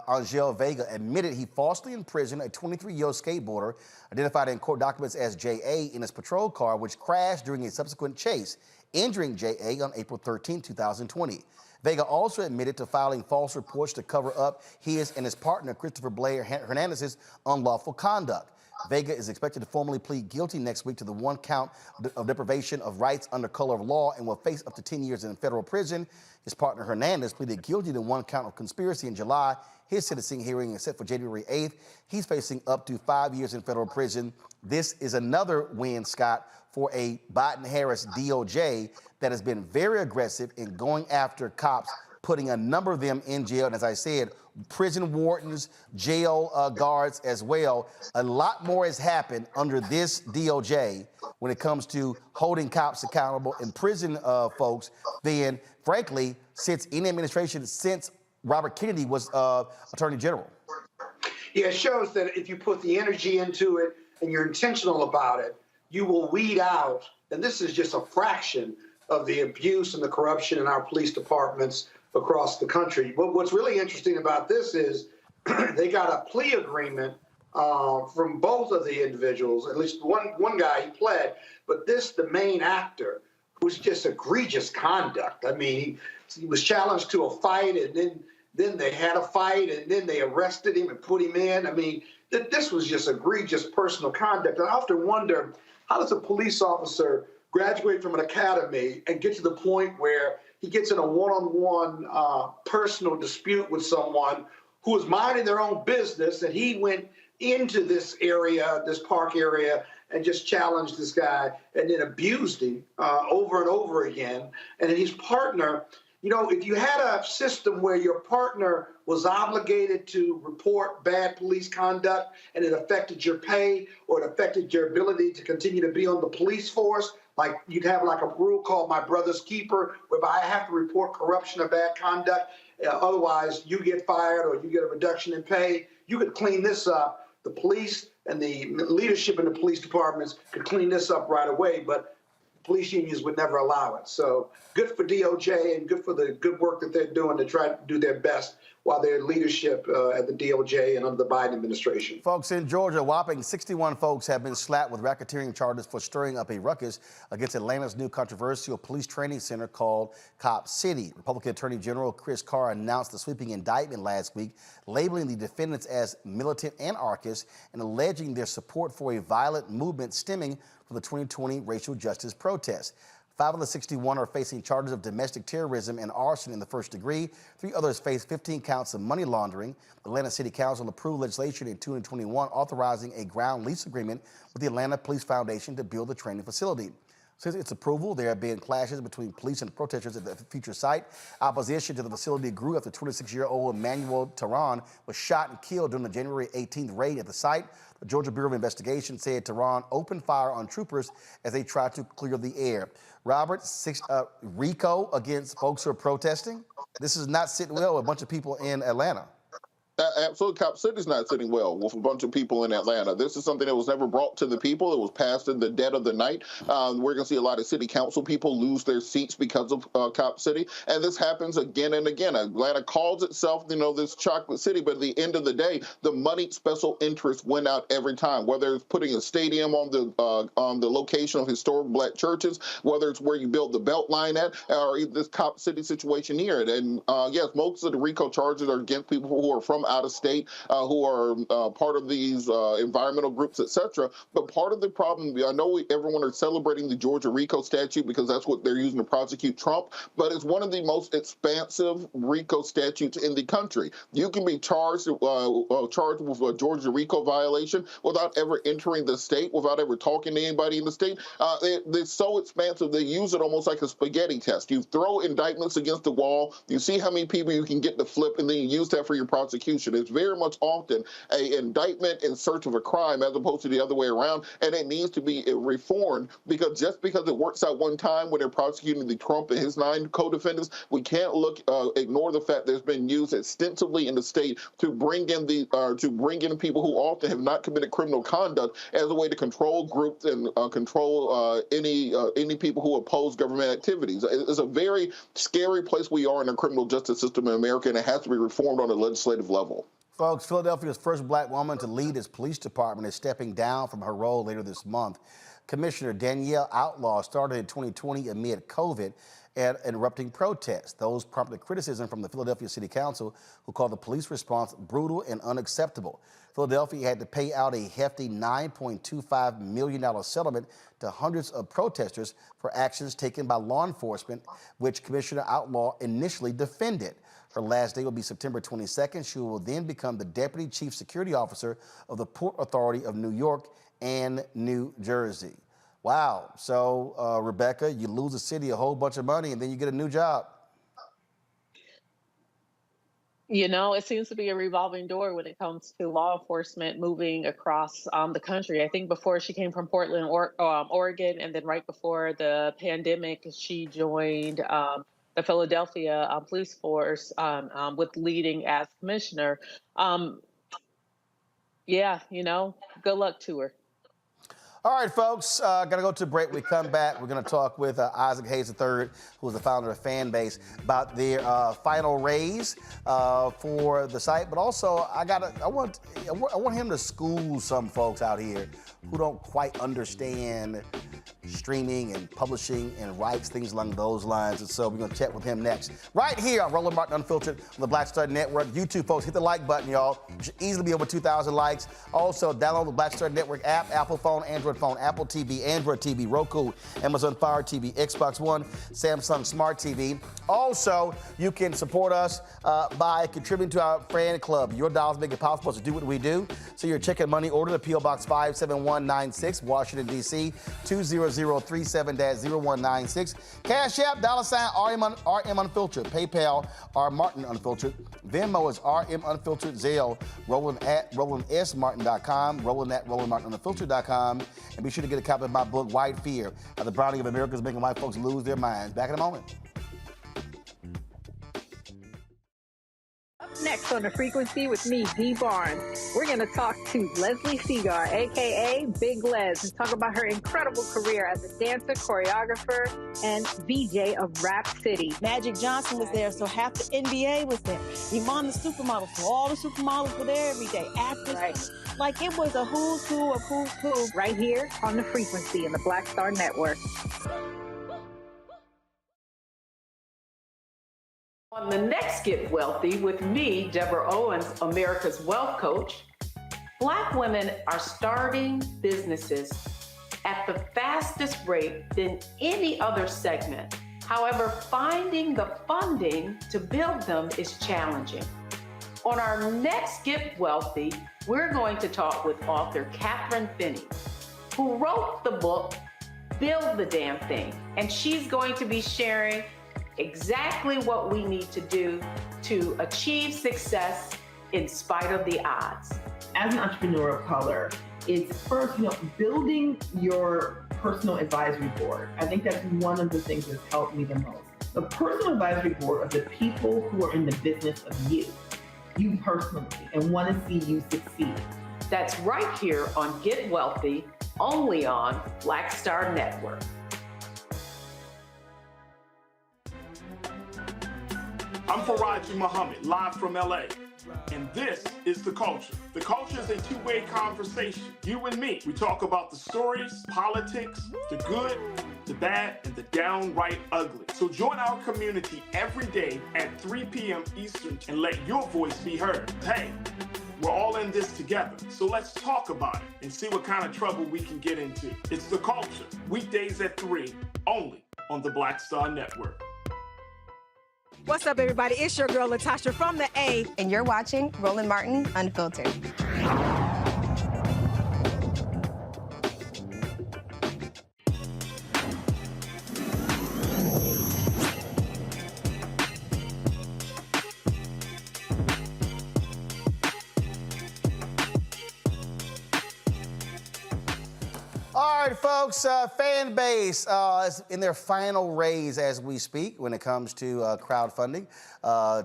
[SPEAKER 1] Angel Vega admitted he falsely imprisoned a 23-year-old skateboarder identified in court documents as J.A. in his patrol car, which crashed during a subsequent chase, injuring J.A. on April 13, 2020. Vega also admitted to filing false reports to cover up his and his partner, Christopher Blair Hernandez's unlawful conduct. Vega is expected to formally plead guilty next week to the one count of deprivation of rights under color of law and will face up to 10 years in federal prison. His partner Hernandez pleaded guilty to one count of conspiracy in July. His sentencing hearing is set for January 8th. He's facing up to 5 years in federal prison. This is another win, Scott, for a Biden-Harris DOJ that has been very aggressive in going after cops, putting a number of them in jail. And as I said, prison wardens, jail guards as well. A lot more has happened under this DOJ when it comes to holding cops accountable and prison folks than, frankly, since any administration since Robert Kennedy was Attorney General.
[SPEAKER 12] Yeah, it shows that if you put the energy into it and you're intentional about it, you will weed out, and this is just a fraction of the abuse and the corruption in our police departments across the country. But what's really interesting about this is they got a plea agreement from both of the individuals. At least one guy, he pled, but the main actor, was just egregious conduct. I mean, he was challenged to a fight, and then they had a fight, and then they arrested him and put him in. I mean, this was just egregious personal conduct. And I often wonder, how does a police officer graduate from an academy and get to the point where he gets in a one-on-one personal dispute with someone who is minding their own business, and he went into this area, this park area, and just challenged this guy and then abused him over and over again. And then his partner, you know, if you had a system where your partner was obligated to report bad police conduct and it affected your pay or it affected your ability to continue to be on the police force, like you'd have like a rule called my brother's keeper, whereby I have to report corruption or bad conduct. Otherwise, you get fired or you get a reduction in pay. You could clean this up. The police and the leadership in the police departments could clean this up right away, but police unions would never allow it. So good for DOJ and good for the good work that they're doing to try to do their best while their leadership at the DOJ and under the Biden administration.
[SPEAKER 1] Folks, in Georgia, a whopping 61 folks have been slapped with racketeering charges for stirring up a ruckus against Atlanta's new controversial police training center called Cop City. Republican Attorney General Chris Carr announced the sweeping indictment last week, labeling the defendants as militant anarchists and alleging their support for a violent movement stemming from the 2020 racial justice protests. 5 of the 61 are facing charges of domestic terrorism and arson in the first degree. 3 others face 15 counts of money laundering. The Atlanta City Council approved legislation in 2021 authorizing a ground lease agreement with the Atlanta Police Foundation to build the training facility. Since its approval, there have been clashes between police and protesters at the future site. Opposition to the facility grew after 26-year-old Emmanuel Tehran was shot and killed during the January 18th raid at the site. The Georgia Bureau of Investigation said Tehran opened fire on troopers as they tried to clear the air. Robert, RICO against folks who are protesting? This is not sitting well with a bunch of people in Atlanta.
[SPEAKER 11] Absolutely. Cop City's not sitting well with a bunch of people in Atlanta. This is something that was never brought to the people. It was passed in the dead of the night. We're going to see a lot of city council people lose their seats because of Cop City. And this happens again and again. Atlanta calls itself, this chocolate city, but at the end of the day, the moneyed special interest went out every time, whether it's putting a stadium on the location of historic black churches, whether it's where you build the Beltline at, or this Cop City situation here. And yes, most of the RICO charges are against people who are from out of state, who are part of these environmental groups, etc. But part of the problem, I know everyone are celebrating the Georgia RICO statute because that's what they're using to prosecute Trump, but it's one of the most expansive RICO statutes in the country. You can be charged with a Georgia RICO violation without ever entering the state, without ever talking to anybody in the state. They're so expansive, they use it almost like a spaghetti test. You throw indictments against the wall, you see how many people you can get to flip, and then you use that for your prosecution. It's very much often an indictment in search of a crime as opposed to the other way around, and it needs to be reformed because just because it works out one time when they're prosecuting the Trump and his 9 co-defendants, we can't ignore the fact that it's been used extensively in the state to bring in people who often have not committed criminal conduct as a way to control groups and control any people who oppose government activities. It's a very scary place we are in the criminal justice system in America, and it has to be reformed on a legislative level.
[SPEAKER 1] Folks, Philadelphia's first black woman to lead its police department is stepping down from her role later this month. Commissioner Danielle Outlaw started in 2020 amid COVID and erupting protests. Those prompted criticism from the Philadelphia City Council, who called the police response brutal and unacceptable. Philadelphia had to pay out a hefty $9.25 million settlement to hundreds of protesters for actions taken by law enforcement, which Commissioner Outlaw initially defended. Her last day will be September 22nd. She will then become the Deputy Chief Security Officer of the Port Authority of New York and New Jersey. Wow. So, Rebecca, you lose the city a whole bunch of money and then you get a new job.
[SPEAKER 8] It seems to be a revolving door when it comes to law enforcement moving across the country. I think before she came from Portland, Oregon, and then right before the pandemic, she joined the Philadelphia police force with leading as commissioner. Good luck to her.
[SPEAKER 1] All right, folks, got to go to a break. We come back. We're going to talk with Isaac Hayes III, who is the founder of Fanbase, about their final raise for the site. But also, I want him to school some folks out here who don't quite understand streaming and publishing and rights, things along those lines. And so we're going to chat with him next. Right here on Roland Martin Unfiltered on the Black Star Network. YouTube, folks, hit the like button, y'all. You should easily be over 2,000 likes. Also, download the Black Star Network app, Apple phone, Android phone, Apple TV, Android TV, Roku, Amazon Fire TV, Xbox One, Samsung Smart TV. Also, you can support us by contributing to our fan club. Your dollars make it possible to do what we do. So your check and money order to P.O. Box 57196, Washington, D.C., 20037-0196. Cash App, $RM Unfiltered. PayPal, R Martin Unfiltered. Venmo is RM Unfiltered. Zelle, Roland at RolandSMartin.com, Roland at RolandMartinUnfiltered.com. And be sure to get a copy of my book, White Fear, How the Browning of America is Making White Folks Lose Their Minds. Back in a moment.
[SPEAKER 16] Next on The Frequency with me, Dee Barnes, we're going to talk to Leslie Segar, a.k.a. Big Les, and talk about her incredible career as a dancer, choreographer, and VJ of Rap City.
[SPEAKER 22] Magic Johnson was there, so half the NBA was there. Iman the supermodel, so all the supermodels were there every day. Actors, right. Like it was a who's who of who's who.
[SPEAKER 16] Right here on The Frequency in the Black Star Network.
[SPEAKER 23] On the next Get Wealthy with me, Deborah Owens, America's Wealth Coach, Black women are starting businesses at the fastest rate than any other segment. However, finding the funding to build them is challenging. On our next Get Wealthy, we're going to talk with author Catherine Finney, who wrote the book, Build the Damn Thing, and she's going to be sharing exactly what we need to do to achieve success in spite of the odds.
[SPEAKER 24] As an entrepreneur of color, it's first, building your personal advisory board. I think that's one of the things that's helped me the most. The personal advisory board are the people who are in the business of you. you personally and want to see you succeed.
[SPEAKER 23] That's right here on Get Wealthy, only on Black Star Network.
[SPEAKER 3] I'm Faraji Muhammad, live from LA. And this is The Culture. The Culture is a two-way conversation. You and me. We talk about the stories, politics, the good, the bad, and the downright ugly. So join our community every day at 3 p.m. Eastern and let your voice be heard. Hey, we're all in this together. So let's talk about it and see what kind of trouble we can get into. It's The Culture, weekdays at 3, only on the Black Star Network.
[SPEAKER 17] What's up, everybody? It's your girl, Latasha from the A.
[SPEAKER 4] And you're watching Roland Martin Unfiltered.
[SPEAKER 1] All right, folks, Fanbase is in their final raise as we speak when it comes to crowdfunding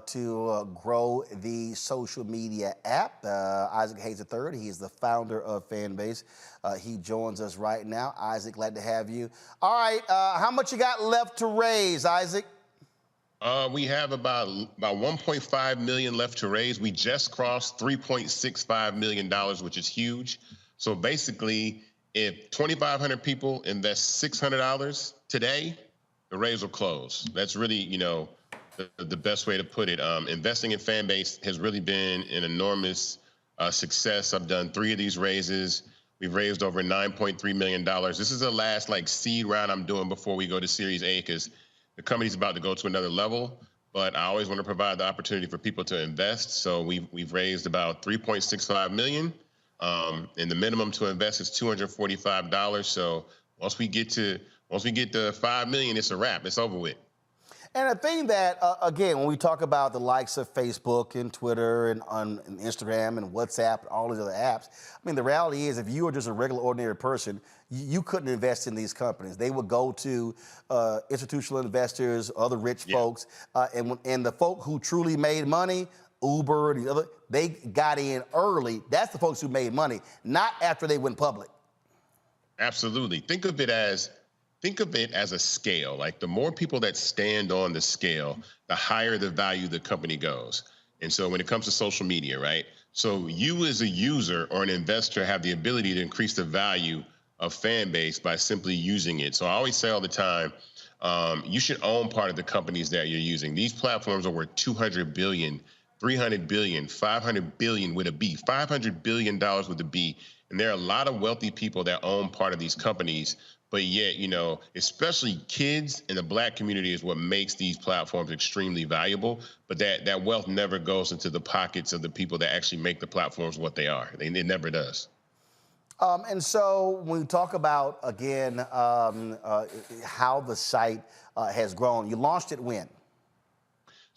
[SPEAKER 1] to grow the social media app. Isaac Hayes III, he is the founder of Fanbase. He joins us right now. Isaac, glad to have you. All right, how much you got left to raise, Isaac?
[SPEAKER 5] We have about 1.5 million left to raise. We just crossed $3.65 million, which is huge. So basically, if 2,500 people invest $600 today, the raise will close. That's really, you know, the best way to put it. Investing in Fanbase has really been an enormous success. I've done 3 of these raises. We've raised over $9.3 million. This is the last seed round I'm doing before we go to Series A, because the company's about to go to another level. But I always want to provide the opportunity for people to invest. So we've raised about $3.65 million. And the minimum to invest is $245. So once we get to 5 million, it's a wrap. It's over with.
[SPEAKER 1] And a thing that, again, when we talk about the likes of Facebook and Twitter and Instagram and WhatsApp and all these other apps, I mean, the reality is if you were just a regular, ordinary person, you couldn't invest in these companies. They would go to institutional investors, other rich folks, and the folk who truly made money, Uber, the other, they got in early. That's the folks who made money, not after they went public.
[SPEAKER 5] Absolutely. Think of it as a scale. Like the more people that stand on the scale, the higher the value the company goes. And so when it comes to social media, right? So you as a user or an investor have the ability to increase the value of Fanbase by simply using it. So I always say all the time, you should own part of the companies that you're using. These platforms are worth $200 billion. $300 billion, $500 billion with a B, $500 billion with a B. And there are a lot of wealthy people that own part of these companies, but yet, you know, especially kids in the Black community is what makes these platforms extremely valuable. But that wealth never goes into the pockets of the people that actually make the platforms what they are. It never does.
[SPEAKER 1] And so when we talk about, again, how the site has grown, you launched it when?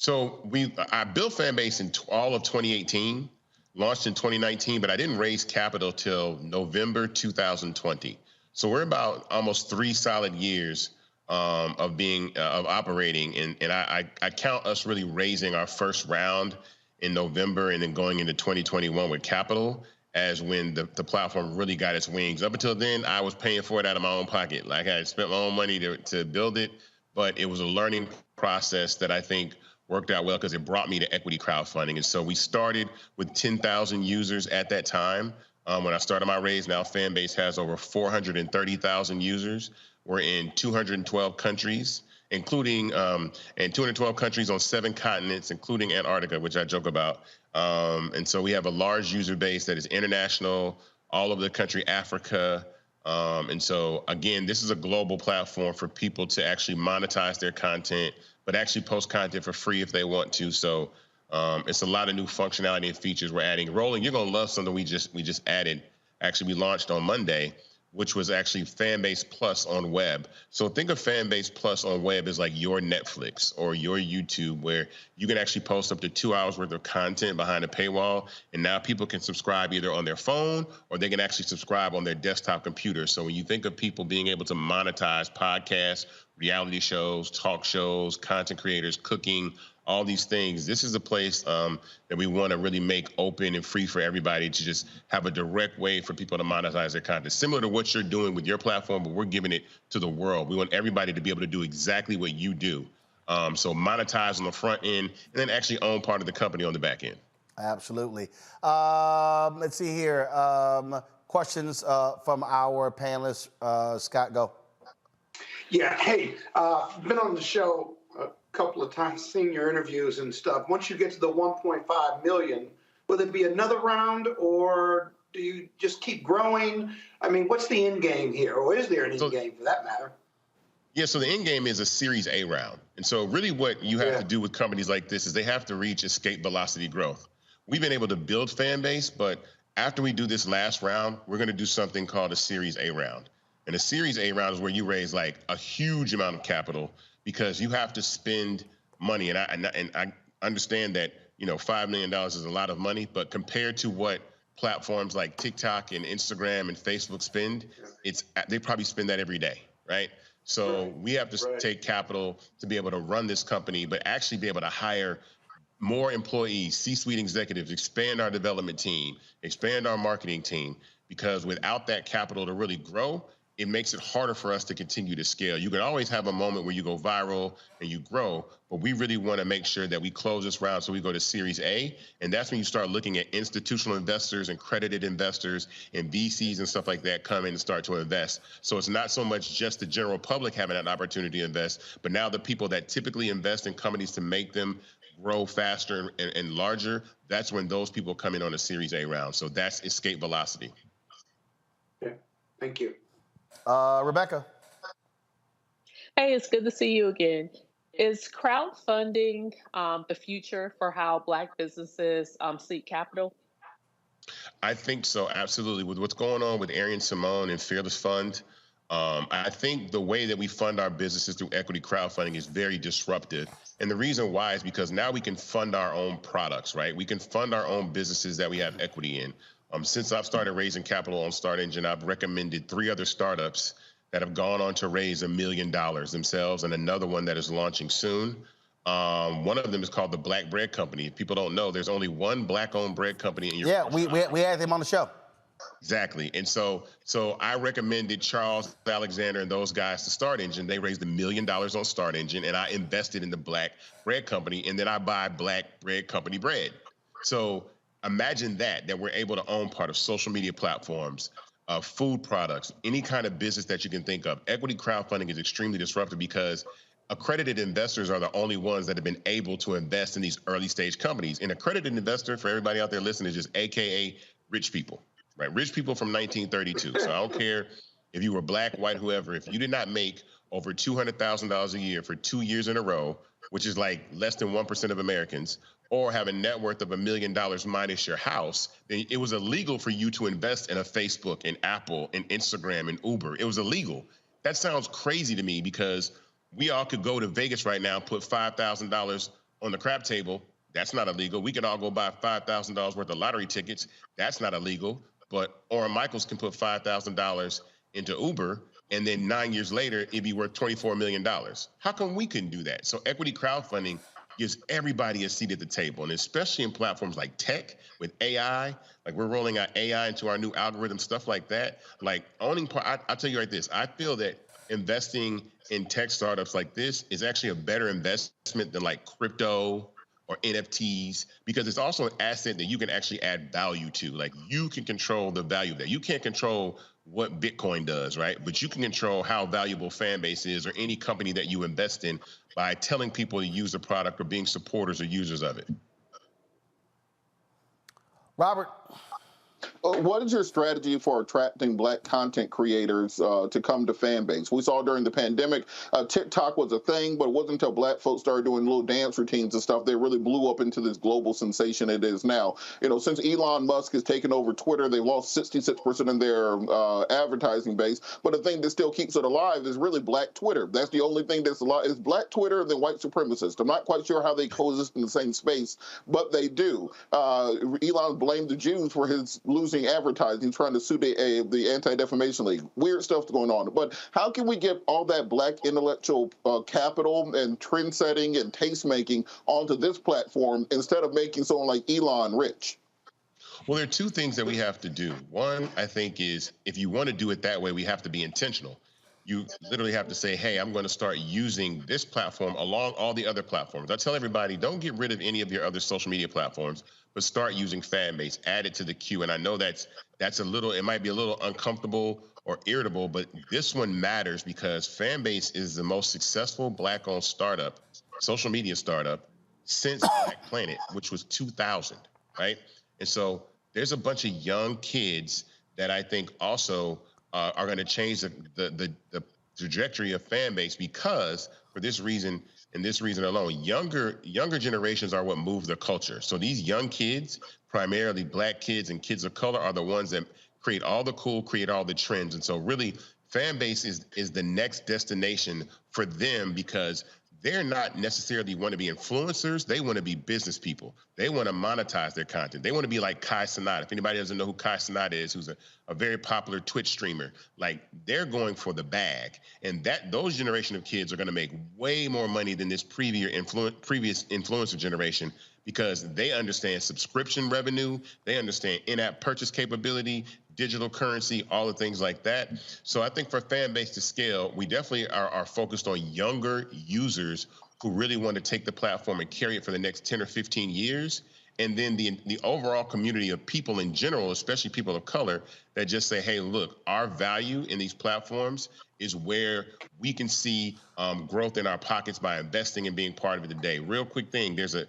[SPEAKER 5] So I built Fanbase in all of 2018, launched in 2019, but I didn't raise capital till November 2020. So we're about almost 3 solid years of operating, and I count us really raising our first round in November and then going into 2021 with capital as when the platform really got its wings. Up until then, I was paying for it out of my own pocket. Like I had spent my own money to build it, but it was a learning process that I think worked out well because it brought me to equity crowdfunding. And so we started with 10,000 users at that time. When I started my raise, now Fanbase has over 430,000 users. We're in 212 countries, including, and 212 countries on 7 continents, including Antarctica, which I joke about. And so we have a large user base that is international, all over the country, Africa. And so, again, this is a global platform for people to actually monetize their content, but actually post content for free if they want to. So it's a lot of new functionality and features we're adding. Roland, you're gonna love something we just added. Actually, we launched on Monday, which was actually Fanbase Plus on web. So think of Fanbase Plus on web as like your Netflix or your YouTube, where you can actually post up to 2 hours worth of content behind a paywall. And now people can subscribe either on their phone or they can actually subscribe on their desktop computer. So when you think of people being able to monetize podcasts, reality shows, talk shows, content creators, cooking, all these things. This is a place that we want to really make open and free for everybody to just have a direct way for people to monetize their content, similar to what you're doing with your platform, but we're giving it to the world. We want everybody to be able to do exactly what you do. So monetize on the front end and then actually own part of the company on the back end.
[SPEAKER 1] Absolutely. Let's see here. Questions from our panelists. Scott, go.
[SPEAKER 12] Yeah, hey, been on the show a couple of times, seen your interviews and stuff. Once you get to the 1.5 million, will it be another round or do you just keep growing? I mean, what's the end game here? Or is there an end game for that matter?
[SPEAKER 5] Yeah, so the end game is a Series A round. And so really what you have to do with companies like this is they have to reach escape velocity growth. We've been able to build Fanbase, but after we do this last round, we're going to do something called a Series A round. And a Series A round is where you raise like a huge amount of capital because you have to spend money. And I understand that, you know, $5 million is a lot of money, but compared to what platforms like TikTok and Instagram and Facebook spend, they probably spend that every day, right? So we have to take capital to be able to run this company, but actually be able to hire more employees, C-suite executives, expand our development team, expand our marketing team, because without that capital to really grow, it makes it harder for us to continue to scale. You can always have a moment where you go viral and you grow, but we really want to make sure that we close this round so we go to Series A, and that's when you start looking at institutional investors and accredited investors and VCs and stuff like that come in and start to invest. So it's not so much just the general public having an opportunity to invest, but now the people that typically invest in companies to make them grow faster and larger, that's when those people come in on a Series A round. So that's escape velocity.
[SPEAKER 12] Yeah, thank you.
[SPEAKER 1] Rebecca.
[SPEAKER 8] Hey, it's good to see you again. Is crowdfunding the future for how Black businesses seek capital?
[SPEAKER 5] I think so, absolutely. With what's going on with Arian Simone and Fearless Fund, I think the way that we fund our businesses through equity crowdfunding is very disruptive. And the reason why is because now we can fund our own products, right? We can fund our own businesses that we have equity in. Since I've started raising capital on Start Engine, I've recommended 3 other startups that have gone on to raise $1 million themselves, and another one that is launching soon. One of them is called the Black Bread Company. If people don't know, there's only one Black-owned bread company in your
[SPEAKER 1] country. We had him on the show.
[SPEAKER 5] Exactly. And so I recommended Charles Alexander and those guys to Start Engine. They raised $1 million on Start Engine, and I invested in the Black Bread Company, and then I buy Black Bread Company bread. So imagine that we're able to own part of social media platforms, food products, any kind of business that you can think of. Equity crowdfunding is extremely disruptive because accredited investors are the only ones that have been able to invest in these early stage companies. An accredited investor, for everybody out there listening, is just AKA rich people, right? Rich people from 1932. So I don't care if you were Black, white, whoever, if you did not make over $200,000 a year for 2 years in a row, which is like less than 1% of Americans, or have a net worth of $1 million minus your house, then it was illegal for you to invest in a Facebook and Apple and Instagram and Uber. It was illegal. That sounds crazy to me because we all could go to Vegas right now, put $5,000 on the crap table. That's not illegal. We could all go buy $5,000 worth of lottery tickets. That's not illegal. But Orrin Michaels can put $5,000 into Uber, and then 9 years later, it'd be worth $24 million. How come we couldn't do that? So equity crowdfunding gives everybody a seat at the table, and especially in platforms like tech with AI, like we're rolling out AI into our new algorithm, stuff like that. Like owning part, I'll tell you like this, I feel that investing in tech startups like this is actually a better investment than like crypto or NFTs, because it's also an asset that you can actually add value to. Like you can control the value of that. You can't control what Bitcoin does, right? But you can control how valuable Fanbase is or any company that you invest in by telling people to use the product or being supporters or users of it.
[SPEAKER 1] Robert.
[SPEAKER 11] What is your strategy for attracting Black content creators to come to Fanbase? We saw during the pandemic, TikTok was a thing, but it wasn't until Black folks started doing little dance routines and stuff, they really blew up into this global sensation it is now. You know, since Elon Musk has taken over Twitter, they've lost 66% of their advertising base. But the thing that still keeps it alive is really Black Twitter. That's the only thing that's alive. Is Black Twitter than white supremacist. I'm not quite sure how they coexist in the same space, but they do. Elon blamed the Jews for his losing damaging advertising. He's trying to sue the Anti-Defamation League. Weird stuff going on. But how can we get all that black intellectual capital and trend setting and taste making onto this platform instead of making someone like Elon rich?
[SPEAKER 5] Well, there are two things that we have to do. One, I think, is if you want to do it that way, we have to be intentional. You literally have to say, hey, I'm going to start using this platform along all the other platforms. I tell everybody, don't get rid of any of your other social media platforms, but start using Fanbase, add it to the queue. And I know that's a little, it might be a little uncomfortable or irritable, but this one matters because Fanbase is the most successful Black-owned startup, social media startup, since Black Planet, which was 2000, right? And so there's a bunch of young kids that I think also are going to change the trajectory of Fanbase because for this reason and this reason alone, younger generations are what move the culture. So these young kids, primarily Black kids and kids of color, are the ones that create all the cool, create all the trends. And so really Fanbase is the next destination for them because they're not necessarily want to be influencers. They want to be business people. They want to monetize their content. They want to be like Kai Cenat. If anybody doesn't know who Kai Cenat is, who's a very popular Twitch streamer, like they're going for the bag. And those generation of kids are going to make way more money than this previous influencer generation because they understand subscription revenue. They understand in-app purchase capability, digital currency, all the things like that. So I think for Fanbase to scale, we definitely are focused on younger users who really want to take the platform and carry it for the next 10 or 15 years. And then the overall community of people in general, especially people of color, that just say, hey, look, our value in these platforms is where we can see growth in our pockets by investing and being part of it today. Real quick thing, there's a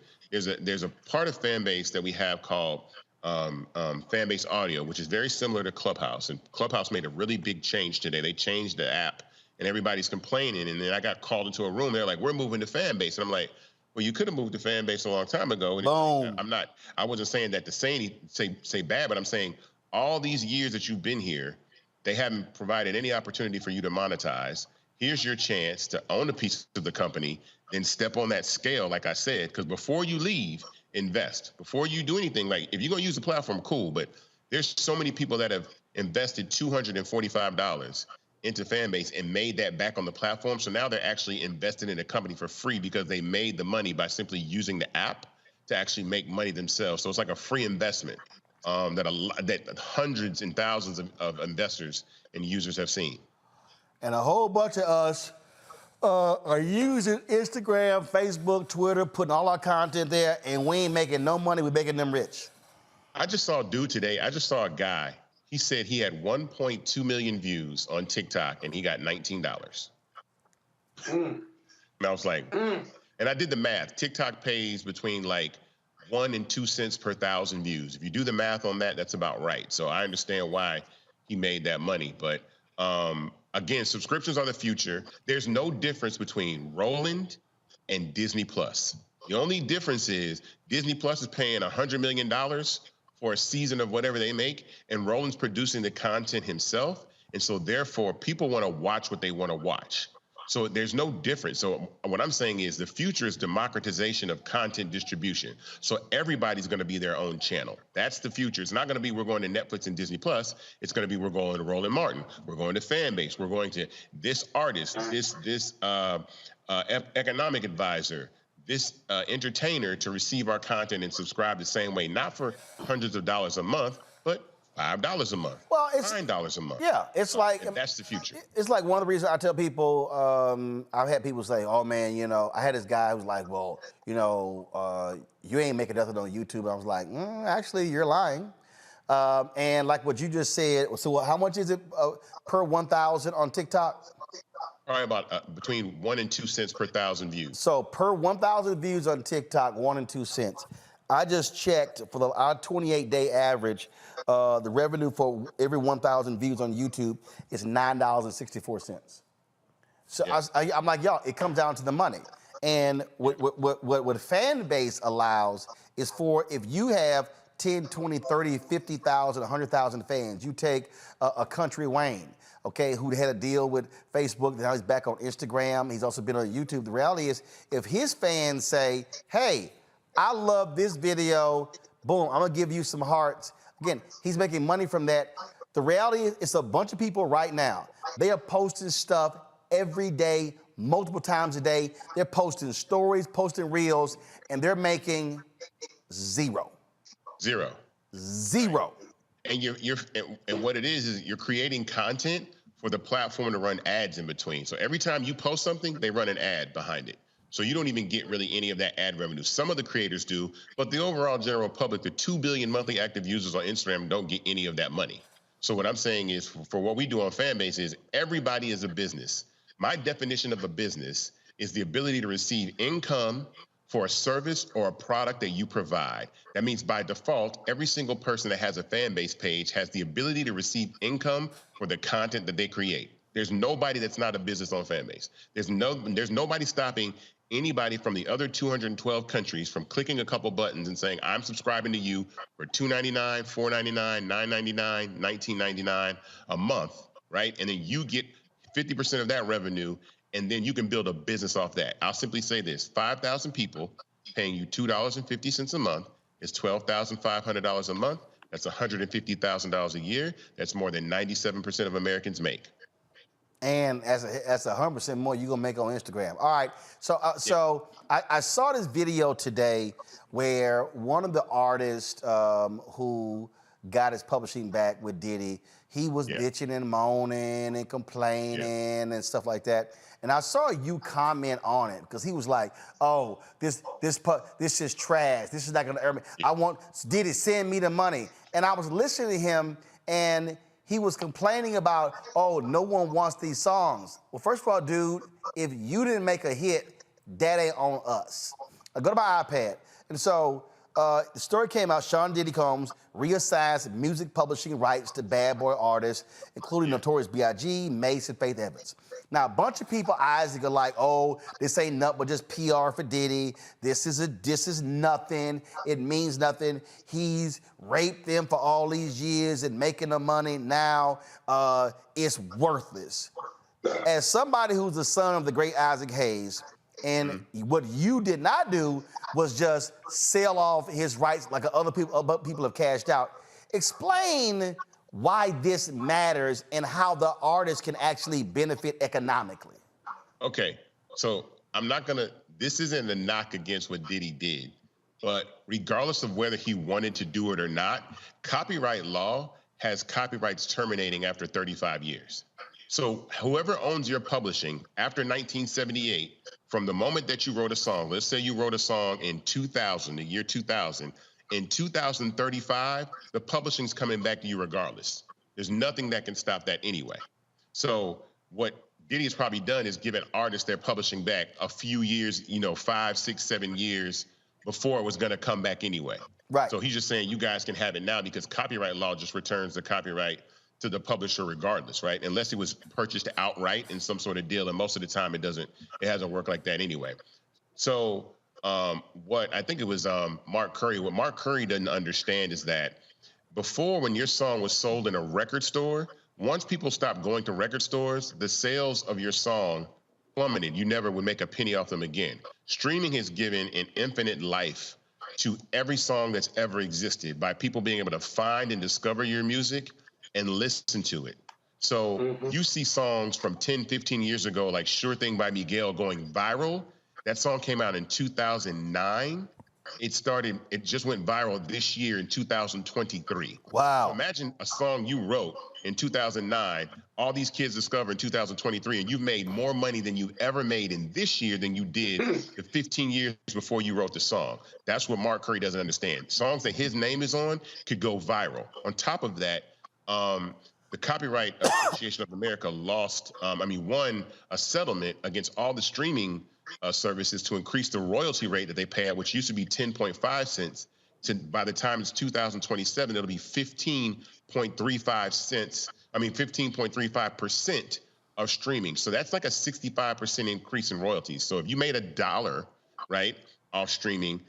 [SPEAKER 5] part of Fanbase that we have called Fanbase Audio, which is very similar to Clubhouse. And Clubhouse made a really big change today. They changed the app and everybody's complaining. And then I got called into a room. They're like, we're moving to Fanbase. And I'm like, well, you could have moved to Fanbase a long time ago. And I wasn't saying that to say bad, but I'm saying all these years that you've been here, they haven't provided any opportunity for you to monetize. Here's your chance to own a piece of the company, then step on that scale, like I said, because before you leave, invest. Before you do anything, like if you're going to use the platform, cool, but there's so many people that have invested $245 into Fanbase and made that back on the platform. So now they're actually invested in a company for free because they made the money by simply using the app to actually make money themselves. So it's like a free investment that hundreds and thousands of investors and users have seen.
[SPEAKER 1] And a whole bunch of us are using Instagram, Facebook, Twitter, putting all our content there, and we ain't making no money. We're making them rich.
[SPEAKER 5] I just saw a dude today. I just saw a guy. He said he had 1.2 million views on TikTok, and he got $19. And I was like, and I did the math. TikTok pays between like 1 and 2 cents per 1,000 views. If you do the math on that, that's about right. So I understand why he made that money. But again, subscriptions are the future. There's no difference between Roland and Disney Plus. The only difference is Disney Plus is paying $100 million for a season of whatever they make, and Roland's producing the content himself. And so therefore, people want to watch what they want to watch. So there's no difference. So what I'm saying is the future is democratization of content distribution. So everybody's going to be their own channel. That's the future. It's not going to be we're going to Netflix and Disney Plus. It's going to be we're going to Roland Martin. We're going to Fanbase. We're going to this artist, this economic advisor, this entertainer to receive our content and subscribe the same way, not for hundreds of dollars a month, but $5 a month. Well, it's $9 a month.
[SPEAKER 1] Yeah, it's like
[SPEAKER 5] that's the future.
[SPEAKER 1] It's like one of the reasons I tell people. I've had people say, "Oh man, you know," I had this guy who was like, "Well, you know, you ain't making nothing on YouTube." I was like, "Actually, you're lying." And like what you just said. So how much is it per 1,000 on TikTok?
[SPEAKER 5] Probably about between 1 and 2 cents per 1,000 views.
[SPEAKER 1] So per 1,000 views on TikTok, 1 and 2 cents. I just checked for our 28-day average. The revenue for every 1,000 views on YouTube is $9.64. So yeah. I'm like, y'all, it comes down to the money. And what Fanbase allows is for if you have 10, 20, 30, 50,000, 100,000 fans, you take a Country Wayne, okay, who had a deal with Facebook, now he's back on Instagram, he's also been on YouTube. The reality is, if his fans say, hey, I love this video, boom, I'm gonna give you some hearts, Again, he's making money from that. The reality is it's a bunch of people right now. They are posting stuff every day, multiple times a day. They're posting stories, posting reels, and they're making zero.
[SPEAKER 5] Zero. And and what it is you're creating content for the platform to run ads in between. So every time you post something, they run an ad behind it. So you don't even get really any of that ad revenue. Some of the creators do, but the overall general public, the 2 billion monthly active users on Instagram, don't get any of that money. So what I'm saying is, for what we do on Fanbase is everybody is a business. My definition of a business is the ability to receive income for a service or a product that you provide. That means by default, every single person that has a Fanbase page has the ability to receive income for the content that they create. There's nobody that's not a business on Fanbase. There's nobody stopping anybody from the other 212 countries from clicking a couple buttons and saying, I'm subscribing to you for $2.99, $4.99, $9.99, $19.99 a month, right? And then you get 50% of that revenue, and then you can build a business off that. I'll simply say this, 5,000 people paying you $2.50 a month is $12,500 a month. That's $150,000 a year. That's more than 97% of Americans make.
[SPEAKER 1] And as 100% more you're gonna make on Instagram. All right, so I saw this video today where one of the artists who got his publishing back with Diddy, he was bitching and moaning and complaining and stuff like that. And I saw you comment on it because he was like, "Oh, this is trash. This is not gonna earn me. I want Diddy send me the money." And I was listening to him, and he was complaining about, "Oh, no one wants these songs." Well, first of all, dude, if you didn't make a hit, that ain't on us. I go to my iPad, and so the story came out. Sean Diddy Combs reassigns music publishing rights to bad boy artists, including Notorious B.I.G., Mace, and Faith Evans. Now, a bunch of people, Isaac, are like, "Oh, this ain't nothing but just PR for Diddy. This is nothing. It means nothing. He's raped them for all these years and making the money now. It's worthless." As somebody who's the son of the great Isaac Hayes, and what you did not do was just sell off his rights like other people have cashed out. Explain why this matters and how the artist can actually benefit economically.
[SPEAKER 5] Okay, so this isn't a knock against what Diddy did, but regardless of whether he wanted to do it or not, copyright law has copyrights terminating after 35 years. So whoever owns your publishing after 1978, from the moment that you wrote a song, let's say you wrote a song in 2000, the year 2000, in 2035, the publishing's coming back to you regardless. There's nothing that can stop that anyway. So what Diddy has probably done is given artists their publishing back a few years, 5, 6, 7 years before it was gonna come back anyway.
[SPEAKER 1] Right.
[SPEAKER 5] So he's just saying you guys can have it now because copyright law just returns the copyright to the publisher regardless, right? Unless it was purchased outright in some sort of deal, and most of the time it hasn't worked like that anyway. So what I think it was Mark Curry, what Mark Curry doesn't understand is that before, when your song was sold in a record store, once people stopped going to record stores, the sales of your song plummeted. You never would make a penny off them again. Streaming has given an infinite life to every song that's ever existed by people being able to find and discover your music and listen to it. So you see songs from 10, 15 years ago, like Sure Thing by Miguel, going viral. That song came out in 2009. It just went viral this year in 2023.
[SPEAKER 1] Wow.
[SPEAKER 5] So imagine a song you wrote in 2009, all these kids discover in 2023, and you've made more money than you ever made in this year than you did the 15 years before you wrote the song. That's what Mark Curry doesn't understand. Songs that his name is on could go viral. On top of that, the Copyright Association of America won a settlement against all the streaming services to increase the royalty rate that they pay at, which used to be 10.5 cents. By the time it's 2027, it'll be 15.35% of streaming. So that's like a 65% increase in royalties. So if you made $1, right, off streaming,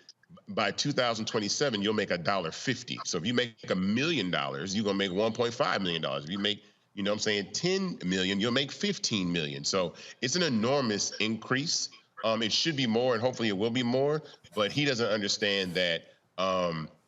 [SPEAKER 5] by 2027, you'll make $1.50. So if you make $1 million, you're gonna make $1.5 million. If you make, 10 million, you'll make 15 million. So it's an enormous increase. It should be more, and hopefully it will be more, but he doesn't understand that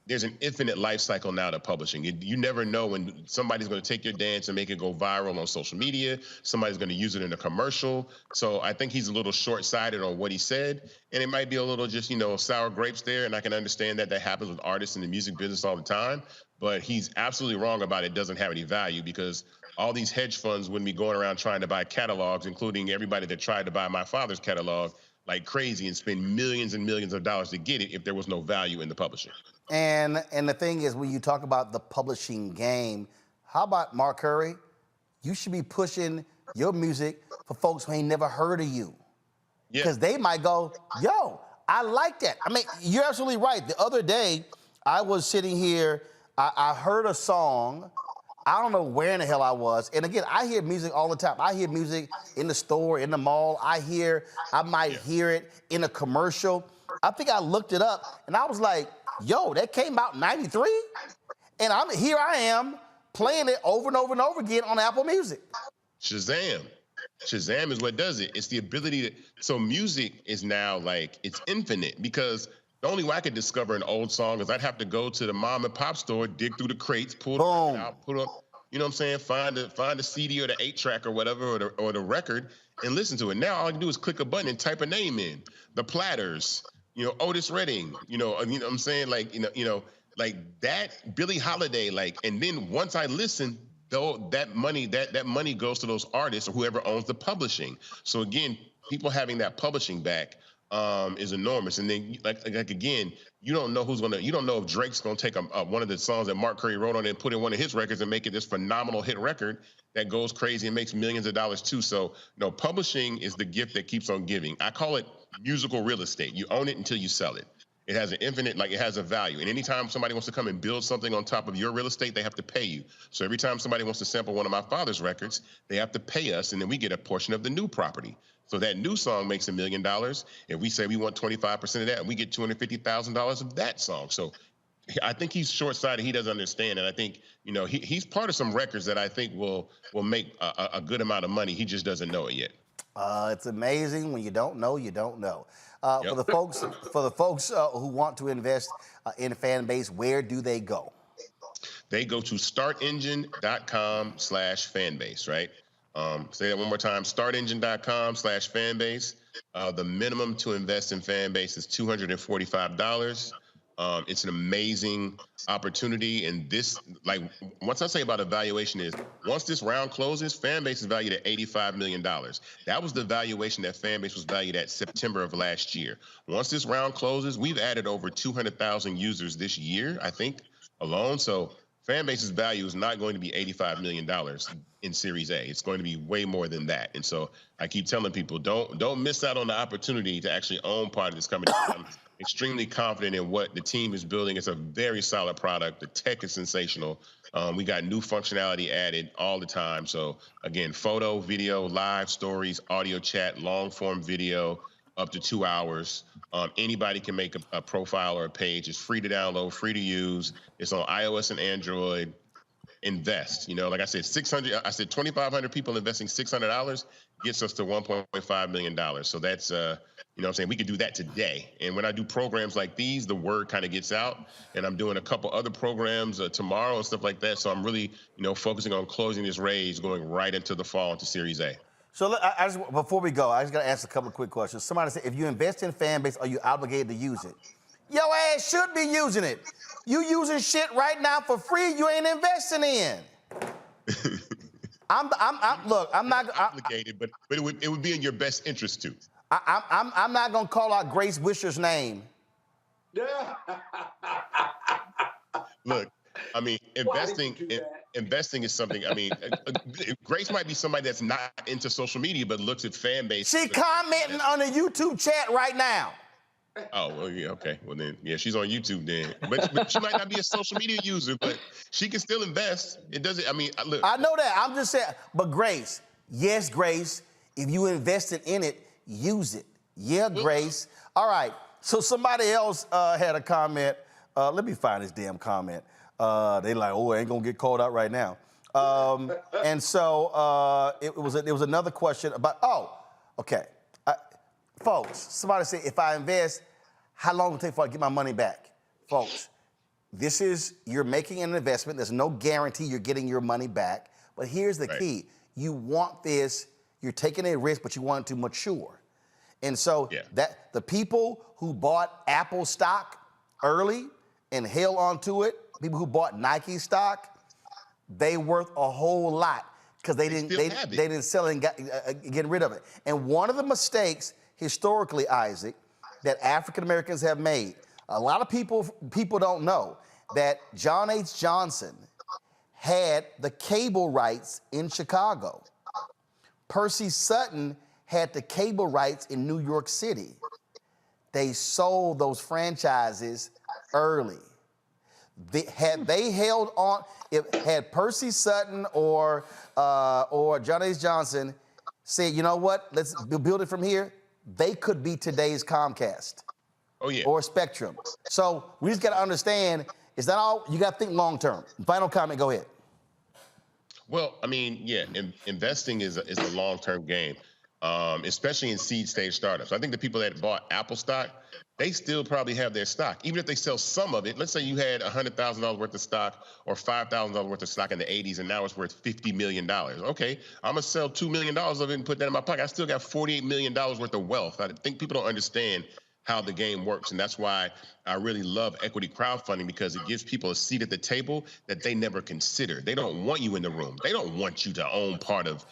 [SPEAKER 5] there's an infinite life cycle now to publishing. You never know when somebody's going to take your dance and make it go viral on social media. Somebody's going to use it in a commercial. So I think he's a little short-sighted on what he said, and it might be a little just, you know, sour grapes there, and I can understand that happens with artists in the music business all the time, but he's absolutely wrong about it doesn't have any value, because all these hedge funds wouldn't be going around trying to buy catalogs, including everybody that tried to buy my father's catalog like crazy and spend millions and millions of dollars to get it if there was no value in the publishing.
[SPEAKER 1] And the thing is, when you talk about the publishing game, how about Mark Curry? You should be pushing your music for folks who ain't never heard of you. Because they might go, yo, I like that. I mean, you're absolutely right. The other day, I was sitting here, I heard a song. I don't know where in the hell I was. And again, I hear music all the time. I hear music in the store, in the mall. I might hear it in a commercial. I think I looked it up, and I was like, yo, that came out in '93? And here I am playing it over and over and over again on Apple Music.
[SPEAKER 5] Shazam. Shazam is what does it. It's the ability to, so music is now like, it's infinite, because the only way I could discover an old song is I'd have to go to the mom and pop store, dig through the crates, pull it out, put up, you know what I'm saying, find the CD or the 8-track or whatever, or the record, and listen to it. Now all I can do is click a button and type a name in. The Platters, you know, Otis Redding, you know what I'm saying, like, you know, like that, Billie Holiday, like, and then once I listen, though, that money goes to those artists or whoever owns the publishing. So again, people having that publishing back is enormous. And then, like again, you don't know you don't know if Drake's gonna take one of the songs that Mark Curry wrote on it and put in one of his records and make it this phenomenal hit record that goes crazy and makes millions of dollars too. So, no, publishing is the gift that keeps on giving. I call it musical real estate. You own it until you sell it. It has an infinite, like, it has a value. And anytime somebody wants to come and build something on top of your real estate, they have to pay you. So every time somebody wants to sample one of my father's records, they have to pay us, and then we get a portion of the new property. So that new song makes $1 million. If we say we want 25% of that, we get $250,000 of that song. So I think he's short-sighted. He doesn't understand. And I think, you know, he's part of some records that I think will make a good amount of money. He just doesn't know it yet.
[SPEAKER 1] It's amazing. When you don't know, you don't know. For the folks who want to invest in Fanbase, where do they go?
[SPEAKER 5] They go to startengine.com/fanbase, right? Say that one more time, startengine.com/fanbase. The minimum to invest in Fanbase is $245. It's an amazing opportunity. And this, like, once I say about evaluation is, once this round closes, Fanbase is valued at $85 million. That was the valuation that Fanbase was valued at September of last year. Once this round closes, we've added over 200,000 users this year, I think, alone. So Fanbase's value is not going to be $85 million in Series A. It's going to be way more than that. And so I keep telling people, don't miss out on the opportunity to actually own part of this company. I'm extremely confident in what the team is building. It's a very solid product. The tech is sensational. We got new functionality added all the time. So again, photo, video, live stories, audio chat, long form video, up to 2 hours. Anybody can make a profile or a page. It's free to download, free to use. It's on iOS and Android. Invest. You know, like I said, 2,500 people investing $600 gets us to $1.5 million. So that's, you know what I'm saying? We could do that today. And when I do programs like these, the word kind of gets out. And I'm doing a couple other programs tomorrow and stuff like that. So I'm really, you know, focusing on closing this raise, going right into the fall into Series A.
[SPEAKER 1] So before we go, I just got to ask a couple of quick questions. Somebody said, if you invest in Fanbase, are you obligated to use it? Your ass should be using it. You using shit right now for free you ain't investing in. I'm not
[SPEAKER 5] obligated, but it would be in your best interest too.
[SPEAKER 1] I'm not gonna call out Grace Wisher's name.
[SPEAKER 5] Look, I mean, investing is something. I mean, Grace might be somebody that's not into social media but looks at Fanbase.
[SPEAKER 1] She commenting on the YouTube chat right now.
[SPEAKER 5] Oh, well, yeah, okay. Well, then, yeah, she's on YouTube then. But she might not be a social media user, but she can still invest. It doesn't, I mean, look.
[SPEAKER 1] I know that. I'm just saying, but Grace, yes, Grace, if you invested in it, use it. Yeah, Grace. All right, so somebody else had a comment. Let me find this damn comment. They like, oh, I ain't gonna get called out right now. And so it was another question about, okay. Folks, somebody said, if I invest, how long will it take before I get my money back? Folks, you're making an investment. There's no guarantee you're getting your money back. But here's the key. You want this, you're taking a risk, but you want it to mature. And so that the people who bought Apple stock early and held onto it, people who bought Nike stock, they worth a whole lot because they didn't sell it and get rid of it. And one of the mistakes historically, Isaac, that African Americans have made, a lot of people don't know that John H. Johnson had the cable rights in Chicago. Percy Sutton had the cable rights in New York City. They sold those franchises early. Had they held on, had Percy Sutton or John H. Johnson said, you know what, let's build it from here, they could be today's Comcast.
[SPEAKER 5] Oh, yeah.
[SPEAKER 1] Or Spectrum. So we just got to understand, is that all? You got to think long term. Final comment, go ahead.
[SPEAKER 5] Well, I mean, yeah, investing is a long-term game, especially in seed stage startups. I think the people that bought Apple stock, they still probably have their stock. Even if they sell some of it, let's say you had $100,000 worth of stock or $5,000 worth of stock in the 80s, and now it's worth $50 million. Okay, I'm going to sell $2 million of it and put that in my pocket. I still got $48 million worth of wealth. I think people don't understand how the game works. And that's why I really love equity crowdfunding, because it gives people a seat at the table that they never considered. They don't want you in the room. They don't want you to own part of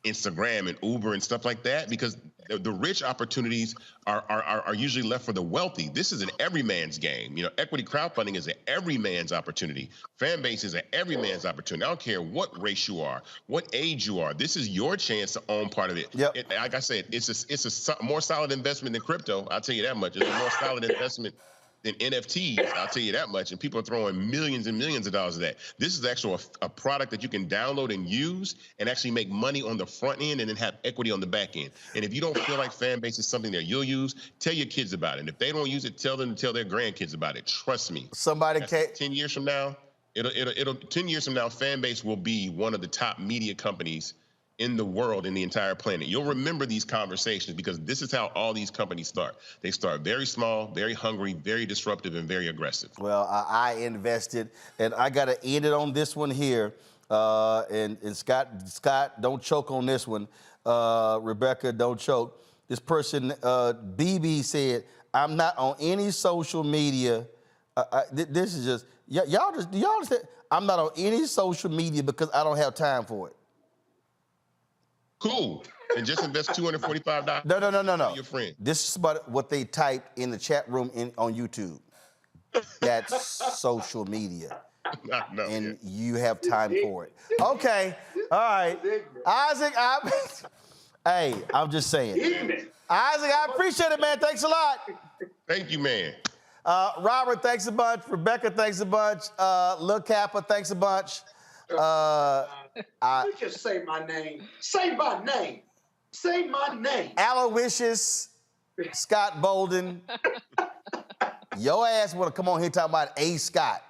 [SPEAKER 5] Instagram and Uber and stuff like that, because the rich opportunities are usually left for the wealthy. This is an everyman's game. You know, equity crowdfunding is an everyman's opportunity. Fanbase is an everyman's opportunity. I don't care what race you are, what age you are. This is your chance to own part of it. Like I said, it's a more solid investment than crypto. I'll tell you that much. It's a more solid investment than NFTs, I'll tell you that much. And people are throwing millions and millions of dollars at that. This is actually a product that you can download and use and actually make money on the front end and then have equity on the back end. And if you don't feel like Fanbase is something that you'll use, tell your kids about it. And if they don't use it, tell them to tell their grandkids about it. Trust me. 10 years from now, 10 years from now, Fanbase will be one of the top media companies in the world, in the entire planet. You'll remember these conversations because this is how all these companies start. They start very small, very hungry, very disruptive, and very aggressive.
[SPEAKER 1] Well, I invested, and I got to end it on this one here. And Scott, don't choke on this one. Rebecca, don't choke. This person, BB said, I'm not on any social media. This is just, y'all do y'all understand? I'm not on any social media because I don't have time for it.
[SPEAKER 5] Cool. And just invest $245.
[SPEAKER 1] No.
[SPEAKER 5] Your friend.
[SPEAKER 1] This is about what they typed in the chat room on YouTube. That's social media. And you have time for it. Okay. All right. Isaac, hey, I'm just saying. Isaac, I appreciate it, man. Thanks a lot.
[SPEAKER 5] Thank you, man.
[SPEAKER 1] Robert, thanks a bunch. Rebecca, thanks a bunch. Lil Kappa, thanks a bunch.
[SPEAKER 12] You just say my name. Say my name. Say my name.
[SPEAKER 1] Aloysius Scott Bolden. Your ass want to come on here and talk about A. Scott.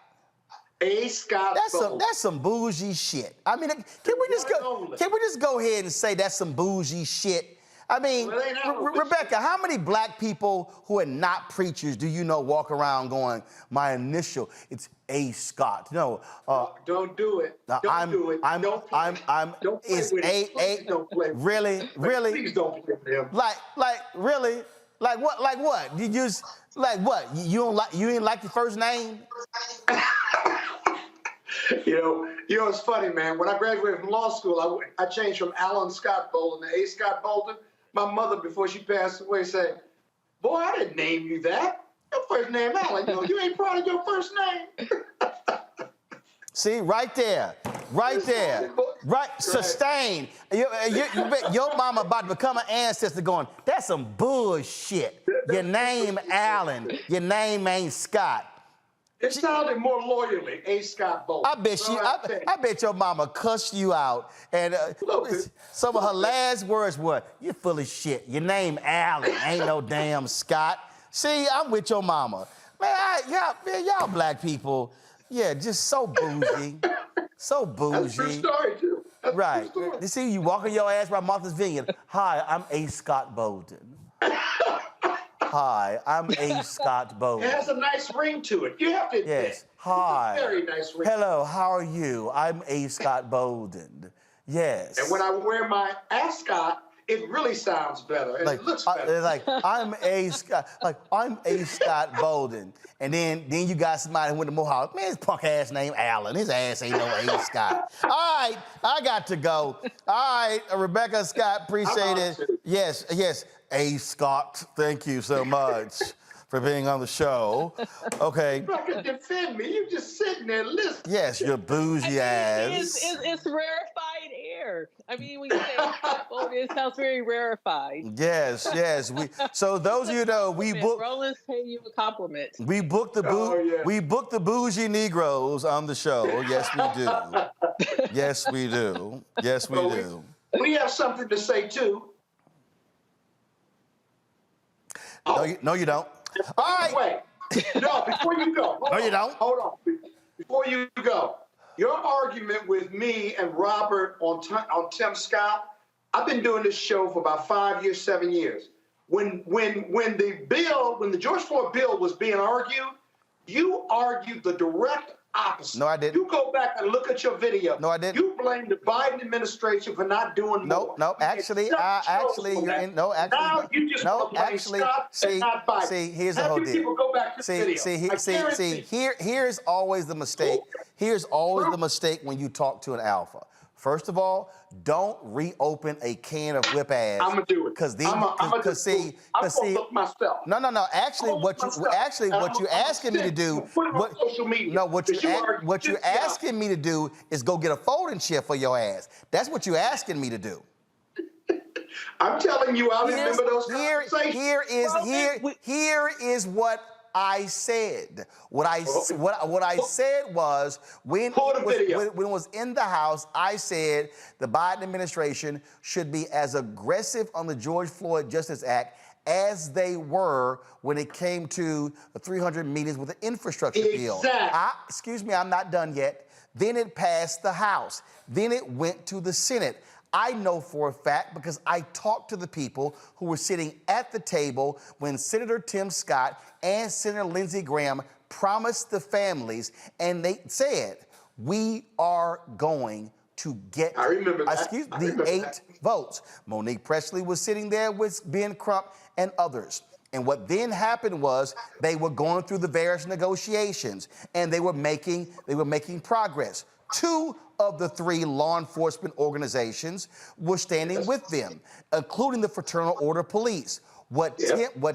[SPEAKER 12] A. Scott Bolden.
[SPEAKER 1] That's some bougie shit. I mean, can we just go ahead and say that's some bougie shit? I mean, Rebecca, how many black people who are not preachers do you know walk around going, my initial, it's A. Scott? No.
[SPEAKER 12] Don't do it. Don't do it. Don't play with him. Don't play with him.
[SPEAKER 1] Really?
[SPEAKER 12] Please don't play with him.
[SPEAKER 1] Like, really? Like what? Like what? You just, like what? You ain't like your first name?
[SPEAKER 12] You know, it's funny, man. When I graduated from law school, I changed from Alan Scott Bolden to A. Scott Bolden. My mother, before she passed away, said, boy, I didn't name you that. Your first name, Alan. You ain't proud of your first name.
[SPEAKER 1] See, right there. Right, sustained. Your mama about to become an ancestor going, that's some bullshit. Your name, Alan. Your name ain't Scott.
[SPEAKER 12] It sounded more loyally, A. Scott Bolden.
[SPEAKER 1] I bet your mama cussed you out. And some of her last words were, you're full of shit. Your name, Alan. Ain't no damn Scott. See, I'm with your mama. Man, y'all black people, just so bougie. So bougie.
[SPEAKER 12] That's a true story, too.
[SPEAKER 1] Right. You see, you walking your ass by Martha's Vineyard. Hi, I'm A. Scott Bolden. Hi, I'm A. Scott Bowden.
[SPEAKER 12] It has a nice ring to it. You have to admit.
[SPEAKER 1] Yes. Hi.
[SPEAKER 12] It's a very nice ring.
[SPEAKER 1] Hello, how are you? I'm A. Scott Bowden. Yes.
[SPEAKER 12] And when I wear my ascot, it really sounds better and it looks better.
[SPEAKER 1] I'm A. Scott. I'm A. Scott Bowden. And then you got somebody who went to Mohawk. Man, his punk ass name Allen. His ass ain't no A. Scott. All right, I got to go. All right, Rebecca Scott, appreciate it. Yes. A. Scott, thank you so much for being on the show. Okay.
[SPEAKER 12] You're not gonna defend me. You're just sitting there listening.
[SPEAKER 1] Yes, your bougie ass.
[SPEAKER 8] It's rarefied air. I mean, when you say it sounds very rarefied.
[SPEAKER 1] Yes. So those of you know, we booked.
[SPEAKER 8] Roland's paying you a compliment.
[SPEAKER 1] We booked the we booked the bougie Negroes on the show. Yes, we do. Yes, we do. Yes, we do.
[SPEAKER 12] We have something to say too.
[SPEAKER 1] No, you don't. All right.
[SPEAKER 12] Wait. No, before you go.
[SPEAKER 1] No, you don't.
[SPEAKER 12] Hold on. Before you go, your argument with me and Robert on Tim Scott, I've been doing this show for about 5 years, 7 years. When the George Floyd bill was being argued, you argued the direct opposite.
[SPEAKER 1] No, I didn't.
[SPEAKER 12] You go back and look at your video.
[SPEAKER 1] No, I didn't.
[SPEAKER 12] You blame the Biden administration for not doing more.
[SPEAKER 1] No, actually, now you just blame Scott and not Biden.
[SPEAKER 12] See,
[SPEAKER 1] here's the whole deal.
[SPEAKER 12] People go back to the video.
[SPEAKER 1] Here's always the mistake. Here's always the mistake when you talk to an alpha. First of all, don't reopen a can of whip ass.
[SPEAKER 12] I'm gonna do it.
[SPEAKER 1] Because see,
[SPEAKER 12] look myself.
[SPEAKER 1] No. Actually, what you're asking me to do, what you're asking me to do is go get a folding chair for your ass. That's what you're asking me to do.
[SPEAKER 12] I'm telling you, I remember those conversations.
[SPEAKER 1] Here is what I said. What I said was when it was in the House, I said the Biden administration should be as aggressive on the George Floyd Justice Act as they were when it came to the 300 meetings with the infrastructure bill. Excuse me, I'm not done yet. Then it passed the House. Then it went to the Senate. I know for a fact because I talked to the people who were sitting at the table when Senator Tim Scott and Senator Lindsey Graham promised the families, and they said, we are going to get the 8 votes. Monique Presley was sitting there with Ben Crump and others. And what then happened was they were going through the various negotiations, and they were making progress. 2 of the 3 law enforcement organizations were standing with them, including the Fraternal Order Police. What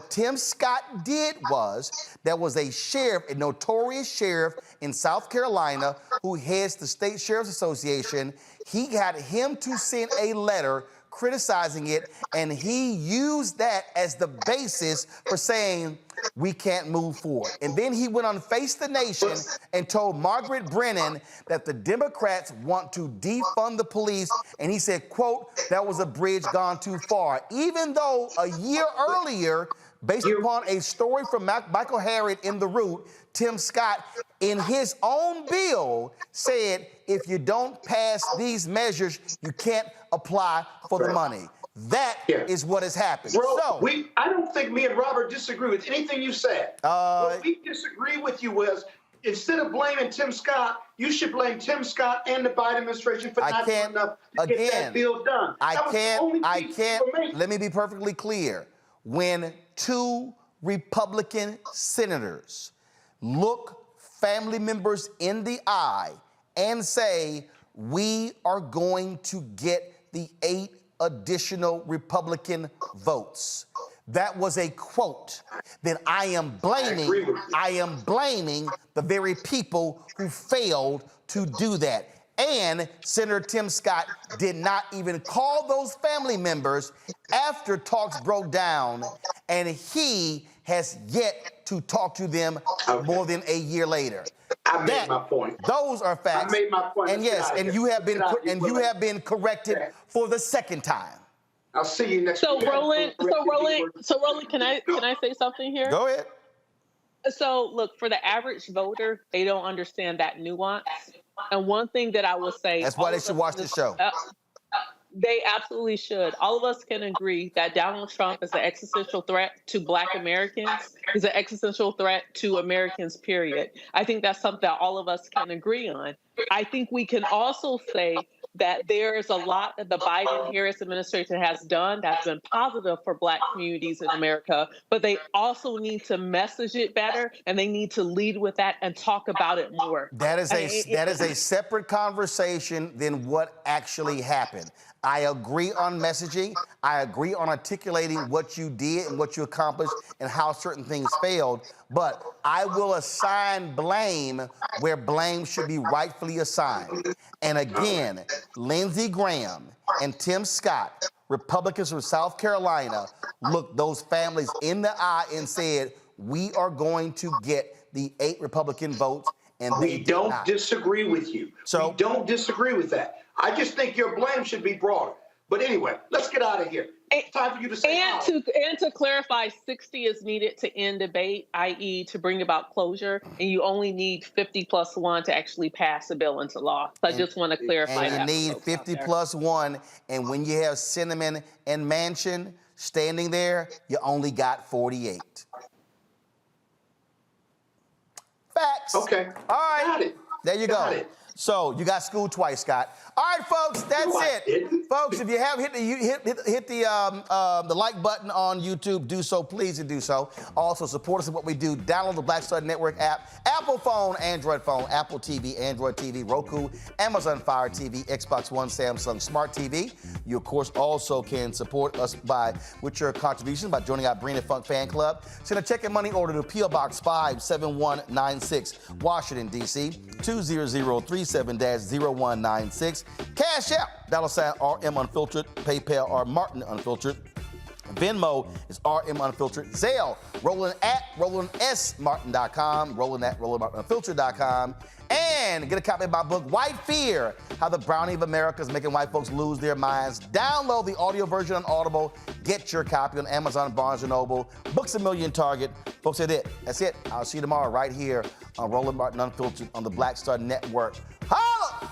[SPEAKER 1] Tim Scott did was, there was a sheriff, a notorious sheriff in South Carolina who heads the State Sheriff's Association. He got him to send a letter criticizing it, and he used that as the basis for saying we can't move forward. And then he went on Face the Nation and told Margaret Brennan that the Democrats want to defund the police, and he said, quote, that was a bridge gone too far. Even though a year earlier, based upon a story from Michael Harriot in The Root, Tim Scott, in his own bill, said if you don't pass these measures, you can't apply for the money. That is what has happened.
[SPEAKER 12] Bro, I don't think me and Robert disagree with anything you said. What we disagree with you was, instead of blaming Tim Scott, you should blame Tim Scott and the Biden administration for not doing enough to get that bill done.
[SPEAKER 1] Let me be perfectly clear. When 2 Republican senators look family members in the eye and say, we are going to get the 8 additional Republican votes. That was a quote. Then I am blaming the very people who failed to do that. And Senator Tim Scott did not even call those family members after talks broke down, and he has yet to talk to them more than a year later.
[SPEAKER 12] I made my point.
[SPEAKER 1] Those are facts.
[SPEAKER 12] I made my point.
[SPEAKER 1] And yes, and you have been corrected for the second time.
[SPEAKER 12] I'll see you next
[SPEAKER 8] week. Roland, can I say something here?
[SPEAKER 1] Go ahead.
[SPEAKER 8] So look, for the average voter, they don't understand that nuance. And one thing that I will say,
[SPEAKER 1] that's why they should watch the show.
[SPEAKER 8] They absolutely should. All of us can agree that Donald Trump is an existential threat to Black Americans. He's an existential threat to Americans, period. I think that's something that all of us can agree on. I think we can also say that there is a lot that the Biden-Harris administration has done that's been positive for Black communities in America, but they also need to message it better, and they need to lead with that and talk about it more.
[SPEAKER 1] That is a separate conversation than what actually happened. I agree on messaging. I agree on articulating what you did and what you accomplished and how certain things failed. But I will assign blame where blame should be rightfully assigned. And again, Lindsey Graham and Tim Scott, Republicans from South Carolina, looked those families in the eye and said, we are going to get the 8 Republican votes. And
[SPEAKER 12] we don't disagree with you. So we don't disagree with that. I just think your blame should be broader. But anyway, let's get out of here. It's time for you to say
[SPEAKER 8] and to clarify, 60 is needed to end debate, i.e. to bring about closure, and you only need 50 plus 1 to actually pass a bill into law. So I just want to clarify that.
[SPEAKER 1] And you need 50 plus 1, and when you have Cinnamon and Manchin standing there, you only got 48. Facts.
[SPEAKER 12] Okay.
[SPEAKER 1] All right.
[SPEAKER 12] Got it.
[SPEAKER 1] There you
[SPEAKER 12] Got
[SPEAKER 1] go.
[SPEAKER 12] it.
[SPEAKER 1] So you got schooled twice, Scott. All right, folks, that's it. Folks, if you have hit the like button on YouTube, do so. Please do so. Also, support us in what we do. Download the Black Star Network app, Apple phone, Android phone, Apple TV, Android TV, Roku, Amazon Fire TV, Xbox One, Samsung Smart TV. You, of course, also can support us with your contributions by joining our Breen and Funk fan club. Send a check and money order to P.O. Box 57196, Washington, D.C. 20037-0196. Cash out, $RM Unfiltered, PayPal R Martin Unfiltered. Venmo is RM Unfiltered. Zelle, Roland at RolandSMartin.com, Roland at RolandMartinUnfiltered.com. And get a copy of my book, White Fear, How the Brownie of America is Making White Folks Lose Their Minds. Download the audio version on Audible. Get your copy on Amazon, Barnes & Noble, Books A Million, Target. Folks, that's it. That's it. I'll see you tomorrow right here on Roland Martin Unfiltered on the Black Star Network. Holla!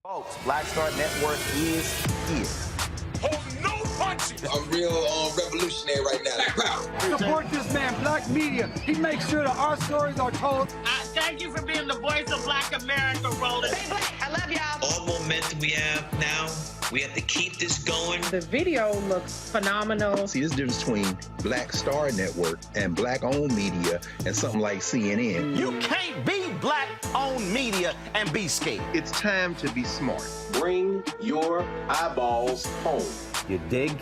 [SPEAKER 1] Folks, Black Star Network is here.
[SPEAKER 2] I'm real revolutionary right now. Black power.
[SPEAKER 6] Support this man, Black Media. He makes sure that our stories are told.
[SPEAKER 9] Thank you for being the voice of Black America, Roland.
[SPEAKER 10] Stay black. I love y'all.
[SPEAKER 25] All momentum we have now, we have to keep this going.
[SPEAKER 26] The video looks phenomenal.
[SPEAKER 21] See, this difference between Black Star Network and Black-owned media and something like CNN.
[SPEAKER 1] You can't be Black-owned media and be scared.
[SPEAKER 21] It's time to be smart.
[SPEAKER 2] Bring your eyeballs home.
[SPEAKER 21] You dig?